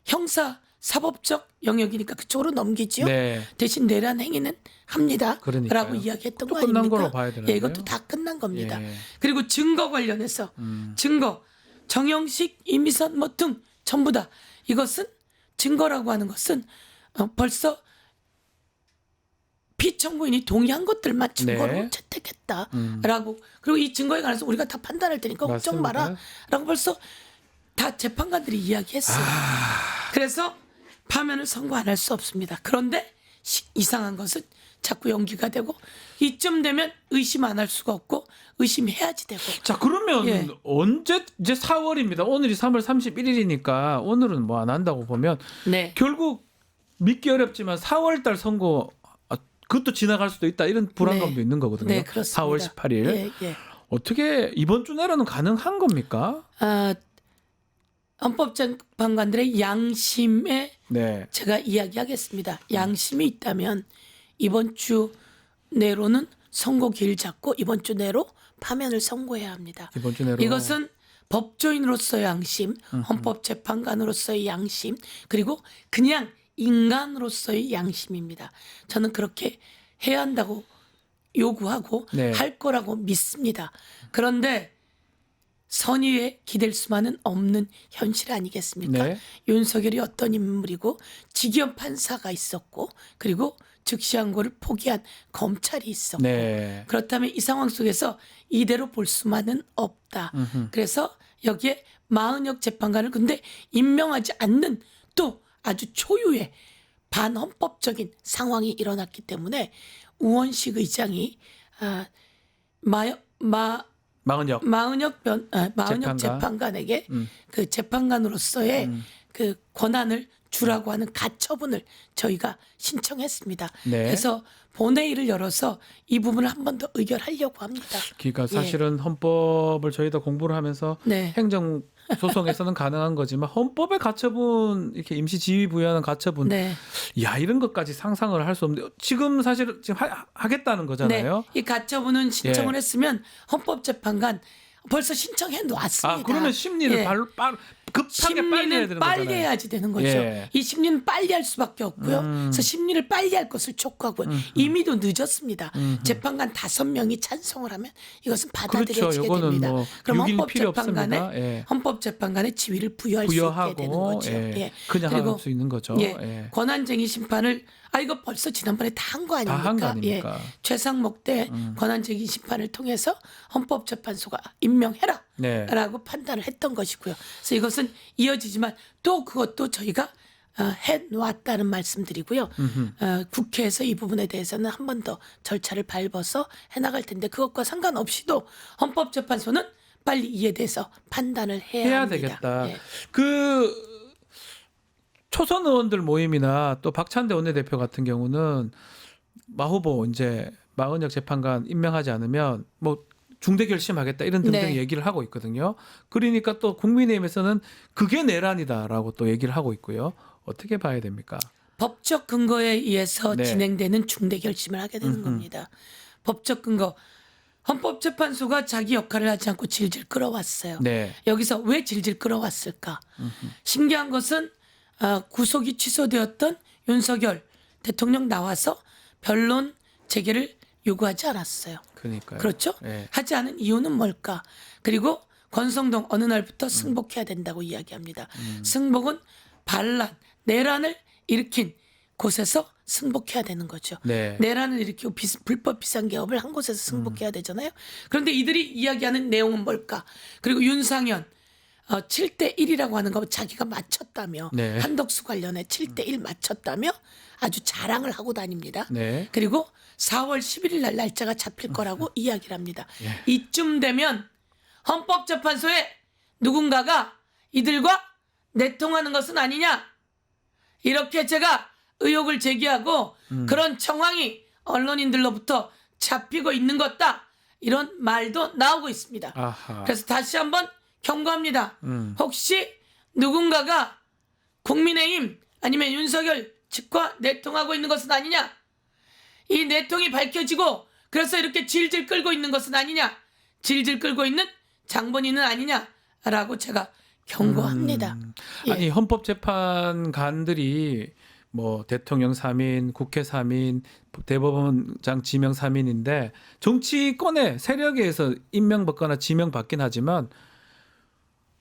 [SPEAKER 10] 형사 사법적 영역이니까 그쪽으로 넘기지요.
[SPEAKER 2] 네.
[SPEAKER 10] 대신 내란 행위는 합니다.
[SPEAKER 2] 그러니까요.
[SPEAKER 10] 라고 이야기했던
[SPEAKER 2] 또
[SPEAKER 10] 거
[SPEAKER 2] 끝난
[SPEAKER 10] 아닙니까?
[SPEAKER 2] 걸로 봐야 되는
[SPEAKER 10] 예, 이것도
[SPEAKER 2] 거예요?
[SPEAKER 10] 다 끝난 겁니다.
[SPEAKER 2] 예.
[SPEAKER 10] 그리고 증거 관련해서 증거 정영식 이미선 뭐 등 전부 다 이것은 증거라고 하는 것은 벌써 피청구인이 동의한 것들만 증거로
[SPEAKER 2] 네.
[SPEAKER 10] 채택했다라고 그리고 이 증거에 관해서 우리가 다 판단할 테니까 걱정
[SPEAKER 2] 맞습니다.
[SPEAKER 10] 마라라고 벌써 다 재판관들이 이야기했어요. 그래서 파면을 선고 안 할 수 없습니다. 그런데 이상한 것은 자꾸 연기가 되고 이쯤 되면 의심 안 할 수가 없고 의심해야지 되고.
[SPEAKER 2] 자, 그러면
[SPEAKER 10] 예.
[SPEAKER 2] 언제 이제 4월입니다. 오늘이 3월 31일이니까 오늘은 뭐 안 한다고 보면
[SPEAKER 10] 네.
[SPEAKER 2] 결국 믿기 어렵지만 4월 달 선고 그것도 지나갈 수도 있다. 이런 불안감도
[SPEAKER 10] 네.
[SPEAKER 2] 있는 거거든요.
[SPEAKER 10] 네, 그렇습니다.
[SPEAKER 2] 4월 18일.
[SPEAKER 10] 예, 예.
[SPEAKER 2] 어떻게 이번 주 내로는 가능한 겁니까?
[SPEAKER 10] 헌법재판관들의 양심에
[SPEAKER 2] 네.
[SPEAKER 10] 제가 이야기하겠습니다. 양심이 있다면 이번 주 내로는 선고 길 잡고 이번 주 내로 파면을 선고해야 합니다.
[SPEAKER 2] 이번 주 내로.
[SPEAKER 10] 이것은 법조인으로서의 양심, 헌법재판관으로서의 양심, 그리고 그냥 인간으로서의 양심입니다. 저는 그렇게 해야 한다고 요구하고
[SPEAKER 2] 네.
[SPEAKER 10] 할 거라고 믿습니다. 그런데 선의에 기댈 수만은 없는 현실 아니겠습니까?
[SPEAKER 2] 네.
[SPEAKER 10] 윤석열이 어떤 인물이고 직위원 판사가 있었고 그리고 즉시항고를 포기한 검찰이 있었고
[SPEAKER 2] 네.
[SPEAKER 10] 그렇다면 이 상황 속에서 이대로 볼 수만은 없다. 그래서 여기에 마은혁 재판관을 근데 임명하지 않는 또 아주 초유의 반헌법적인 상황이 일어났기 때문에 우원식 의장이 마은혁 재판관에게 그 재판관으로서의 그 권한을 주라고 하는 가처분을 저희가 신청했습니다.
[SPEAKER 2] 네.
[SPEAKER 10] 그래서 본회의를 열어서 이 부분을 한 번 더 의결하려고 합니다.
[SPEAKER 2] 그러니까 사실은 헌법을 저희가 공부를 하면서
[SPEAKER 10] 네.
[SPEAKER 2] 행정 소송에서는 가능한 거지만 헌법의 가처분 이렇게 임시 지위 부여하는 가처분,
[SPEAKER 10] 네.
[SPEAKER 2] 야 이런 것까지 상상을 할 수 없는데 지금 사실 지금 하겠다는 거잖아요.
[SPEAKER 10] 네. 이 가처분은 신청을 했으면 헌법재판관 벌써 신청해 놓았습니다.
[SPEAKER 2] 아, 그러면 심리를
[SPEAKER 10] 예.
[SPEAKER 2] 급하게 빨리 해야 되는
[SPEAKER 10] 빨리
[SPEAKER 2] 거잖아요.
[SPEAKER 10] 해야지 되는 거죠.
[SPEAKER 2] 예.
[SPEAKER 10] 이 심리는 빨리 할 수밖에 없고요. 그래서 심리를 빨리 할 것을 촉구하고요. 이미도 늦었습니다. 재판관 5명이 찬성을 하면 이것은 받아들여지게
[SPEAKER 2] 그렇죠. 요거는
[SPEAKER 10] 됩니다.
[SPEAKER 2] 뭐
[SPEAKER 10] 그럼
[SPEAKER 2] 6일 필요
[SPEAKER 10] 헌법재판관에
[SPEAKER 2] 없습니다. 예.
[SPEAKER 10] 헌법재판관의 지위를 부여할 수 있게 되는 거죠. 예.
[SPEAKER 2] 그냥
[SPEAKER 10] 그리고
[SPEAKER 2] 할 수 있는 거죠.
[SPEAKER 10] 예.
[SPEAKER 2] 예.
[SPEAKER 10] 권한쟁의 심판을 이거 벌써 지난번에 다 한 거 아닙니까?
[SPEAKER 2] 다 한 거 아닙니까?
[SPEAKER 10] 예. 최상목 때 권한쟁의 심판을 통해서 헌법재판소가 임명해라.
[SPEAKER 2] 네.
[SPEAKER 10] 라고 판단을 했던 것이고요. 그래서 이것은 이어지지만 또 그것도 저희가 해놓았다는 말씀드리고요. 국회에서 이 부분에 대해서는 한 번 더 절차를 밟아서 해나갈 텐데 그것과 상관없이도 헌법재판소는 빨리 이에 대해서 판단을 해야 합니다.
[SPEAKER 2] 되겠다.
[SPEAKER 10] 예.
[SPEAKER 2] 그 초선 의원들 모임이나 또 박찬대 원내대표 같은 경우는 마 후보 이제 마은혁 재판관 임명하지 않으면 뭐 중대 결심하겠다 이런 등등
[SPEAKER 10] 네.
[SPEAKER 2] 얘기를 하고 있거든요. 그러니까 또 국민의힘에서는 그게 내란이다라고 또 얘기를 하고 있고요. 어떻게 봐야 됩니까?
[SPEAKER 10] 법적 근거에 의해서
[SPEAKER 2] 네.
[SPEAKER 10] 진행되는 중대 결심을 하게 되는 겁니다. 법적 근거. 헌법재판소가 자기 역할을 하지 않고 질질 끌어왔어요.
[SPEAKER 2] 네.
[SPEAKER 10] 여기서 왜 질질 끌어왔을까? 신기한 것은 구속이 취소되었던 윤석열 대통령 나와서 변론 재개를 요구하지 않았어요.
[SPEAKER 2] 그러니까요.
[SPEAKER 10] 그렇죠?
[SPEAKER 2] 네.
[SPEAKER 10] 하지 않은 이유는 뭘까? 그리고 권성동 어느 날부터 승복해야 된다고 이야기합니다. 승복은 반란, 내란을 일으킨 곳에서 승복해야 되는 거죠.
[SPEAKER 2] 네.
[SPEAKER 10] 내란을 일으키고 불법 비상개업을 한 곳에서 승복해야 되잖아요. 그런데 이들이 이야기하는 내용은 뭘까? 그리고 윤상현 7대 1이라고 하는 거 자기가 맞췄다며
[SPEAKER 2] 네.
[SPEAKER 10] 한덕수 관련해 7대 1 맞췄다며 아주 자랑을 하고 다닙니다.
[SPEAKER 2] 네.
[SPEAKER 10] 그리고 4월 11일 날 날짜가 잡힐 거라고 이야기를 합니다.
[SPEAKER 2] 예.
[SPEAKER 10] 이쯤 되면 헌법재판소에 누군가가 이들과 내통하는 것은 아니냐 이렇게 제가 의혹을 제기하고 그런 정황이 언론인들로부터 잡히고 있는 것다 이런 말도 나오고 있습니다.
[SPEAKER 2] 아하.
[SPEAKER 10] 그래서 다시 한번 경고합니다. 혹시 누군가가 국민의힘 아니면 윤석열 측과 내통하고 있는 것은 아니냐? 이 내통이 밝혀지고 그래서 이렇게 질질 끌고 있는 것은 아니냐? 질질 끌고 있는 장본인은 아니냐라고 제가 경고합니다. 예.
[SPEAKER 2] 아니 헌법재판관들이 뭐 대통령 3인, 국회 3인, 대법원장 지명 3인인데 정치권의 세력에 의해서 임명받거나 지명받긴 하지만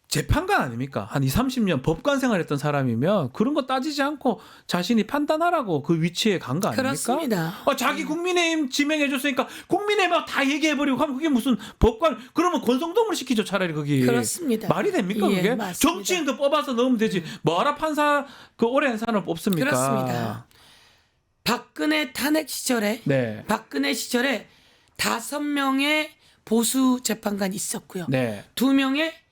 [SPEAKER 2] 재판관 아닙니까? 한 20, 30년 법관 생활했던 사람이면 그런 거 따지지 않고 자신이 판단하라고 그 위치에 간 거 아닙니까?
[SPEAKER 10] 그렇습니다.
[SPEAKER 2] 자기 국민의힘 지명해줬으니까 국민의힘 다 얘기해버리고 하면 그게 무슨 법관 그러면 권성동을 시키죠 차라리 거기.
[SPEAKER 10] 그렇습니다.
[SPEAKER 2] 말이 됩니까
[SPEAKER 10] 예,
[SPEAKER 2] 그게?
[SPEAKER 10] 맞습니다.
[SPEAKER 2] 정치인도 뽑아서 넣으면 되지. 뭐하라 판사 그 오래 한 사람을 뽑습니까?
[SPEAKER 10] 그렇습니다. 박근혜 탄핵 시절에
[SPEAKER 2] 네.
[SPEAKER 10] 박근혜 시절에 5명의 보수 재판관이 있었고요.
[SPEAKER 2] 네.
[SPEAKER 10] 2명의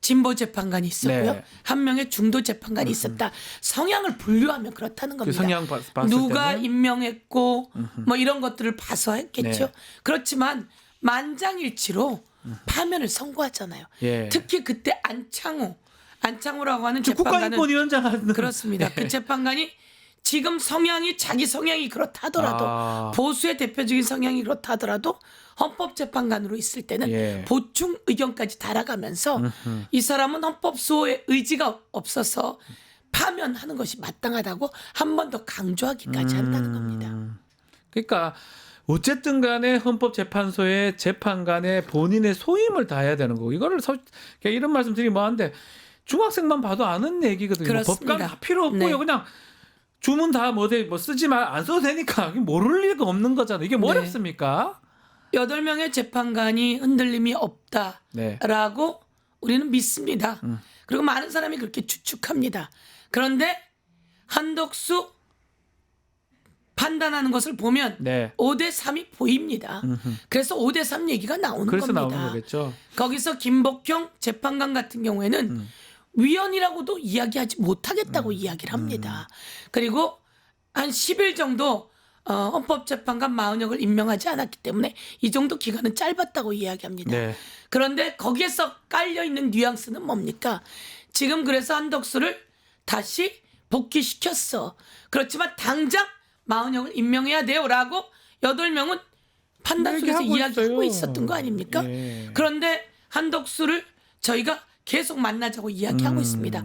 [SPEAKER 10] 진보 재판관이 있었고요.
[SPEAKER 2] 네.
[SPEAKER 10] 1명의 중도 재판관이 있었다. 성향을 분류하면 그렇다는
[SPEAKER 2] 그
[SPEAKER 10] 겁니다.
[SPEAKER 2] 성향 봤을
[SPEAKER 10] 누가
[SPEAKER 2] 때는
[SPEAKER 10] 임명했고 뭐 이런 것들을 봐서 했겠죠.
[SPEAKER 2] 네.
[SPEAKER 10] 그렇지만 만장일치로 파면을 선고하잖아요.
[SPEAKER 2] 예.
[SPEAKER 10] 특히 그때 안창호라고 하는 재판관은
[SPEAKER 2] 국가인권위원장 하는
[SPEAKER 10] 그렇습니다. 그 재판관이 지금 성향이 자기 성향이 그렇다 하더라도
[SPEAKER 2] 아.
[SPEAKER 10] 보수의 대표적인 성향이 그렇다 하더라도 헌법재판관으로 있을 때는
[SPEAKER 2] 예.
[SPEAKER 10] 보충 의견까지 달아가면서 이 사람은 헌법수호의 의지가 없어서 파면하는 것이 마땅하다고 한 번 더 강조하기까지 한다는 겁니다.
[SPEAKER 2] 그러니까 어쨌든 간에 헌법재판소의 재판관의 본인의 소임을 다해야 되는 거고 이거를 이런 말씀 드리면 뭐한데 중학생만 봐도 아는 얘기거든요.
[SPEAKER 10] 그렇습니다.
[SPEAKER 2] 법관 다 필요 없고요.
[SPEAKER 10] 네.
[SPEAKER 2] 그냥 주문 다 뭐 쓰지 말 안 써도 되니까 모를 리가 없는 거잖아요. 이게 뭐
[SPEAKER 10] 네.
[SPEAKER 2] 어렵습니까?
[SPEAKER 10] 8명의 재판관이 흔들림이 없다라고
[SPEAKER 2] 네.
[SPEAKER 10] 우리는 믿습니다. 그리고 많은 사람이 그렇게 추측합니다. 그런데 한덕수 판단하는 것을 보면
[SPEAKER 2] 네.
[SPEAKER 10] 5대 3이 보입니다. 그래서 5대 3 얘기가 나오는
[SPEAKER 2] 그래서
[SPEAKER 10] 겁니다.
[SPEAKER 2] 나오는 거겠죠.
[SPEAKER 10] 거기서 김복형 재판관 같은 경우에는 위헌이라고도 이야기하지 못하겠다고 이야기를 합니다. 그리고 한 10일 정도 헌법재판관 마은혁을 임명하지 않았기 때문에 이 정도 기간은 짧았다고 이야기합니다.
[SPEAKER 2] 네.
[SPEAKER 10] 그런데 거기에서 깔려있는 뉘앙스는 뭡니까? 지금 그래서 한덕수를 다시 복귀시켰어. 그렇지만 당장 마은혁을 임명해야 돼요 라고 8명은 판단소에서
[SPEAKER 2] 얘기하고
[SPEAKER 10] 이야기하고
[SPEAKER 2] 있어요.
[SPEAKER 10] 있었던 거 아닙니까?
[SPEAKER 2] 예.
[SPEAKER 10] 그런데 한덕수를 저희가 계속 만나자고 이야기하고 있습니다.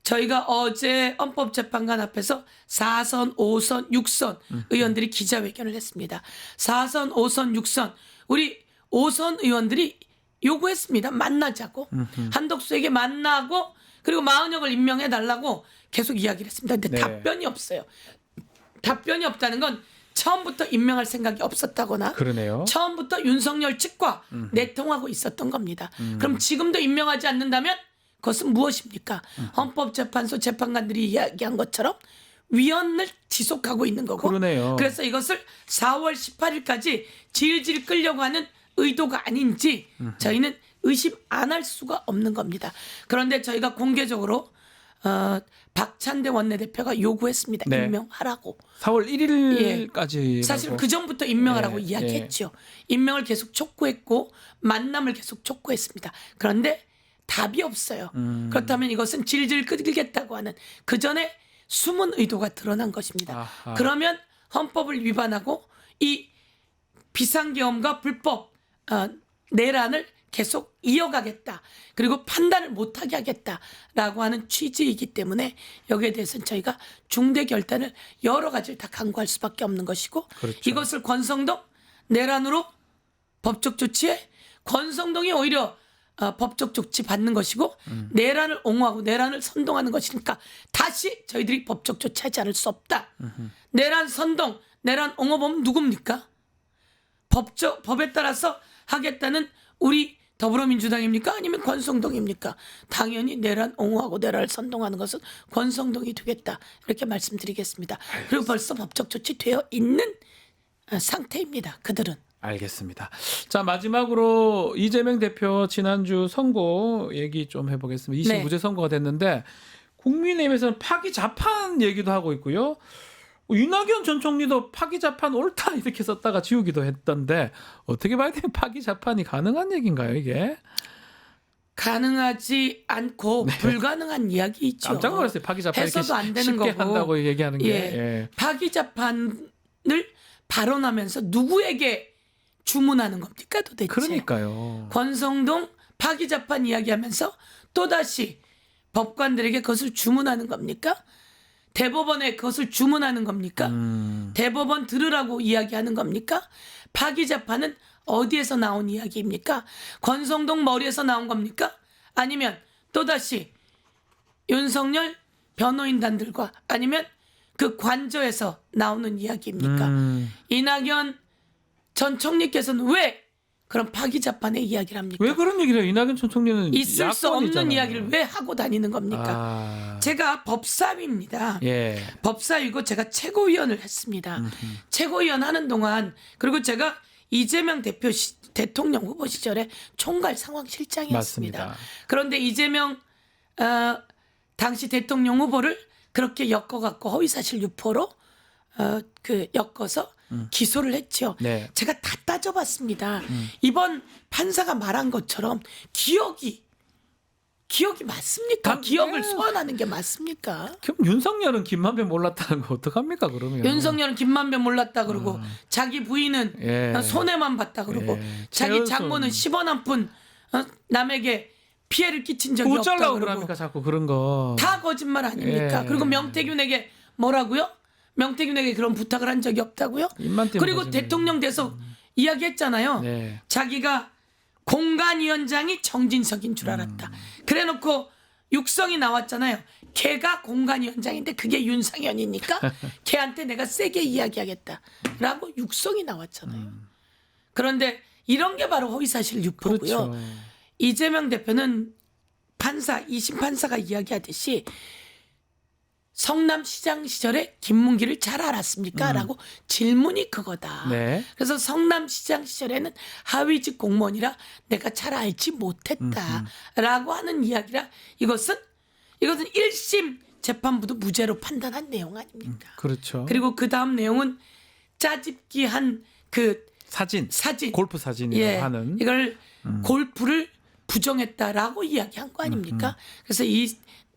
[SPEAKER 10] 저희가 어제 헌법재판관 앞에서 4선, 5선, 6선 의원들이 기자회견을 했습니다. 4선, 5선, 6선 우리 5선 의원들이 요구했습니다. 만나자고. 한덕수에게 만나고 그리고 마은혁을 임명해달라고 계속 이야기를 했습니다. 근데
[SPEAKER 2] 네.
[SPEAKER 10] 답변이 없어요. 답변이 없다는 건 처음부터 임명할 생각이 없었다거나
[SPEAKER 2] 그러네요.
[SPEAKER 10] 처음부터 윤석열 측과 내통하고 있었던 겁니다. 그럼 지금도 임명하지 않는다면 그것은 무엇입니까? 헌법재판소 재판관들이 이야기한 것처럼 위헌을 지속하고 있는 거고
[SPEAKER 2] 그러네요.
[SPEAKER 10] 그래서 이것을 4월 18일까지 질질 끌려고 하는 의도가 아닌지 저희는 의심 안 할 수가 없는 겁니다. 그런데 저희가 공개적으로 박찬대 원내대표가 요구했습니다.
[SPEAKER 2] 네.
[SPEAKER 10] 임명하라고.
[SPEAKER 2] 4월 1일까지
[SPEAKER 10] 사실 그 전부터 임명하라고
[SPEAKER 2] 예,
[SPEAKER 10] 이야기했죠. 임명을 계속 촉구했고 만남을 계속 촉구했습니다. 그런데 답이 없어요. 그렇다면 이것은 질질 끌겠다고 하는 그 전에 숨은 의도가 드러난 것입니다.
[SPEAKER 2] 아하.
[SPEAKER 10] 그러면 헌법을 위반하고 이 비상계엄과 불법 내란을 계속 이어가겠다. 그리고 판단을 못하게 하겠다라고 하는 취지이기 때문에 여기에 대해서는 저희가 중대 결단을 여러 가지를 다 강구할 수밖에 없는 것이고
[SPEAKER 2] 그렇죠.
[SPEAKER 10] 이것을 권성동 내란으로 법적 조치에 권성동이 오히려 법적 조치 받는 것이고 내란을 옹호하고 내란을 선동하는 것이니까 다시 저희들이 법적 조치하지 않을 수 없다. 내란 선동, 내란 옹호범은 누굽니까? 법에 따라서 하겠다는 우리 더불어민주당입니까? 아니면 권성동입니까? 당연히 내란 옹호하고 내란을 선동하는 것은 권성동이 되겠다. 이렇게 말씀드리겠습니다. 그리고 벌써 법적 조치되어 있는 상태입니다. 그들은.
[SPEAKER 2] 알겠습니다. 자, 마지막으로 이재명 대표 지난주 선거 얘기 좀 해보겠습니다. 2심
[SPEAKER 10] 네.
[SPEAKER 2] 무죄 선고가 됐는데 국민의힘에서는 파기 자판 얘기도 하고 있고요. 윤낙연 전 총리도 파기 자판 옳다 이렇게 썼다가 지우기도 했던데 어떻게 봐야 돼요? 파기 자판이 가능한 얘기인가요, 이게?
[SPEAKER 10] 가능하지 않고 불가능한 이야기 있죠.
[SPEAKER 2] 깜짝 놀랐어요. 파기 자판 이렇게
[SPEAKER 10] 해서도 안 되는
[SPEAKER 2] 쉽게
[SPEAKER 10] 거고.
[SPEAKER 2] 한다고 얘기하는 게.
[SPEAKER 10] 예.
[SPEAKER 2] 예.
[SPEAKER 10] 파기 자판을 발언하면서 누구에게 주문하는 겁니까 도대체?
[SPEAKER 2] 그러니까요.
[SPEAKER 10] 권성동 파기 자판 이야기하면서 또다시 법관들에게 그것을 주문하는 겁니까? 대법원에 그것을 주문하는 겁니까? 대법원 들으라고 이야기하는 겁니까? 파기 자판은 어디에서 나온 이야기입니까? 권성동 머리에서 나온 겁니까? 아니면 또다시 윤석열 변호인단들과 아니면 그 관저에서 나오는 이야기입니까? 이낙연 전 총리께서는 왜 그런 파기 자판의 이야기를 합니까?
[SPEAKER 2] 왜 그런 얘기를 해요? 이낙연 전 총리는
[SPEAKER 10] 있을 수 없는
[SPEAKER 2] 야권이잖아요.
[SPEAKER 10] 이야기를 왜 하고 다니는 겁니까?
[SPEAKER 2] 아,
[SPEAKER 10] 제가 법사위입니다.
[SPEAKER 2] 예.
[SPEAKER 10] 법사위고 제가 최고위원을 했습니다. 최고위원 하는 동안 그리고 제가 이재명 대통령 후보 시절에 총괄 상황실장이었습니다.
[SPEAKER 2] 맞습니다.
[SPEAKER 10] 그런데 이재명 당시 대통령 후보를 그렇게 엮어갖고 허위사실 유포로 엮어서 기소를 했죠.
[SPEAKER 2] 네.
[SPEAKER 10] 제가 다 따져봤습니다. 이번 판사가 말한 것처럼 기억이 맞습니까? 기억을 소환하는 게 맞습니까?
[SPEAKER 2] 그럼 윤석열은 김만배 몰랐다는 거 어떡합니까 그러면?
[SPEAKER 10] 윤석열은 김만배 몰랐다 그러고 자기 부인은
[SPEAKER 2] 예.
[SPEAKER 10] 손해만 봤다 그러고
[SPEAKER 2] 예.
[SPEAKER 10] 자기
[SPEAKER 2] 최은순.
[SPEAKER 10] 장모는 10원 한 푼 남에게 피해를 끼친 적이 없다
[SPEAKER 2] 어쩌려고
[SPEAKER 10] 그러고
[SPEAKER 2] 그럽니까 자꾸 그런 거.
[SPEAKER 10] 다 거짓말 아닙니까?
[SPEAKER 2] 예.
[SPEAKER 10] 그리고 명태균에게 뭐라고요? 명태균에게 그런 부탁을 한 적이 없다고요?
[SPEAKER 2] 입만 때문에
[SPEAKER 10] 그리고
[SPEAKER 2] 거짓말.
[SPEAKER 10] 대통령 돼서 이야기했잖아요.
[SPEAKER 2] 네.
[SPEAKER 10] 자기가 공관위원장이 정진석인 줄 알았다. 그래놓고 육성이 나왔잖아요. 걔가 공관위원장인데 그게 윤상현이니까 걔한테 내가 세게 이야기하겠다라고 육성이 나왔잖아요. 그런데 이런 게 바로 허위사실 유포고요.
[SPEAKER 2] 그렇죠.
[SPEAKER 10] 이재명 대표는 판사, 2심 판사가 이야기하듯이 성남시장 시절에 김문기를 잘 알았습니까? 라고 질문이 그거다.
[SPEAKER 2] 네.
[SPEAKER 10] 그래서 성남시장 시절에는 하위직 공무원이라 내가 잘 알지 못했다. 라고 하는 이야기라 이것은 1심 재판부도 무죄로 판단한 내용 아닙니까?
[SPEAKER 2] 그렇죠.
[SPEAKER 10] 그리고 그 다음 내용은 짜집기 한 그
[SPEAKER 2] 사진.
[SPEAKER 10] 사진.
[SPEAKER 2] 골프 사진이라고
[SPEAKER 10] 예,
[SPEAKER 2] 하는.
[SPEAKER 10] 이걸 골프를 부정했다라고 이야기한 거 아닙니까? 그래서 이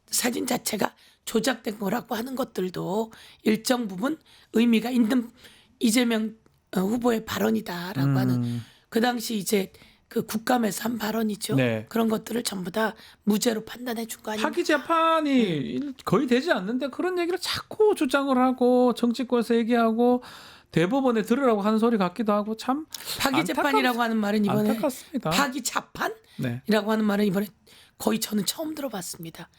[SPEAKER 10] 사진 자체가 조작된 거라고 하는 것들도 일정 부분 의미가 있는 이재명 후보의 발언이다라고 하는 그 당시 이제 그 국감에서 한 발언이죠.
[SPEAKER 2] 네.
[SPEAKER 10] 그런 것들을 전부 다 무죄로 판단해 준 거 아닙니까?
[SPEAKER 2] 파기 재판이 거의 되지 않는데 그런 얘기를 자꾸 주장을 하고 정치권에서 얘기하고 대법원에 들으라고 하는 소리 같기도 하고 참
[SPEAKER 10] 파기 재판이라고 하는 말은 이번에
[SPEAKER 2] 안타깝습니다.
[SPEAKER 10] 파기 자판이라고
[SPEAKER 2] 네.
[SPEAKER 10] 하는 말은 이번에 거의 저는 처음 들어봤습니다.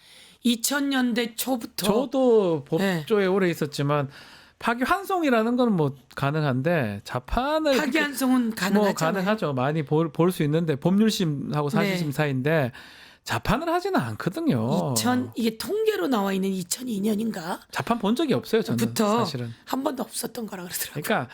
[SPEAKER 10] 2000년대 초부터
[SPEAKER 2] 저도
[SPEAKER 10] 네.
[SPEAKER 2] 법조에 오래 있었지만 파기 환송이라는 건 뭐 가능한데 자판을
[SPEAKER 10] 파기
[SPEAKER 2] 그렇게
[SPEAKER 10] 환송은 가능하잖아요.
[SPEAKER 2] 뭐 가능하죠. 많이 볼 수 있는데 법률심하고 사실심
[SPEAKER 10] 네.
[SPEAKER 2] 사이인데 자판을 하지는 않거든요.
[SPEAKER 10] 이게 통계로 나와 있는 2002년인가
[SPEAKER 2] 자판 본 적이 없어요. 저는
[SPEAKER 10] 부터
[SPEAKER 2] 사실은.
[SPEAKER 10] 한 번도 없었던 거라 그러더라고요.
[SPEAKER 2] 그러니까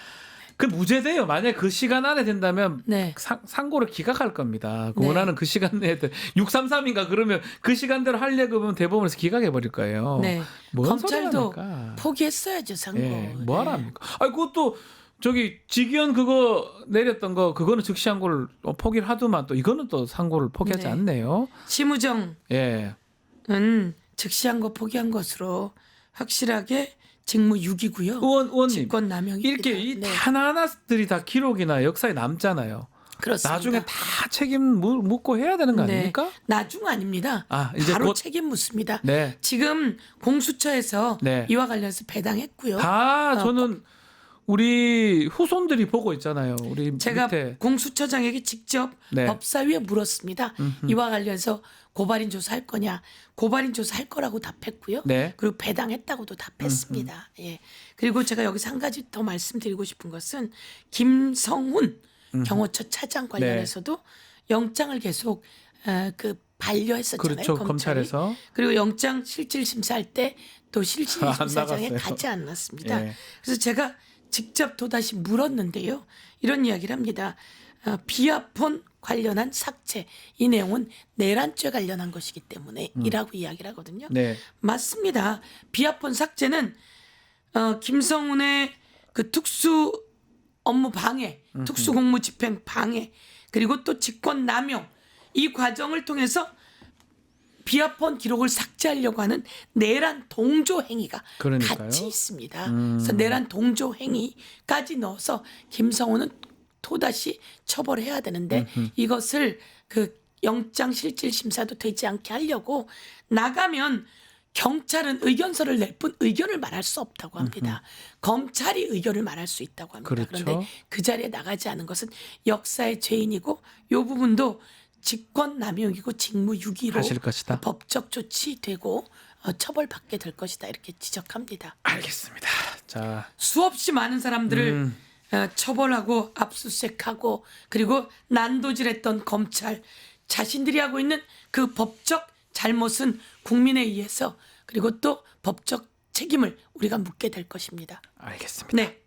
[SPEAKER 2] 그 무죄돼요. 만약 그 시간 안에 된다면
[SPEAKER 10] 네.
[SPEAKER 2] 상고를 기각할 겁니다. 그
[SPEAKER 10] 네.
[SPEAKER 2] 원하는 그 시간 내에 633인가 그러면 그 시간대로 하려고 하면 대법원에서 기각해 버릴 거예요.
[SPEAKER 10] 네.
[SPEAKER 2] 뭔 소리
[SPEAKER 10] 검찰도
[SPEAKER 2] 합니까?
[SPEAKER 10] 포기했어야죠 상고.
[SPEAKER 2] 예, 뭐 하라 합니까? 아니 그것도 저기 직위원 그거 내렸던 거 그거는 즉시 상고를 포기를 하더만 또 이거는 또 상고를 포기하지
[SPEAKER 10] 네.
[SPEAKER 2] 않네요.
[SPEAKER 10] 심우정은
[SPEAKER 2] 예.
[SPEAKER 10] 즉시한 거 포기한 것으로 확실하게 직무유기고요.
[SPEAKER 2] 의원님
[SPEAKER 10] 직권남용이
[SPEAKER 2] 이렇게 이 하나하나들이 다 기록이나 역사에 남잖아요.
[SPEAKER 10] 그렇습니다.
[SPEAKER 2] 나중에 다 책임 묻고 해야 되는 거
[SPEAKER 10] 네.
[SPEAKER 2] 아닙니까?
[SPEAKER 10] 나중 아닙니다.
[SPEAKER 2] 아, 이제
[SPEAKER 10] 바로
[SPEAKER 2] 곧
[SPEAKER 10] 책임 묻습니다.
[SPEAKER 2] 네.
[SPEAKER 10] 지금 공수처에서
[SPEAKER 2] 네.
[SPEAKER 10] 이와 관련해서 배당했고요.
[SPEAKER 2] 다 저는 우리 후손들이 보고 있잖아요. 우리
[SPEAKER 10] 제가
[SPEAKER 2] 밑에
[SPEAKER 10] 공수처장에게 직접
[SPEAKER 2] 네.
[SPEAKER 10] 법사위에 물었습니다. 이와 관련해서 고발인 조사할 거냐? 고발인 조사할 거라고 답했고요.
[SPEAKER 2] 네.
[SPEAKER 10] 그리고 배당했다고도 답했습니다. 예. 그리고 제가 여기서 한 가지 더 말씀드리고 싶은 것은 김성훈 경호처 차장 관련해서도 영장을 계속 반려했었잖아요.
[SPEAKER 2] 그렇죠.
[SPEAKER 10] 검찰이.
[SPEAKER 2] 검찰에서
[SPEAKER 10] 그리고 영장 실질 심사할 때 또 실질
[SPEAKER 2] 안
[SPEAKER 10] 심사장에
[SPEAKER 2] 나갔어요.
[SPEAKER 10] 가지 않았습니다.
[SPEAKER 2] 예.
[SPEAKER 10] 그래서 제가 직접 또다시 물었는데요. 이런 이야기를 합니다. 비아폰 관련한 삭제 이 내용은 내란죄 관련한 것이기 때문에 이라고 이야기를 하거든요.
[SPEAKER 2] 네.
[SPEAKER 10] 맞습니다. 비아폰 삭제는 김성훈의 그 특수 업무 방해, 특수 공무 집행 방해, 그리고 또 직권 남용 이 과정을 통해서 비아폰 기록을 삭제하려고 하는 내란 동조 행위가
[SPEAKER 2] 그러니까요.
[SPEAKER 10] 같이 있습니다. 그래서 내란 동조 행위까지 넣어서 김성훈은 또다시 처벌해야 되는데 이것을 그 영장 실질 심사도 되지 않게 하려고 나가면 경찰은 의견서를 낼 뿐 의견을 말할 수 없다고 합니다. 검찰이 의견을 말할 수 있다고 합니다.
[SPEAKER 2] 그렇죠.
[SPEAKER 10] 그런데 그 자리에 나가지 않은 것은 역사의 죄인이고 이 부분도 직권남용이고 직무유기로
[SPEAKER 2] 하실 것이다.
[SPEAKER 10] 법적 조치되고 처벌받게 될 것이다 이렇게 지적합니다.
[SPEAKER 2] 알겠습니다. 자,
[SPEAKER 10] 수없이 많은 사람들을 처벌하고 압수수색하고 그리고 난도질했던 검찰 자신들이 하고 있는 그 법적 잘못은 국민에 의해서 그리고 또 법적 책임을 우리가 묻게 될 것입니다.
[SPEAKER 2] 알겠습니다.
[SPEAKER 10] 네.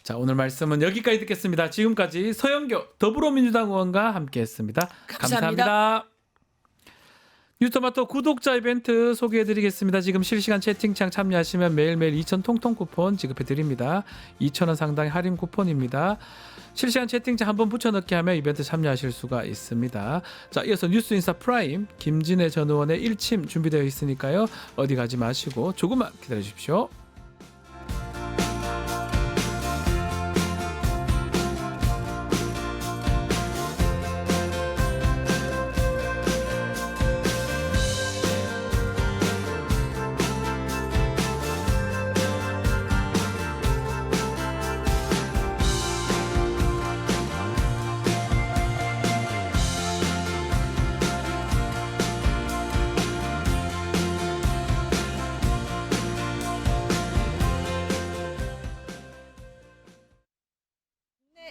[SPEAKER 2] 자, 오늘 말씀은 여기까지 듣겠습니다. 지금까지 서영교 더불어민주당 의원과 함께했습니다. 감사합니다. 뉴스토마토 구독자 이벤트 소개해드리겠습니다. 지금 실시간 채팅창 참여하시면 매일매일 2,000 통통 쿠폰 지급해드립니다. 2,000원 상당의 할인 쿠폰입니다. 실시간 채팅창 한번 붙여넣기 하면 이벤트 참여하실 수가 있습니다. 자, 이어서 뉴스인사 프라임 김진애 전 의원의 1침 준비되어 있으니까요. 어디 가지 마시고 조금만 기다려주십시오.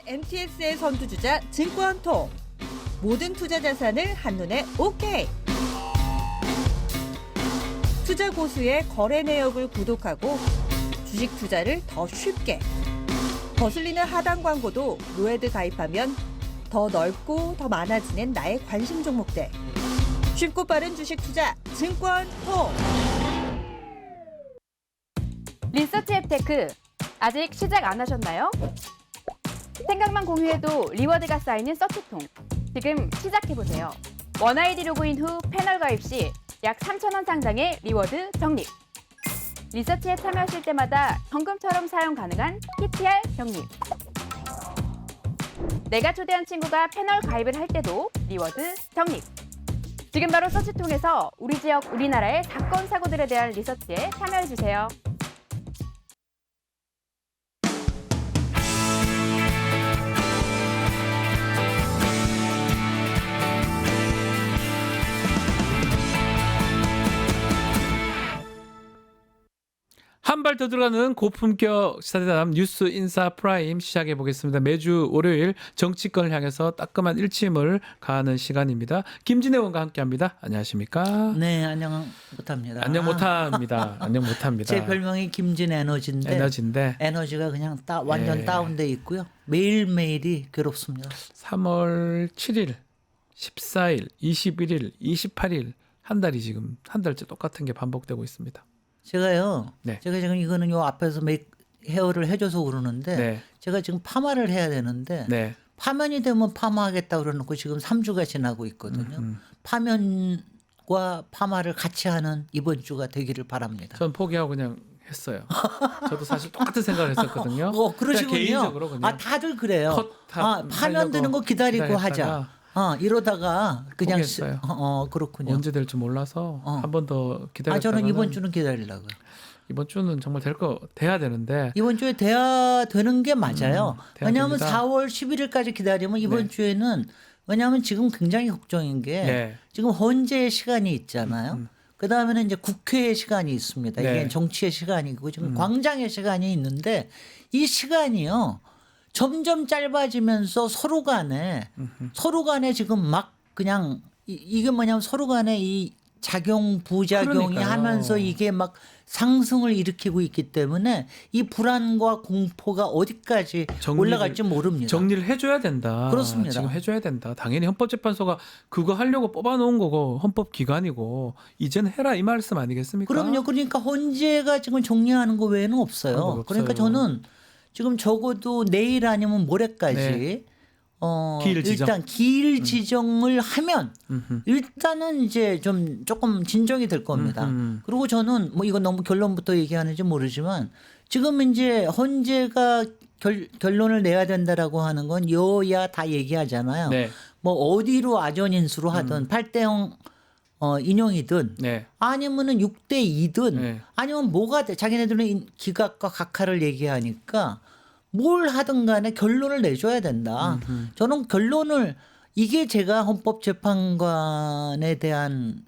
[SPEAKER 11] MTS의 선두주자 증권통 모든 투자 자산을 한눈에 오케이. 투자 고수의 거래 내역을 구독하고 주식 투자를 더 쉽게. 거슬리는 하단 광고도 로에드 가입하면 더 넓고 더 많아지는 나의 관심 종목들. 쉽고 빠른 주식 투자 증권통.
[SPEAKER 12] 리서치 앱테크 아직 시작 안 하셨나요? 생각만 공유해도 리워드가 쌓이는 서치통. 지금 시작해보세요. 원아이디 로그인 후 패널 가입 시 약 3,000원 상당의 리워드 적립. 리서치에 참여하실 때마다 현금처럼 사용 가능한 PTR 적립. 내가 초대한 친구가 패널 가입을 할 때도 리워드 적립. 지금 바로 서치 통해서 우리 지역, 우리나라의 사건, 사고들에 대한 리서치에 참여해주세요.
[SPEAKER 2] 한 발 더 들어가는 고품격 시사대담 뉴스 인사 프라임 시작해 보겠습니다. 매주 월요일 정치권을 향해서 따끔한 일침을 가하는 시간입니다. 김진애 의원과 함께합니다. 안녕하십니까?
[SPEAKER 13] 네, 안녕 못합니다.
[SPEAKER 2] 안녕 못합니다. 안녕 못합니다.
[SPEAKER 13] 제 별명이 김진 에너지인데 에너지가 그냥 완전 다운돼 있고요. 매일매일이 괴롭습니다.
[SPEAKER 2] 3월 7일, 14일, 21일, 28일 한 달이 지금 한 달째 똑같은 게 반복되고 있습니다.
[SPEAKER 13] 제가요.
[SPEAKER 2] 네.
[SPEAKER 13] 제가 지금 이거는 요 앞에서 헤어를 해줘서 그러는데
[SPEAKER 2] 네.
[SPEAKER 13] 제가 지금 파마를 해야 되는데
[SPEAKER 2] 네.
[SPEAKER 13] 파면이 되면 파마하겠다 그러놓고 지금 3주가 지나고 있거든요. 파면과 파마를 같이 하는 이번 주가 되기를 바랍니다.
[SPEAKER 2] 전 포기하고 그냥 했어요. 저도 사실 똑같은 생각을 했었거든요.
[SPEAKER 13] 그러시군요.
[SPEAKER 2] 개인적으로 그냥
[SPEAKER 13] 다들 그래요.
[SPEAKER 2] 컷
[SPEAKER 13] 파면 되는 거 기다리고 하자. 이러다가 그냥
[SPEAKER 2] 포기했어요.
[SPEAKER 13] 그렇군요.
[SPEAKER 2] 언제 될 줄 몰라서 한 번 더 기다렸다가
[SPEAKER 13] 저는 이번 주는 기다리려고요.
[SPEAKER 2] 이번 주는 정말 돼야 되는데
[SPEAKER 13] 이번 주에 돼야 되는 게 맞아요. 왜냐하면
[SPEAKER 2] 됩니다.
[SPEAKER 13] 4월 11일까지 기다리면 이번 주에는 왜냐하면 지금 굉장히 걱정인 게 지금 헌재의 시간이 있잖아요. 그 다음에는 이제 국회의 시간이 있습니다. 이게 정치의 시간이고 지금 광장의 시간이 있는데 이 시간이요. 점점 짧아지면서 서로 간에 지금 막 그냥 이게 뭐냐면 서로 간에 이 작용 부작용이
[SPEAKER 2] 그러니까요.
[SPEAKER 13] 하면서 이게 막 상승을 일으키고 있기 때문에 이 불안과 공포가 어디까지 올라갈지 모릅니다.
[SPEAKER 2] 정리를 해줘야 된다.
[SPEAKER 13] 그렇습니다.
[SPEAKER 2] 지금 해줘야 된다. 당연히 헌법재판소가 그거 하려고 뽑아놓은 거고 헌법기관이고 이제는 해라 이 말씀 아니겠습니까?
[SPEAKER 13] 그럼요. 그러니까 헌재가 지금 정리하는 거 외에는 없어요. 그러니까 저는 지금 적어도 내일 아니면 모레까지 일단 길 지정을 하면 일단은 이제 좀 조금 진정이 될 겁니다. 그리고 저는 뭐 이거 너무 결론부터 얘기하는지 모르지만 지금 이제 헌재가 결론을 내야 된다라고 하는 건 여야 다 얘기하잖아요. 뭐 어디로 아전인수로 하든 8대0 인용이든 아니면은 6대2든 아니면 뭐가 돼. 자기네들은 기각과 각하를 얘기하니까 뭘 하든 간에 결론을 내줘야 된다. 저는 결론을 이게 제가 헌법재판관에 대한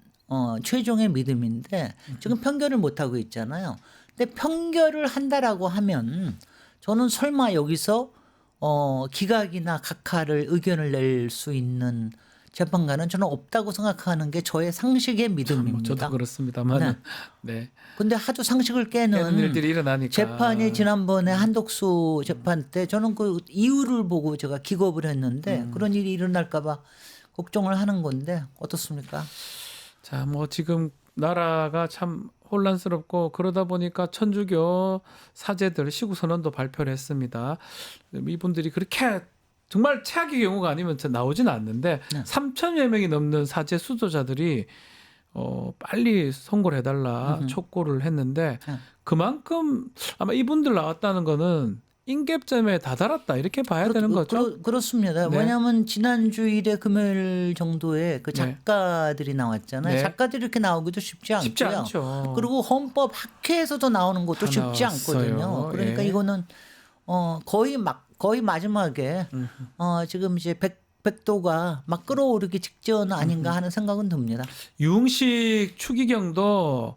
[SPEAKER 13] 최종의 믿음인데 지금 편결을 못하고 있잖아요. 근데 편결을 한다라고 하면 저는 설마 여기서 기각이나 각하를 의견을 낼 수 있는 재판관은 저는 없다고 생각하는 게 저의 상식의 믿음입니다.
[SPEAKER 2] 저도 그렇습니다만. 네.
[SPEAKER 13] 근데 하도 상식을 깨는
[SPEAKER 2] 일들이 일어나니까.
[SPEAKER 13] 재판이 지난번에 한덕수 재판 때 저는 그 이유를 보고 제가 기겁을 했는데 그런 일이 일어날까 봐 걱정을 하는 건데 어떻습니까?
[SPEAKER 2] 자, 뭐 지금 나라가 참 혼란스럽고 그러다 보니까 천주교 사제들 시국선언도 발표를 했습니다. 이분들이 그렇게 정말 최악의 경우가 아니면 나오지는 않는데 3천여 명이 넘는 사제 수도자들이 빨리 선고를 해달라 촉구를 했는데 그만큼 아마 이분들 나왔다는 거는 임계점에 다다랐다 이렇게 봐야 되는 거죠.
[SPEAKER 13] 그렇습니다. 왜냐하면 지난주일에 금요일 정도에 그 작가들이 나왔잖아요. 작가들이 이렇게 나오기도 쉽지 않고요.
[SPEAKER 2] 쉽지 않죠.
[SPEAKER 13] 그리고 헌법학회에서도 나오는 것도 쉽지 않거든요. 그러니까 이거는 거의 마지막에 지금 이제 백도가 막 끌어오르기 직전 아닌가 하는 생각은 듭니다.
[SPEAKER 2] 유흥식 추기경도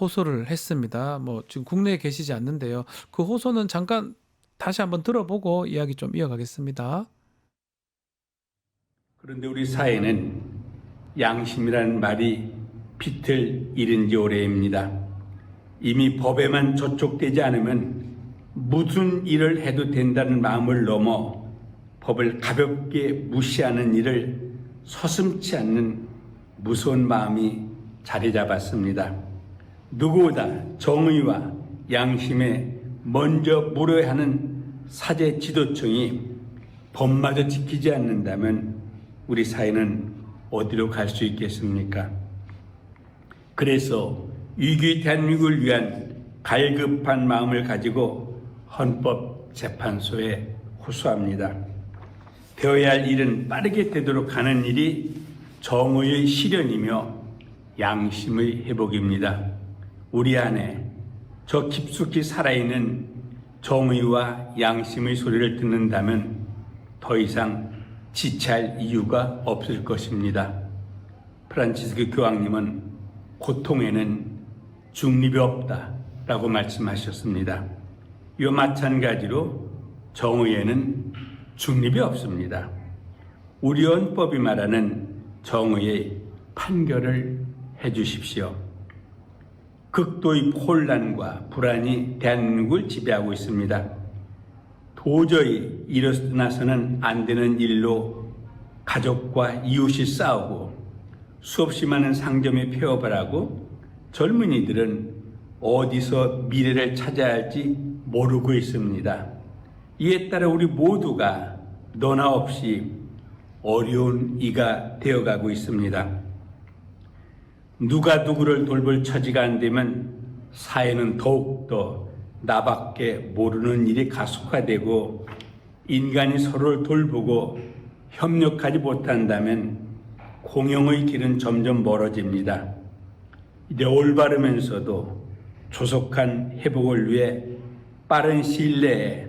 [SPEAKER 2] 호소를 했습니다. 뭐 지금 국내에 계시지 않는데요. 그 호소는 잠깐 다시 한번 들어보고 이야기 좀 이어가겠습니다.
[SPEAKER 14] 그런데 우리 사회는 양심이라는 말이 빛을 잃은 지 오래입니다. 이미 법에만 저촉되지 않으면 무슨 일을 해도 된다는 마음을 넘어 법을 가볍게 무시하는 일을 서슴지 않는 무서운 마음이 자리 잡았습니다. 누구보다 정의와 양심에 먼저 물어야 하는 사제 지도층이 법마저 지키지 않는다면 우리 사회는 어디로 갈 수 있겠습니까? 그래서 위기 대한민국을 위한 갈급한 마음을 가지고 헌법재판소에 호소합니다. 되어야 할 일은 빠르게 되도록 하는 일이 정의의 실현이며 양심의 회복입니다. 우리 안에 저 깊숙이 살아있는 정의와 양심의 소리를 듣는다면 더 이상 지체할 이유가 없을 것입니다. 프란치스크 교황님은 고통에는 중립이 없다라고 말씀하셨습니다. 이와 마찬가지로 정의에는 중립이 없습니다. 우리 헌법이 말하는 정의의 판결을 해주십시오. 극도의 혼란과 불안이 대한민국을 지배하고 있습니다. 도저히 일어나서는 안 되는 일로 가족과 이웃이 싸우고 수없이 많은 상점이 폐업을 하고 젊은이들은 어디서 미래를 찾아야 할지 모르고 있습니다. 이에 따라 우리 모두가 너나 없이 어려운 이가 되어가고 있습니다. 누가 누구를 돌볼 처지가 안 되면 사회는 더욱더 나밖에 모르는 일이 가속화되고 인간이 서로를 돌보고 협력하지 못한다면 공영의 길은 점점 멀어집니다. 이제 올바르면서도 조속한 회복을 위해 빠른 시일 내에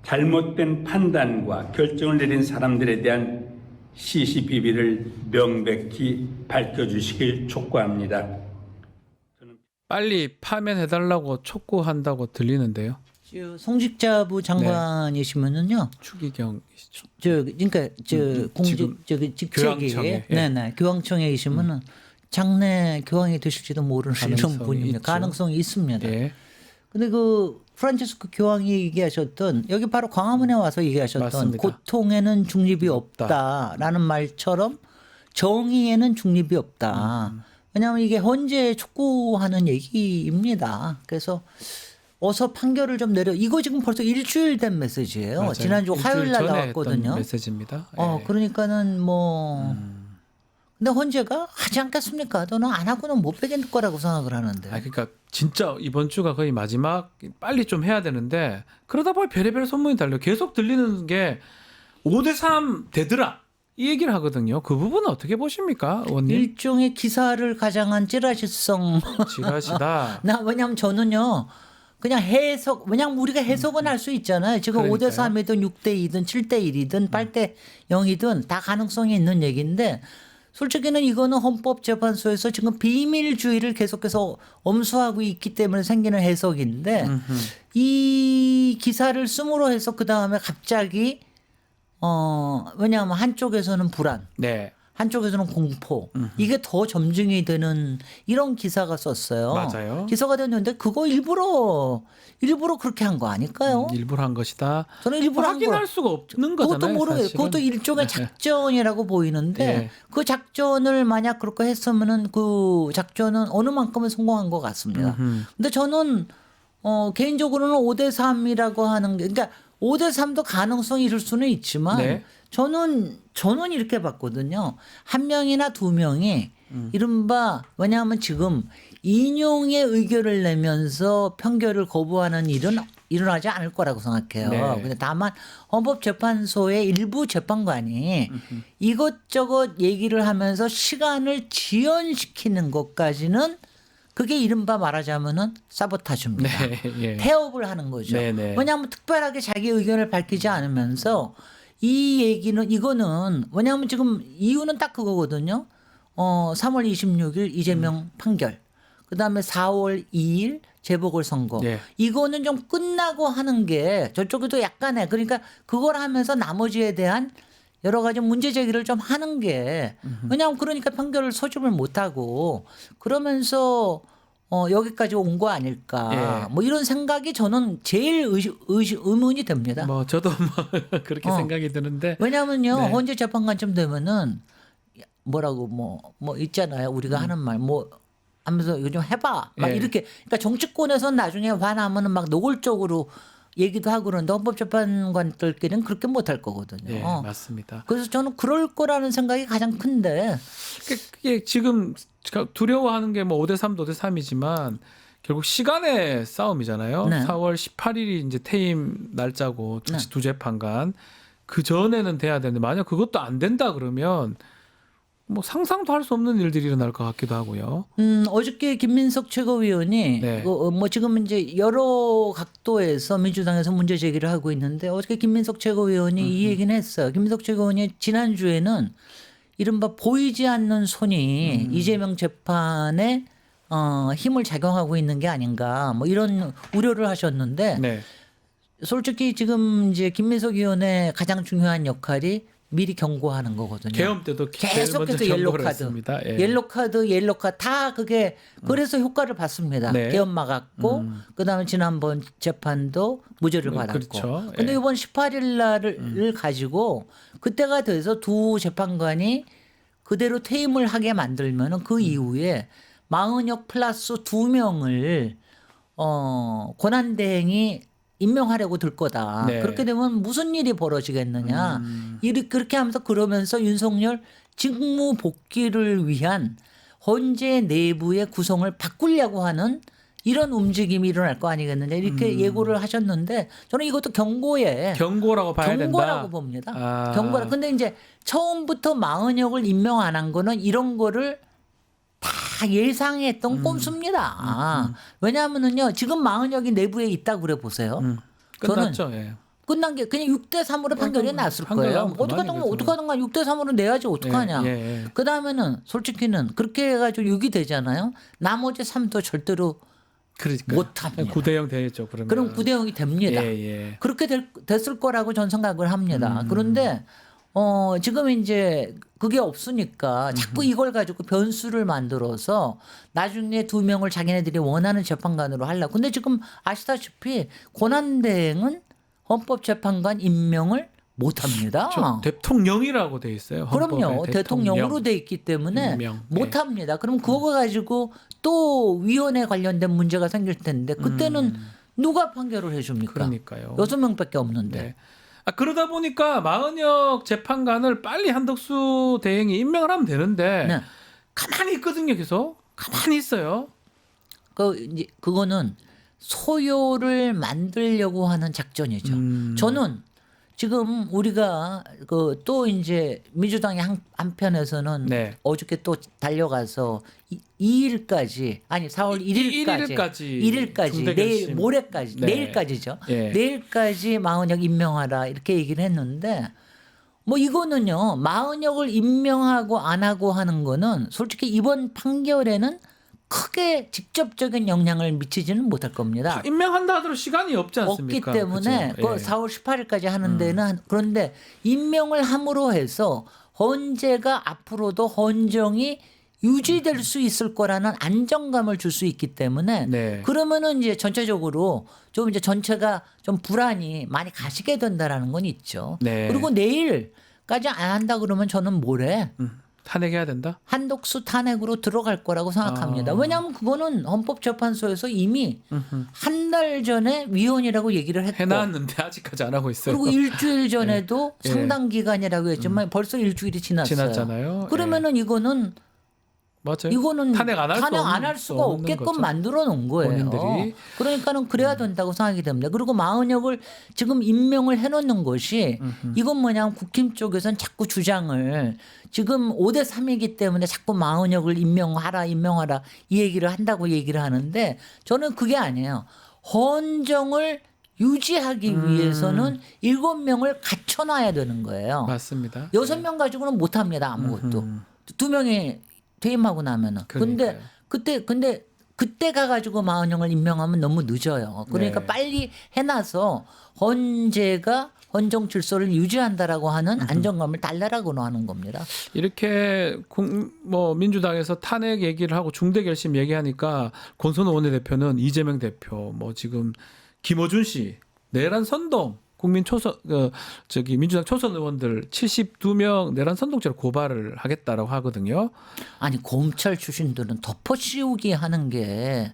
[SPEAKER 14] 잘못된 판단과 결정을 내린 사람들에 대한 CCBB를 명백히 밝혀주시길 촉구합니다.
[SPEAKER 2] 빨리 파면해달라고 촉구한다고 들리는데요.
[SPEAKER 13] 송직자부 장관이시면은요.
[SPEAKER 2] 추기경이시죠.
[SPEAKER 13] 그러니까 공직 직책이
[SPEAKER 2] 교황청에,
[SPEAKER 13] 네네 교황청에 계시면은 장래 교황이 되실지도 모르는 이런 분입니다.
[SPEAKER 2] 있죠.
[SPEAKER 13] 가능성이 있습니다.
[SPEAKER 2] 예.
[SPEAKER 13] 근데 그 프란치스크 교황이 얘기하셨던 여기 바로 광화문에 와서 얘기하셨던
[SPEAKER 2] 맞습니다.
[SPEAKER 13] 고통에는 중립이 없다라는 말처럼 정의에는 중립이 없다. 왜냐하면 이게 헌재 촉구하는 얘기입니다. 그래서 어서 판결을 좀 내려. 이거 지금 벌써 일주일 된 메시지예요.
[SPEAKER 2] 맞아요.
[SPEAKER 13] 지난주 화요일 날 나왔거든요.
[SPEAKER 2] 메시지입니다. 예.
[SPEAKER 13] 그러니까는 뭐 근데 헌재가 하지 않겠습니까? 또는 안 하고는 못 빼길 거라고 생각을 하는데.
[SPEAKER 2] 그러니까 진짜 이번 주가 거의 마지막 빨리 좀 해야 되는데 그러다 보니 별의별 소문이 달려 계속 들리는 게 5대3 되더라 이 얘기를 하거든요. 그 부분은 어떻게 보십니까, 의원님?
[SPEAKER 13] 일종의 기사를 가장한 찌라시성.
[SPEAKER 2] 찌라시다.
[SPEAKER 13] 왜냐하면 저는요. 그냥 해석, 왜냐하면 우리가 해석은 할 수 있잖아요. 지금
[SPEAKER 2] 그러니까요.
[SPEAKER 13] 5대3이든 6대2든 7대1이든 8대0이든 다 가능성이 있는 얘기인데 솔직히는 이거는 헌법재판소에서 지금 비밀주의를 계속해서 엄수하고 있기 때문에 생기는 해석인데 이 기사를 씀으로 해서 그 다음에 갑자기 왜냐하면 한쪽에서는 불안,
[SPEAKER 2] 네.
[SPEAKER 13] 한쪽에서는 공포, 이게 더 점증이 되는 이런 기사가 썼어요.
[SPEAKER 2] 맞아요.
[SPEAKER 13] 기사가 됐는데 그거 일부러 그렇게 한 거 아닐까요?
[SPEAKER 2] 일부러 한 것이다.
[SPEAKER 13] 저는 일부러 한
[SPEAKER 2] 확인할
[SPEAKER 13] 거.
[SPEAKER 2] 수가 없는
[SPEAKER 13] 그것도
[SPEAKER 2] 거잖아요.
[SPEAKER 13] 모르겠어요.
[SPEAKER 2] 사실은.
[SPEAKER 13] 그것도 일종의 작전이라고 보이는데
[SPEAKER 2] 예.
[SPEAKER 13] 그 작전을 만약 그렇게 했으면은 그 작전은 어느 만큼은 성공한 것 같습니다. 근데 저는 개인적으로는 5대3이라고 하는 게 그러니까 5대3도 가능성이 있을 수는 있지만
[SPEAKER 2] 네.
[SPEAKER 13] 저는 이렇게 봤거든요. 한 명이나 두 명이 이른바 왜냐하면 지금 인용의 의결을 내면서 판결을 거부하는 일은 일어나지 않을 거라고 생각해요.
[SPEAKER 2] 네.
[SPEAKER 13] 근데 다만 헌법재판소의 일부 재판관이 이것저것 얘기를 하면서 시간을 지연시키는 것까지는 그게 이른바 말하자면은 사보타주입니다.
[SPEAKER 2] 네, 예.
[SPEAKER 13] 태업을 하는 거죠.
[SPEAKER 2] 네, 네.
[SPEAKER 13] 왜냐하면 특별하게 자기 의견을 밝히지 않으면서 이 얘기는 이거는 왜냐하면 지금 이유는 딱 그거거든요. 3월 26일 이재명 판결. 그다음에 4월 2일 재보궐선거.
[SPEAKER 2] 네.
[SPEAKER 13] 이거는 좀 끝나고 하는 게 저쪽에도 약간의 그러니까 그걸 하면서 나머지에 대한 여러 가지 문제 제기를 좀 하는 게 왜냐하면 그러니까 판결을 소집을 못하고 그러면서 여기까지 온 거 아닐까
[SPEAKER 2] 예.
[SPEAKER 13] 뭐 이런 생각이 저는 제일 의문이 됩니다.
[SPEAKER 2] 뭐 저도 뭐 그렇게 생각이 드는데
[SPEAKER 13] 왜냐하면요
[SPEAKER 2] 네.
[SPEAKER 13] 헌재 재판관쯤 되면은 뭐라고 뭐 있잖아요 우리가 하는 말 뭐 하면서 이거 좀 해봐 막
[SPEAKER 2] 예.
[SPEAKER 13] 이렇게 그러니까 정치권에서 나중에 화나면은 막 노골적으로 얘기도 하고 그러는데 헌법재판관들끼리는 그렇게 못할 거거든요.
[SPEAKER 2] 네, 맞습니다.
[SPEAKER 13] 그래서 저는 그럴 거라는 생각이 가장 큰데
[SPEAKER 2] 그게 지금 두려워하는 게 뭐 5대3도 5대3이지만 결국 시간의 싸움이잖아요.
[SPEAKER 13] 네.
[SPEAKER 2] 4월 18일이 이제 퇴임 날짜고 두 재판관 그 전에는 돼야 되는데 만약 그것도 안 된다 그러면 뭐 상상도 할 수 없는 일들이 일어날 것 같기도 하고요.
[SPEAKER 13] 어저께 김민석 최고위원이
[SPEAKER 2] 네.
[SPEAKER 13] 뭐 지금 이제 여러 각도에서 민주당에서 문제 제기를 하고 있는데 어저께 김민석 최고위원이 이 얘기는 했어요. 김민석 최고위원이 지난주에는 이른바 보이지 않는 손이 이재명 재판에 힘을 작용하고 있는 게 아닌가 뭐 이런 우려를 하셨는데
[SPEAKER 2] 네.
[SPEAKER 13] 솔직히 지금 이제 김민석 의원의 가장 중요한 역할이 미리 경고하는 거거든요.
[SPEAKER 2] 계엄 때도
[SPEAKER 13] 계속해서 옐로 카드,
[SPEAKER 2] 예.
[SPEAKER 13] 옐로 카드 다 그게 그래서 효과를 봤습니다.
[SPEAKER 2] 네.
[SPEAKER 13] 계엄 막았고 그다음에 지난번 재판도 무죄를 받았고.
[SPEAKER 2] 그렇죠.
[SPEAKER 13] 근데
[SPEAKER 2] 예.
[SPEAKER 13] 이번 18일 날을 가지고 그때가 돼서 두 재판관이 그대로 퇴임을 하게 만들면은 그 이후에 마은혁 플러스 2명을 권한대행이 임명하려고 들 거다.
[SPEAKER 2] 네.
[SPEAKER 13] 그렇게 되면 무슨 일이 벌어지겠느냐. 그렇게 하면서 그러면서 윤석열 직무 복귀를 위한 헌재 내부의 구성을 바꾸려고 하는 이런 움직임이 일어날 거 아니겠느냐. 이렇게 예고를 하셨는데 저는 이것도
[SPEAKER 2] 경고라고 봐야 된다.
[SPEAKER 13] 경고라고 봅니다. 경고라. 근데 이제 처음부터 마은혁을 임명 안 한 거는 이런 거를 다 예상했던 꼼수입니다. 왜냐하면은요 지금 마은혁이 내부에 있다고 그래 보세요.
[SPEAKER 2] 끝났죠. 예.
[SPEAKER 13] 끝난 게 그냥 6대3으로 판결이 났을 거예요. 어떡하든가 6대3으로 내야지 어떡하냐.
[SPEAKER 2] 예.
[SPEAKER 13] 그 다음에는 솔직히는 그렇게 해가지고 6이 되잖아요. 나머지 3도 절대로 못합니다.
[SPEAKER 2] 9대0 되겠죠. 그러면.
[SPEAKER 13] 그럼 9대0이 됩니다.
[SPEAKER 2] 예.
[SPEAKER 13] 그렇게 됐을 거라고 전 생각을 합니다. 그런데 지금 이제 그게 없으니까 자꾸 이걸 가지고 변수를 만들어서 나중에 2명을 자기네들이 원하는 재판관으로 하려고. 근데 지금 아시다시피 권한대행은 헌법재판관 임명을 못합니다.
[SPEAKER 2] 대통령이라고 돼 있어요.
[SPEAKER 13] 그럼요. 대통령으로 돼 있기 때문에 못합니다. 그럼 그거 가지고 또 위원회 관련된 문제가 생길 텐데 그때는 누가 판결을 해줍니까?
[SPEAKER 2] 그러니까요.
[SPEAKER 13] 6명밖에 없는데.
[SPEAKER 2] 네. 그러다 보니까 마은혁 재판관을 빨리 한덕수 대행이 임명을 하면 되는데
[SPEAKER 13] 네.
[SPEAKER 2] 가만히 있거든요. 계속 가만히 있어요.
[SPEAKER 13] 그거는 소요를 만들려고 하는 작전이죠. 저는 지금 우리가 또 이제 민주당의 한편에서는
[SPEAKER 2] 네.
[SPEAKER 13] 어저께 또 달려가서 2일까지 아니 4월 1일까지 내일 모레까지
[SPEAKER 2] 네.
[SPEAKER 13] 내일까지죠.
[SPEAKER 2] 예.
[SPEAKER 13] 내일까지 마은혁 임명하라 이렇게 얘기를 했는데 뭐 이거는요 마은혁을 임명하고 안 하고 하는 거는 솔직히 이번 판결에는 크게 직접적인 영향을 미치지는 못할 겁니다.
[SPEAKER 2] 임명한다 하더라도 시간이 없지 않습니까?
[SPEAKER 13] 없기 때문에
[SPEAKER 2] 그렇죠?
[SPEAKER 13] 그 4월 18일까지 하는 데는 그런데 임명을 함으로 해서 헌재가 앞으로도 헌정이 유지될 수 있을 거라는 안정감을 줄 수 있기 때문에
[SPEAKER 2] 네.
[SPEAKER 13] 그러면은 이제 전체적으로 좀 이제 전체가 좀 불안이 많이 가시게 된다라는 건 있죠.
[SPEAKER 2] 네.
[SPEAKER 13] 그리고 내일까지 안 한다 그러면 저는 모레
[SPEAKER 2] 탄핵해야 된다?
[SPEAKER 13] 한덕수 탄핵으로 들어갈 거라고 생각합니다. 왜냐하면 그거는 헌법재판소에서 이미 한 달 전에 위헌이라고 얘기를 했고
[SPEAKER 2] 해놨는데 아직까지 안 하고 있어요.
[SPEAKER 13] 그리고 일주일 전에도
[SPEAKER 2] 예.
[SPEAKER 13] 상당 기간이라고 했지만 벌써 일주일이
[SPEAKER 2] 지났잖아요.
[SPEAKER 13] 그러면은 이거는
[SPEAKER 2] 맞아요.
[SPEAKER 13] 이거는
[SPEAKER 2] 탄핵 안
[SPEAKER 13] 할 수가 없게끔 만들어 놓은 거예요.
[SPEAKER 2] 본인들이.
[SPEAKER 13] 그러니까는 그래야 된다고 생각이 됩니다. 그리고 마은혁을 지금 임명을 해놓는 것이 이건 뭐냐면 국힘 쪽에서는 자꾸 주장을 지금 5대3이기 때문에 자꾸 마은혁을 임명하라 이 얘기를 한다고 얘기를 하는데 저는 그게 아니에요. 헌정을 유지하기 위해서는 7명을 갖춰놔야 되는 거예요.
[SPEAKER 2] 맞습니다.
[SPEAKER 13] 6명 가지고는 못합니다. 아무것도. 2명이 퇴임하고 나면은. 근데 그때 가가지고 마은혁을 임명하면 너무 늦어요. 그러니까
[SPEAKER 2] 네.
[SPEAKER 13] 빨리 해놔서 헌재가 헌정 질서를 유지한다라고 하는 안정감을 달래라고 하는 겁니다.
[SPEAKER 2] 이렇게 민주당에서 탄핵 얘기를 하고 중대 결심 얘기하니까 권선호 원내대표는 이재명 대표, 지금 김어준 씨, 내란 선동, 민주당 초선 의원들 72명 내란 선동죄로 고발을 하겠다라고 하거든요.
[SPEAKER 13] 아니 검찰 출신들은 덮어씌우기 하는 게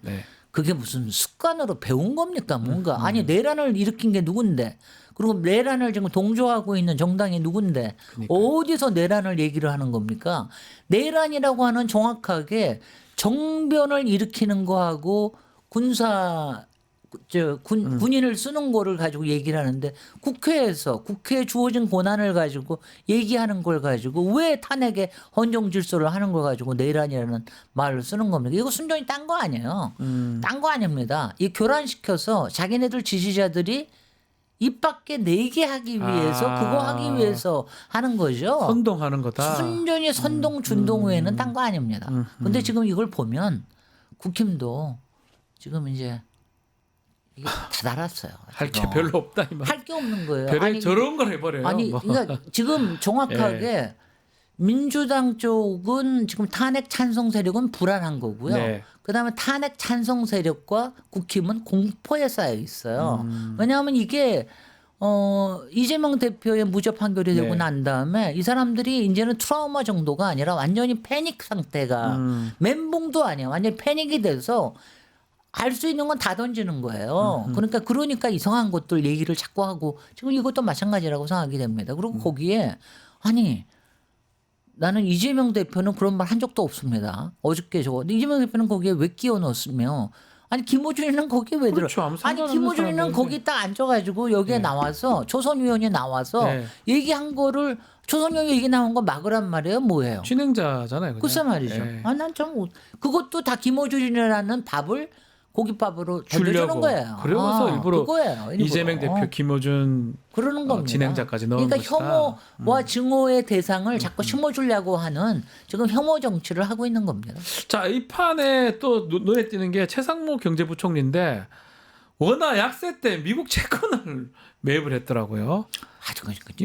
[SPEAKER 13] 그게 무슨 습관으로 배운 겁니까? 뭔가 아니 내란을 일으킨 게 누군데? 그리고 내란을 지금 동조하고 있는 정당이 누군데 어디서 내란을 얘기를 하는 겁니까? 내란이라고 하는 정확하게 정변을 일으키는 거하고 군인을 쓰는 거를 가지고 얘기를 하는데 국회에서 국회에 주어진 권한을 가지고 얘기하는 걸 가지고 왜 탄핵에 헌정 질서를 하는 걸 가지고 내란이라는 말을 쓰는 겁니까? 이거 순전히 딴 거 아니에요. 딴 거 아닙니다. 이 교란시켜서 자기네들 지지자들이 입 밖에 내게 하기 위해서 그거 하기 위해서 하는 거죠.
[SPEAKER 2] 선동하는 거다.
[SPEAKER 13] 순전히 선동 준동 외에는 딴 거 아닙니다. 근데 지금 이걸 보면 국힘도 지금 이제 이게 다 달았어요.
[SPEAKER 2] 할 게 별로 없다 이 말.
[SPEAKER 13] 할 게 없는 거예요.
[SPEAKER 2] 별에 저런 걸 해버려요.
[SPEAKER 13] 아니,
[SPEAKER 2] 뭐.
[SPEAKER 13] 그러니까 지금 정확하게
[SPEAKER 2] 예.
[SPEAKER 13] 민주당 쪽은 지금 탄핵 찬성 세력은 불안한 거고요.
[SPEAKER 2] 네.
[SPEAKER 13] 그다음에 탄핵 찬성 세력과 국힘은 공포에 쌓여 있어요. 왜냐하면 이게 이재명 대표의 무죄 판결이 되고
[SPEAKER 2] 네.
[SPEAKER 13] 난 다음에 이 사람들이 이제는 트라우마 정도가 아니라 완전히 패닉 상태가 멘붕도 아니야. 완전히 패닉이 돼서 알 수 있는 건 다 던지는 거예요. 그러니까 이상한 것들 얘기를 자꾸 하고 지금 이것도 마찬가지라고 생각이 됩니다. 그리고 거기에 아니 나는 이재명 대표는 그런 말 한 적도 없습니다. 어저께 저거 이재명 대표는 거기에 왜 끼워 넣었으며 아니 김호준이는 거기에 왜
[SPEAKER 2] 그렇죠. 아무
[SPEAKER 13] 들어? 아니
[SPEAKER 2] 상관없는
[SPEAKER 13] 김호준이는
[SPEAKER 2] 사람인데.
[SPEAKER 13] 거기 딱 앉아가지고 여기에 나와서 초선 의원이 나와서
[SPEAKER 2] 네.
[SPEAKER 13] 얘기한 거를 초선 의원 얘기 나온 거 막으란 말이에요. 뭐예요?
[SPEAKER 2] 진행자잖아요. 그냥.
[SPEAKER 13] 글쎄 말이죠.
[SPEAKER 2] 예.
[SPEAKER 13] 아, 난 좀 그것도 다 김호준이라는 밥을 고깃밥으로 던져주는
[SPEAKER 2] 주려고.
[SPEAKER 13] 거예요.
[SPEAKER 2] 그래서 일부러
[SPEAKER 13] 그거예요. 일부러.
[SPEAKER 2] 이재명 대표, 김호준
[SPEAKER 13] 그러는 겁니다.
[SPEAKER 2] 진행자까지 넣은
[SPEAKER 13] 그러니까
[SPEAKER 2] 것이다.
[SPEAKER 13] 혐오와 증오의 대상을 자꾸 심어주려고 하는 지금 혐오 정치를 하고 있는 겁니다.
[SPEAKER 2] 자, 이 판에 또 눈에 띄는 게 최상무 경제부총리인데 워낙 약세 때 미국 채권을 매입을 했더라고요.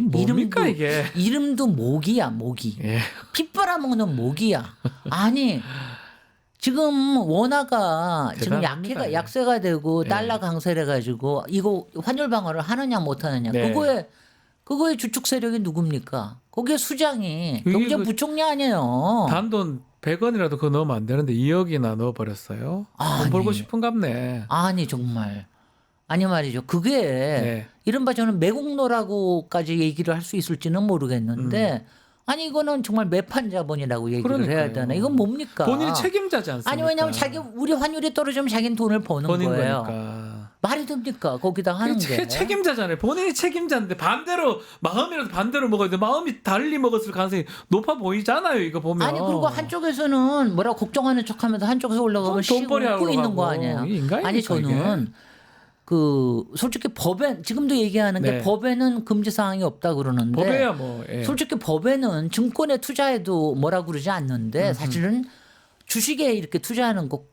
[SPEAKER 2] 뭡니까 이게?
[SPEAKER 13] 이름도 모기야, 모기.
[SPEAKER 2] 예.
[SPEAKER 13] 피 빨아먹는 모기야. 아니 지금 원화가 지금
[SPEAKER 2] 대단합니다, 예.
[SPEAKER 13] 약세가 되고 달러 강세를 가지고 이거 환율 방어를 하느냐 못 하느냐.
[SPEAKER 2] 네.
[SPEAKER 13] 그거의 주축 세력이 누굽니까? 거기에 수장이
[SPEAKER 2] 이게
[SPEAKER 13] 경제부총리 아니에요.
[SPEAKER 2] 단돈 100원이라도 그거 넣으면 안 되는데 2억이나 넣어버렸어요. 돈 벌고 싶은갑네.
[SPEAKER 13] 아니 정말. 아니 말이죠. 그게
[SPEAKER 2] 네.
[SPEAKER 13] 이른바 저는 매국노라고까지 얘기를 할 수 있을지는 모르겠는데 아니 이거는 정말 매판 자본이라고 얘기를
[SPEAKER 2] 그러니까요.
[SPEAKER 13] 해야 되나? 이건 뭡니까?
[SPEAKER 2] 본인이 책임자지 않습니까?
[SPEAKER 13] 아니 왜냐하면 우리 환율이 떨어지면 자기는 돈을 버는 거예요.
[SPEAKER 2] 거니까.
[SPEAKER 13] 말이 됩니까? 거기다 하는 게.
[SPEAKER 2] 책임자잖아요. 본인이 책임자인데 반대로 마음이라도 반대로 먹어야 돼. 마음이 달리 먹었을 가능성이 높아 보이잖아요. 이거 보면.
[SPEAKER 13] 아니 그리고 한쪽에서는 뭐라고 걱정하는 척하면서 한쪽에서 올라가면
[SPEAKER 2] 돈벌이 하러
[SPEAKER 13] 씻고 있는
[SPEAKER 2] 가고.
[SPEAKER 13] 거 아니에요?
[SPEAKER 2] 이게 인간입니까,
[SPEAKER 13] 아니 저는 그 솔직히 법에 지금도 얘기하는 게
[SPEAKER 2] 네.
[SPEAKER 13] 법에는 금지 사항이 없다 그러는데
[SPEAKER 2] 법에야 뭐. 예.
[SPEAKER 13] 솔직히 법에는 증권에 투자해도 뭐라 그러지 않는데 사실은 주식에 이렇게 투자하는 거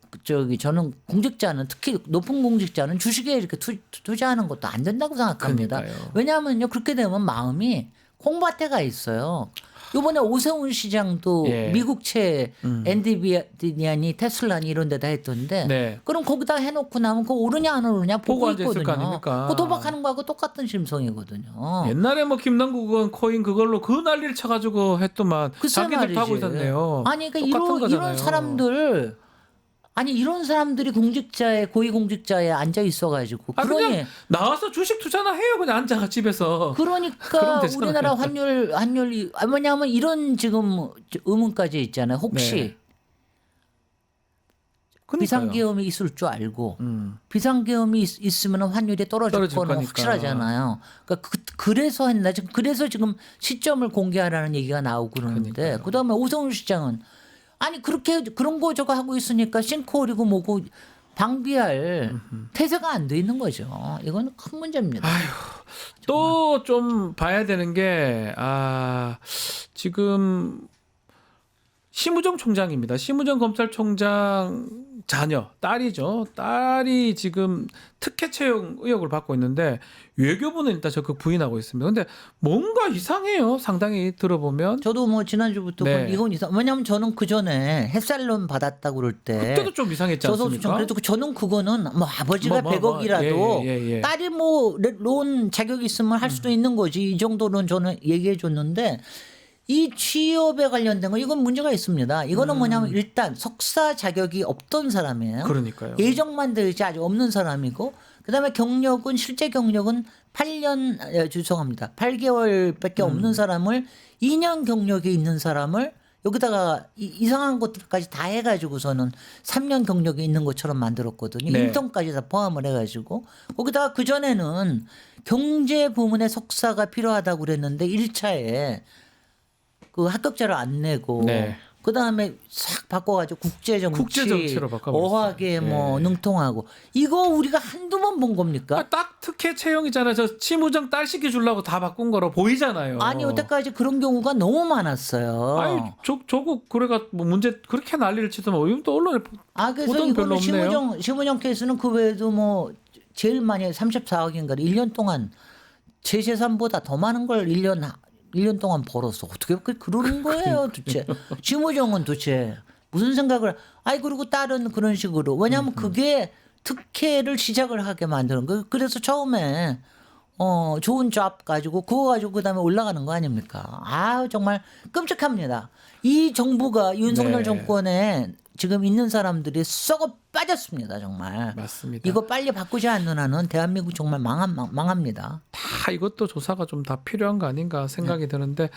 [SPEAKER 13] 저는 공직자는 특히 높은 공직자는 주식에 이렇게 투자하는 것도 안 된다고 생각합니다.
[SPEAKER 2] 그러니까요.
[SPEAKER 13] 왜냐하면요 그렇게 되면 마음이 콩밭에가 있어요. 이번에 오세훈 시장도
[SPEAKER 2] 예.
[SPEAKER 13] 미국채 엔디비아니 테슬라니 이런 데다 했던데
[SPEAKER 2] 네.
[SPEAKER 13] 그럼 거기다 해놓고 나면 그거 오르냐 안 오르냐
[SPEAKER 2] 보고
[SPEAKER 13] 보고
[SPEAKER 2] 앉아 있을 거
[SPEAKER 13] 있거든요.
[SPEAKER 2] 아닙니까?
[SPEAKER 13] 그 도박하는 거하고 똑같은 심성이거든요.
[SPEAKER 2] 옛날에 뭐 김남국은 코인 그걸로 그 난리를 쳐가지고 했더만
[SPEAKER 13] 글쎄
[SPEAKER 2] 자기들
[SPEAKER 13] 말이지.
[SPEAKER 2] 타고 있었네요.
[SPEAKER 13] 아니 그러니까
[SPEAKER 2] 똑같은
[SPEAKER 13] 이런
[SPEAKER 2] 거잖아요.
[SPEAKER 13] 사람들 아니 이런 사람들이 공직자에 고위공직자에 앉아 있어가지고
[SPEAKER 2] 아,
[SPEAKER 13] 그러니
[SPEAKER 2] 그냥 나와서 주식 투자나 해요. 그냥 앉아가 집에서.
[SPEAKER 13] 그러니까
[SPEAKER 2] 그러면 되잖아요.
[SPEAKER 13] 우리나라 환율이 뭐냐면 이런 지금 의문까지 있잖아요. 혹시
[SPEAKER 2] 네. 그러니까요.
[SPEAKER 13] 비상계엄이 있을 줄 알고 비상계엄이 있으면 환율이 떨어질 거는
[SPEAKER 2] 거니까.
[SPEAKER 13] 확실하잖아요. 그러니까 그래서 했나 지금 그래서 지금 시점을 공개하라는 얘기가 나오고 그러는데 그다음에 오세훈 시장은 아니 그렇게 그런 거 저거 하고 있으니까 싱크홀이고 뭐고 방비할 태세가 안 돼 있는 거죠. 이건 큰 문제입니다.
[SPEAKER 2] 또 좀 봐야 되는 게 지금 심우정 총장입니다. 심우정 검찰총장 자녀 딸이죠. 딸이 지금 특혜 채용 의혹을 받고 있는데 외교부는 일단 적극 부인하고 있습니다. 근데 뭔가 이상해요. 상당히 들어보면.
[SPEAKER 13] 저도 뭐 지난주부터
[SPEAKER 2] 네.
[SPEAKER 13] 이건 이상. 왜냐하면 저는 그 전에 햇살론 받았다고 그럴 때
[SPEAKER 2] 그때도 좀 이상했지 않습니까?
[SPEAKER 13] 그래도 저는 그거는 뭐 아버지가 100억이라도
[SPEAKER 2] 예.
[SPEAKER 13] 딸이 뭐 론 자격이 있으면 할 수도 있는 거지. 이 정도는 저는 얘기해 줬는데 이 취업에 관련된 거 이건 문제가 있습니다. 이거는 뭐냐면 일단 석사 자격이 없던 사람이에요.
[SPEAKER 2] 그러니까요.
[SPEAKER 13] 예정만 되어 있지 아직 없는 사람이고 그다음에 경력은 실제 경력은 8개월밖에 없는 사람을 2년 경력이 있는 사람을 여기다가 이상한 것들까지 다 해가지고서는 3년 경력이 있는 것처럼 만들었거든요.
[SPEAKER 2] 네.
[SPEAKER 13] 인턴까지 다 포함을 해가지고 거기다가 그 전에는 경제 부문의 석사가 필요하다고 그랬는데 1차에 그 합격자를 안 내고
[SPEAKER 2] 네.
[SPEAKER 13] 그 다음에 싹 바꿔가지고
[SPEAKER 2] 국제정치로 바꿔버렸어요.
[SPEAKER 13] 어학에 뭐
[SPEAKER 2] 예.
[SPEAKER 13] 능통하고 이거 우리가 한두 번 본 겁니까?
[SPEAKER 2] 딱 특혜 채용이잖아요. 저 치무정 딸 시켜 주려고 다 바꾼 거로 보이잖아요.
[SPEAKER 13] 아니 여태까지 그런 경우가 너무 많았어요.
[SPEAKER 2] 아니 조국 그래가 뭐 문제 그렇게 난리를 치더만 요즘 또 언론에
[SPEAKER 13] 그래서
[SPEAKER 2] 보도는 별로
[SPEAKER 13] 이거는
[SPEAKER 2] 없네요.
[SPEAKER 13] 심우정 케이스는 그 외에도 뭐 제일 많이 34억인가 1년 동안 제 재산보다 더 많은 걸 1년 동안 벌었어. 어떻게 그러는 거예요, 도대체. 심우정은 도대체 무슨 생각을? 그리고 딸은 그런 식으로. 왜냐하면 그게 특혜를 시작을 하게 만드는 거예요. 그래서 처음에 좋은 잡 가지고 그거 가지고 그다음에 올라가는 거 아닙니까? 정말 끔찍합니다. 이 정부가 윤석열
[SPEAKER 2] 네.
[SPEAKER 13] 정권에 지금 있는 사람들이 썩어 빠졌습니다, 정말.
[SPEAKER 2] 맞습니다.
[SPEAKER 13] 이거 빨리 바꾸지 않는 한은 대한민국 정말 망합니다.
[SPEAKER 2] 다 이것도 조사가 좀 다 필요한 거 아닌가 생각이 드는데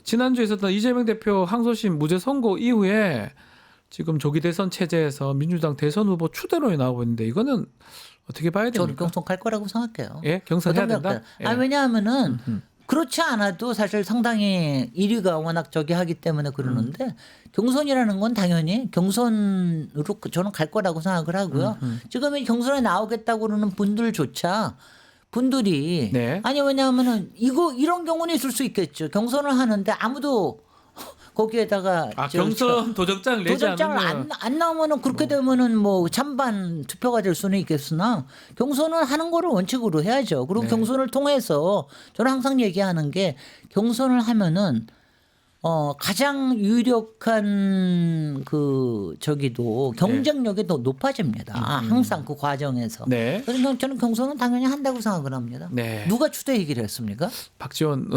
[SPEAKER 2] 지난주에 있었던 이재명 대표 항소심 무죄 선고 이후에 지금 조기 대선 체제에서 민주당 대선 후보 추대로에 나오고 있는데 이거는 어떻게 봐야 됩니까?
[SPEAKER 13] 저는 경선 갈 거라고 생각해요.
[SPEAKER 2] 예, 경선해야 된다. 예.
[SPEAKER 13] 왜냐하면은 그렇지 않아도 사실 상당히 1위가 워낙 하기 때문에 그러는데 경선이라는 건 당연히 경선으로 저는 갈 거라고 생각을 하고요. 지금 이 경선에 나오겠다고 그러는 분들이
[SPEAKER 2] 네.
[SPEAKER 13] 왜냐하면은 이런 경우는 있을 수 있겠죠. 경선을 하는데 아무도 거기에다가
[SPEAKER 2] 경선 도적장을 내지
[SPEAKER 13] 도적장을
[SPEAKER 2] 않으면
[SPEAKER 13] 안 나오면은 그렇게 되면은 뭐 찬반 투표가 될 수는 있겠으나 경선은 하는 거를 원칙으로 해야죠. 그리고
[SPEAKER 2] 네.
[SPEAKER 13] 경선을 통해서 저는 항상 얘기하는 게 경선을 하면은 가장 유력한 경쟁력이 더 높아집니다. 항상 그 과정에서.
[SPEAKER 2] 네.
[SPEAKER 13] 그래서 저는 경선은 당연히 한다고 생각을 합니다.
[SPEAKER 2] 네.
[SPEAKER 13] 누가 추대 얘기를 했습니까?
[SPEAKER 2] 박지원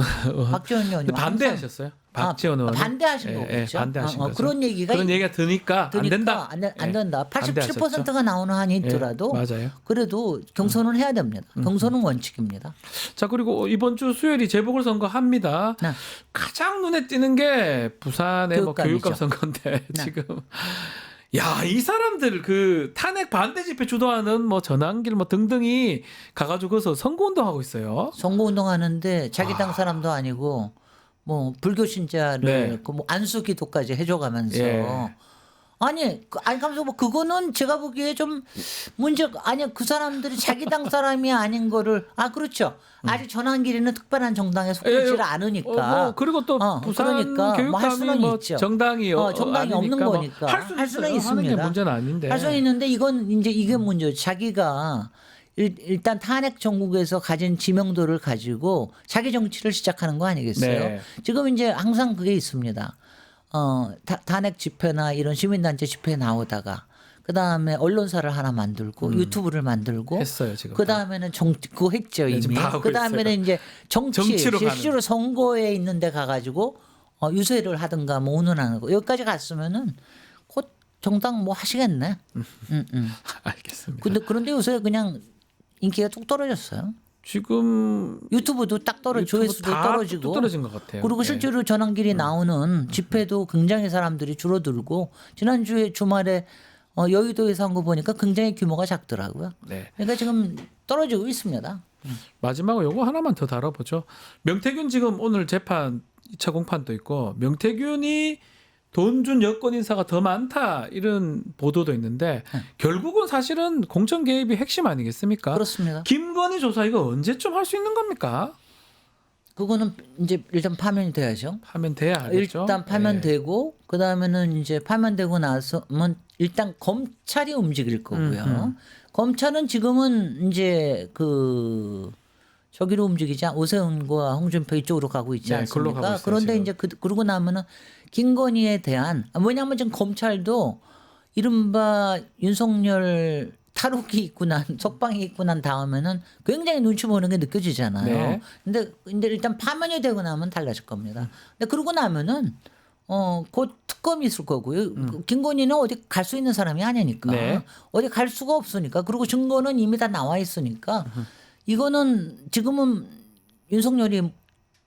[SPEAKER 13] 의원님
[SPEAKER 2] 반대하셨어요. 박지원 의원
[SPEAKER 13] 반대하신 거겠죠.
[SPEAKER 2] 반대하신 거죠.
[SPEAKER 13] 그런 얘기가
[SPEAKER 2] 드니까 안 된다.
[SPEAKER 13] 안 된다. 87%가 나오는 한이 있더라도
[SPEAKER 2] 맞아요.
[SPEAKER 13] 그래도 경선은 해야 됩니다. 경선은 원칙입니다.
[SPEAKER 2] 자, 그리고 이번 주 수요일이 재보궐선거 합니다.
[SPEAKER 13] 네.
[SPEAKER 2] 가장 눈에 띄는 게 부산의 교육감 선거인데 지금 이 사람들 그 탄핵 반대 집회 주도하는 전한길 등등이 가가지고 거기서 선거운동하고 있어요.
[SPEAKER 13] 선거운동하는데 자기 당 사람도 아니고 불교 신자를 안수기도까지 해줘가면서 가면서 그거는 제가 보기에 좀 그 사람들이 자기 당 사람이 아닌 거를 그렇죠. 아직 전환길이는 특별한 정당에 속하지를 않으니까.
[SPEAKER 2] 그리고 또 부산 교육감이
[SPEAKER 13] 할 수는 있죠.
[SPEAKER 2] 정당이
[SPEAKER 13] 정당이 없는 거니까
[SPEAKER 2] 할 수는 있습니다. 하는 게 문제는 아닌데.
[SPEAKER 13] 할 수는 있는데 이건 이제 이게 문제죠. 자기가 일단 탄핵 정국에서 가진 지명도를 가지고 자기 정치를 시작하는 거 아니겠어요?
[SPEAKER 2] 네.
[SPEAKER 13] 지금 이제 항상 그게 있습니다. 탄핵 집회나 이런 시민단체 집회에 나오다가 그 다음에 언론사를 하나 만들고 유튜브를 만들고
[SPEAKER 2] 했어요 지금.
[SPEAKER 13] 그 다음에는 그거 했죠 이미. 그 다음에는 이제
[SPEAKER 2] 정치로
[SPEAKER 13] 실제로 선거에 있는데 가가지고 유세를 하든가 운운하는 거 여기까지 갔으면은 곧 정당 하시겠네.
[SPEAKER 2] 알겠습니다.
[SPEAKER 13] 그런데 요새 그냥 인기가 뚝 떨어졌어요.
[SPEAKER 2] 지금
[SPEAKER 13] 유튜브도 딱 조회수도 떨어지고
[SPEAKER 2] 뚝 떨어진 것 같아요.
[SPEAKER 13] 그리고 실제로 전환길이 나오는 집회도 굉장히 사람들이 줄어들고 지난주에 주말에 여의도에서 한 거 보니까 굉장히 규모가 작더라고요.
[SPEAKER 2] 네.
[SPEAKER 13] 그러니까 지금 떨어지고 있습니다.
[SPEAKER 2] 마지막으로 요거 하나만 더 다뤄보죠. 명태균 지금 오늘 재판 2차 공판도 있고 명태균이 돈 준 여권 인사가 더 많다 이런 보도도 있는데 결국은 사실은 공천 개입이 핵심 아니겠습니까?
[SPEAKER 13] 그렇습니다.
[SPEAKER 2] 김건희 조사 이거 언제쯤 할 수 있는 겁니까?
[SPEAKER 13] 그거는 이제 일단 파면이 돼야죠.
[SPEAKER 2] 파면돼야 알겠죠.
[SPEAKER 13] 일단 파면되고 그 다음에는 이제 파면되고 나서면 일단 검찰이 움직일 거고요. 검찰은 지금은 이제 저기로 움직이지 오세훈과 홍준표 이쪽으로 가고 있지 않습니까?
[SPEAKER 2] 가고 있어요,
[SPEAKER 13] 그런데
[SPEAKER 2] 지금.
[SPEAKER 13] 이제 그러고 나면은 김건희에 대한 왜냐하면 지금 검찰도 이른바 윤석열 탈옥이 있고 석방이 있고 난 다음에는 굉장히 눈치 보는 게 느껴지잖아요.
[SPEAKER 2] 네.
[SPEAKER 13] 근데 일단 파면이 되고 나면 달라질 겁니다. 근데 그러고 나면은 곧 특검이 있을 거고요. 김건희는 어디 갈 수 있는 사람이 아니니까
[SPEAKER 2] 네.
[SPEAKER 13] 어디 갈 수가 없으니까 그리고 증거는 이미 다 나와 있으니까 이거는 지금은 윤석열이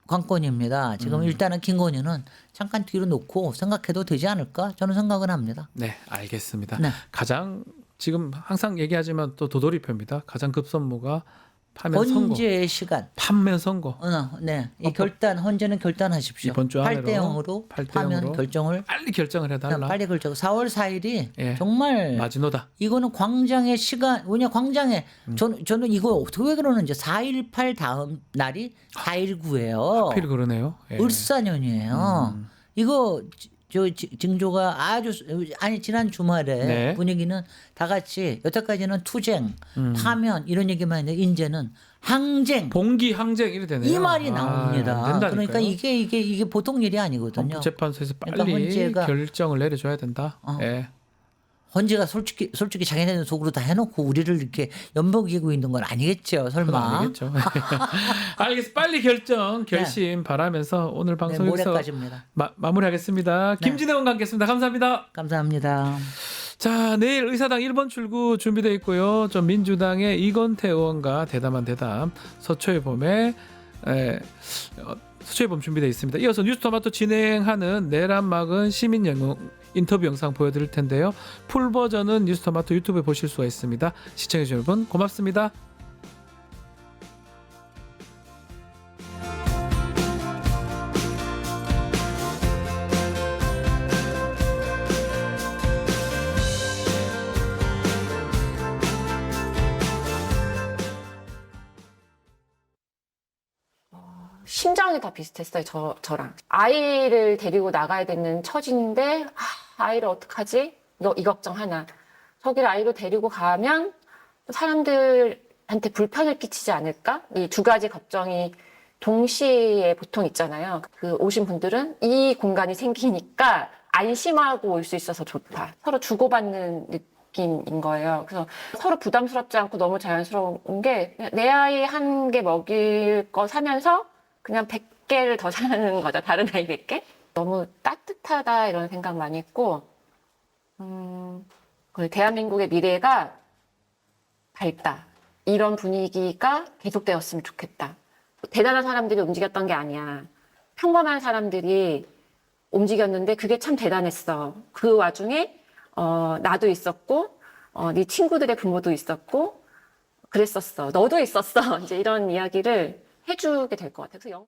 [SPEAKER 13] 관건입니다. 지금 일단은 김건희는 잠깐 뒤로 놓고 생각해도 되지 않을까? 저는 생각은 합니다.
[SPEAKER 2] 네, 알겠습니다.
[SPEAKER 13] 네.
[SPEAKER 2] 가장 지금 항상 얘기하지만 또 도돌이표입니다. 가장 급선무가 파면 선거.
[SPEAKER 13] 헌재의 시간.
[SPEAKER 2] 판면 선거.
[SPEAKER 13] 네. 이 결단 헌재는 결단하십시오.
[SPEAKER 2] 이번 주 안으로
[SPEAKER 13] 8대 0으로 파면 결정을
[SPEAKER 2] 빨리 결정을 해달라.
[SPEAKER 13] 빨리 결정. 4월 4일이
[SPEAKER 2] 예.
[SPEAKER 13] 정말
[SPEAKER 2] 마지노다.
[SPEAKER 13] 이거는 광장의 시간. 왜냐 광장에 저는 이거 어떻게 왜 그러는지 4.18 다음 날이 4.19예요.
[SPEAKER 2] 하필 그러네요. 예.
[SPEAKER 13] 을사년이에요. 이거 저 징조가 아주 아니 지난 주말에
[SPEAKER 2] 네.
[SPEAKER 13] 분위기는 다 같이 여태까지는 투쟁, 파면 이런 얘기만 했는데 이제는 항쟁,
[SPEAKER 2] 봉기 항쟁 이래 되네요.
[SPEAKER 13] 이 말이 나옵니다.
[SPEAKER 2] 안 된다니까요.
[SPEAKER 13] 그러니까 이게 보통 일이 아니거든요.
[SPEAKER 2] 헌법재판소에서 빨리
[SPEAKER 13] 그러니까 헌재가-
[SPEAKER 2] 결정을 내려줘야 된다. 예.
[SPEAKER 13] 헌재가 솔직히 자기네들 속으로 다 해놓고 우리를 이렇게 연복이고 있는 건 아니겠죠, 설마?
[SPEAKER 2] 그건 아니겠죠. 알겠습니다. 빨리 결심 바라면서 오늘 방송 여기서
[SPEAKER 13] 모레까지입니다.
[SPEAKER 2] 마무리하겠습니다. 김진애 원과 함께했습니다. 감사합니다.
[SPEAKER 13] 감사합니다.
[SPEAKER 2] 자, 내일 의사당 1번 출구 준비되어 있고요. 좀 민주당의 이건태 의원과 대담한 대담 서초의 봄에 서초의 봄 준비되어 있습니다. 이어서 뉴스토마토 진행하는 내란 막은 시민 인터뷰 영상 보여드릴 텐데요. 풀 버전은 뉴스토마토 유튜브에 보실 수가 있습니다. 시청해주신 여러분 고맙습니다.
[SPEAKER 15] 심정이 다 비슷했어요. 저랑 아이를 데리고 나가야 되는 처지인데 아이를 어떡하지? 이 걱정 하나. 저기를 아이를 데리고 가면 사람들한테 불편을 끼치지 않을까? 이 두 가지 걱정이 동시에 보통 있잖아요. 그 오신 분들은 이 공간이 생기니까 안심하고 올 수 있어서 좋다. 서로 주고받는 느낌인 거예요. 그래서 서로 부담스럽지 않고 너무 자연스러운 게 내 아이 한 개 먹일 거 사면서 그냥 100개를 더 사는 거죠. 다른 아이 100개? 너무 따뜻하다 이런 생각 많이 했고 대한민국의 미래가 밝다. 이런 분위기가 계속되었으면 좋겠다. 대단한 사람들이 움직였던 게 아니야. 평범한 사람들이 움직였는데 그게 참 대단했어. 그 와중에 나도 있었고 네 친구들의 부모도 있었고 그랬었어. 너도 있었어. 이제 이런 이야기를 해주게 될 것 같아요. 그래서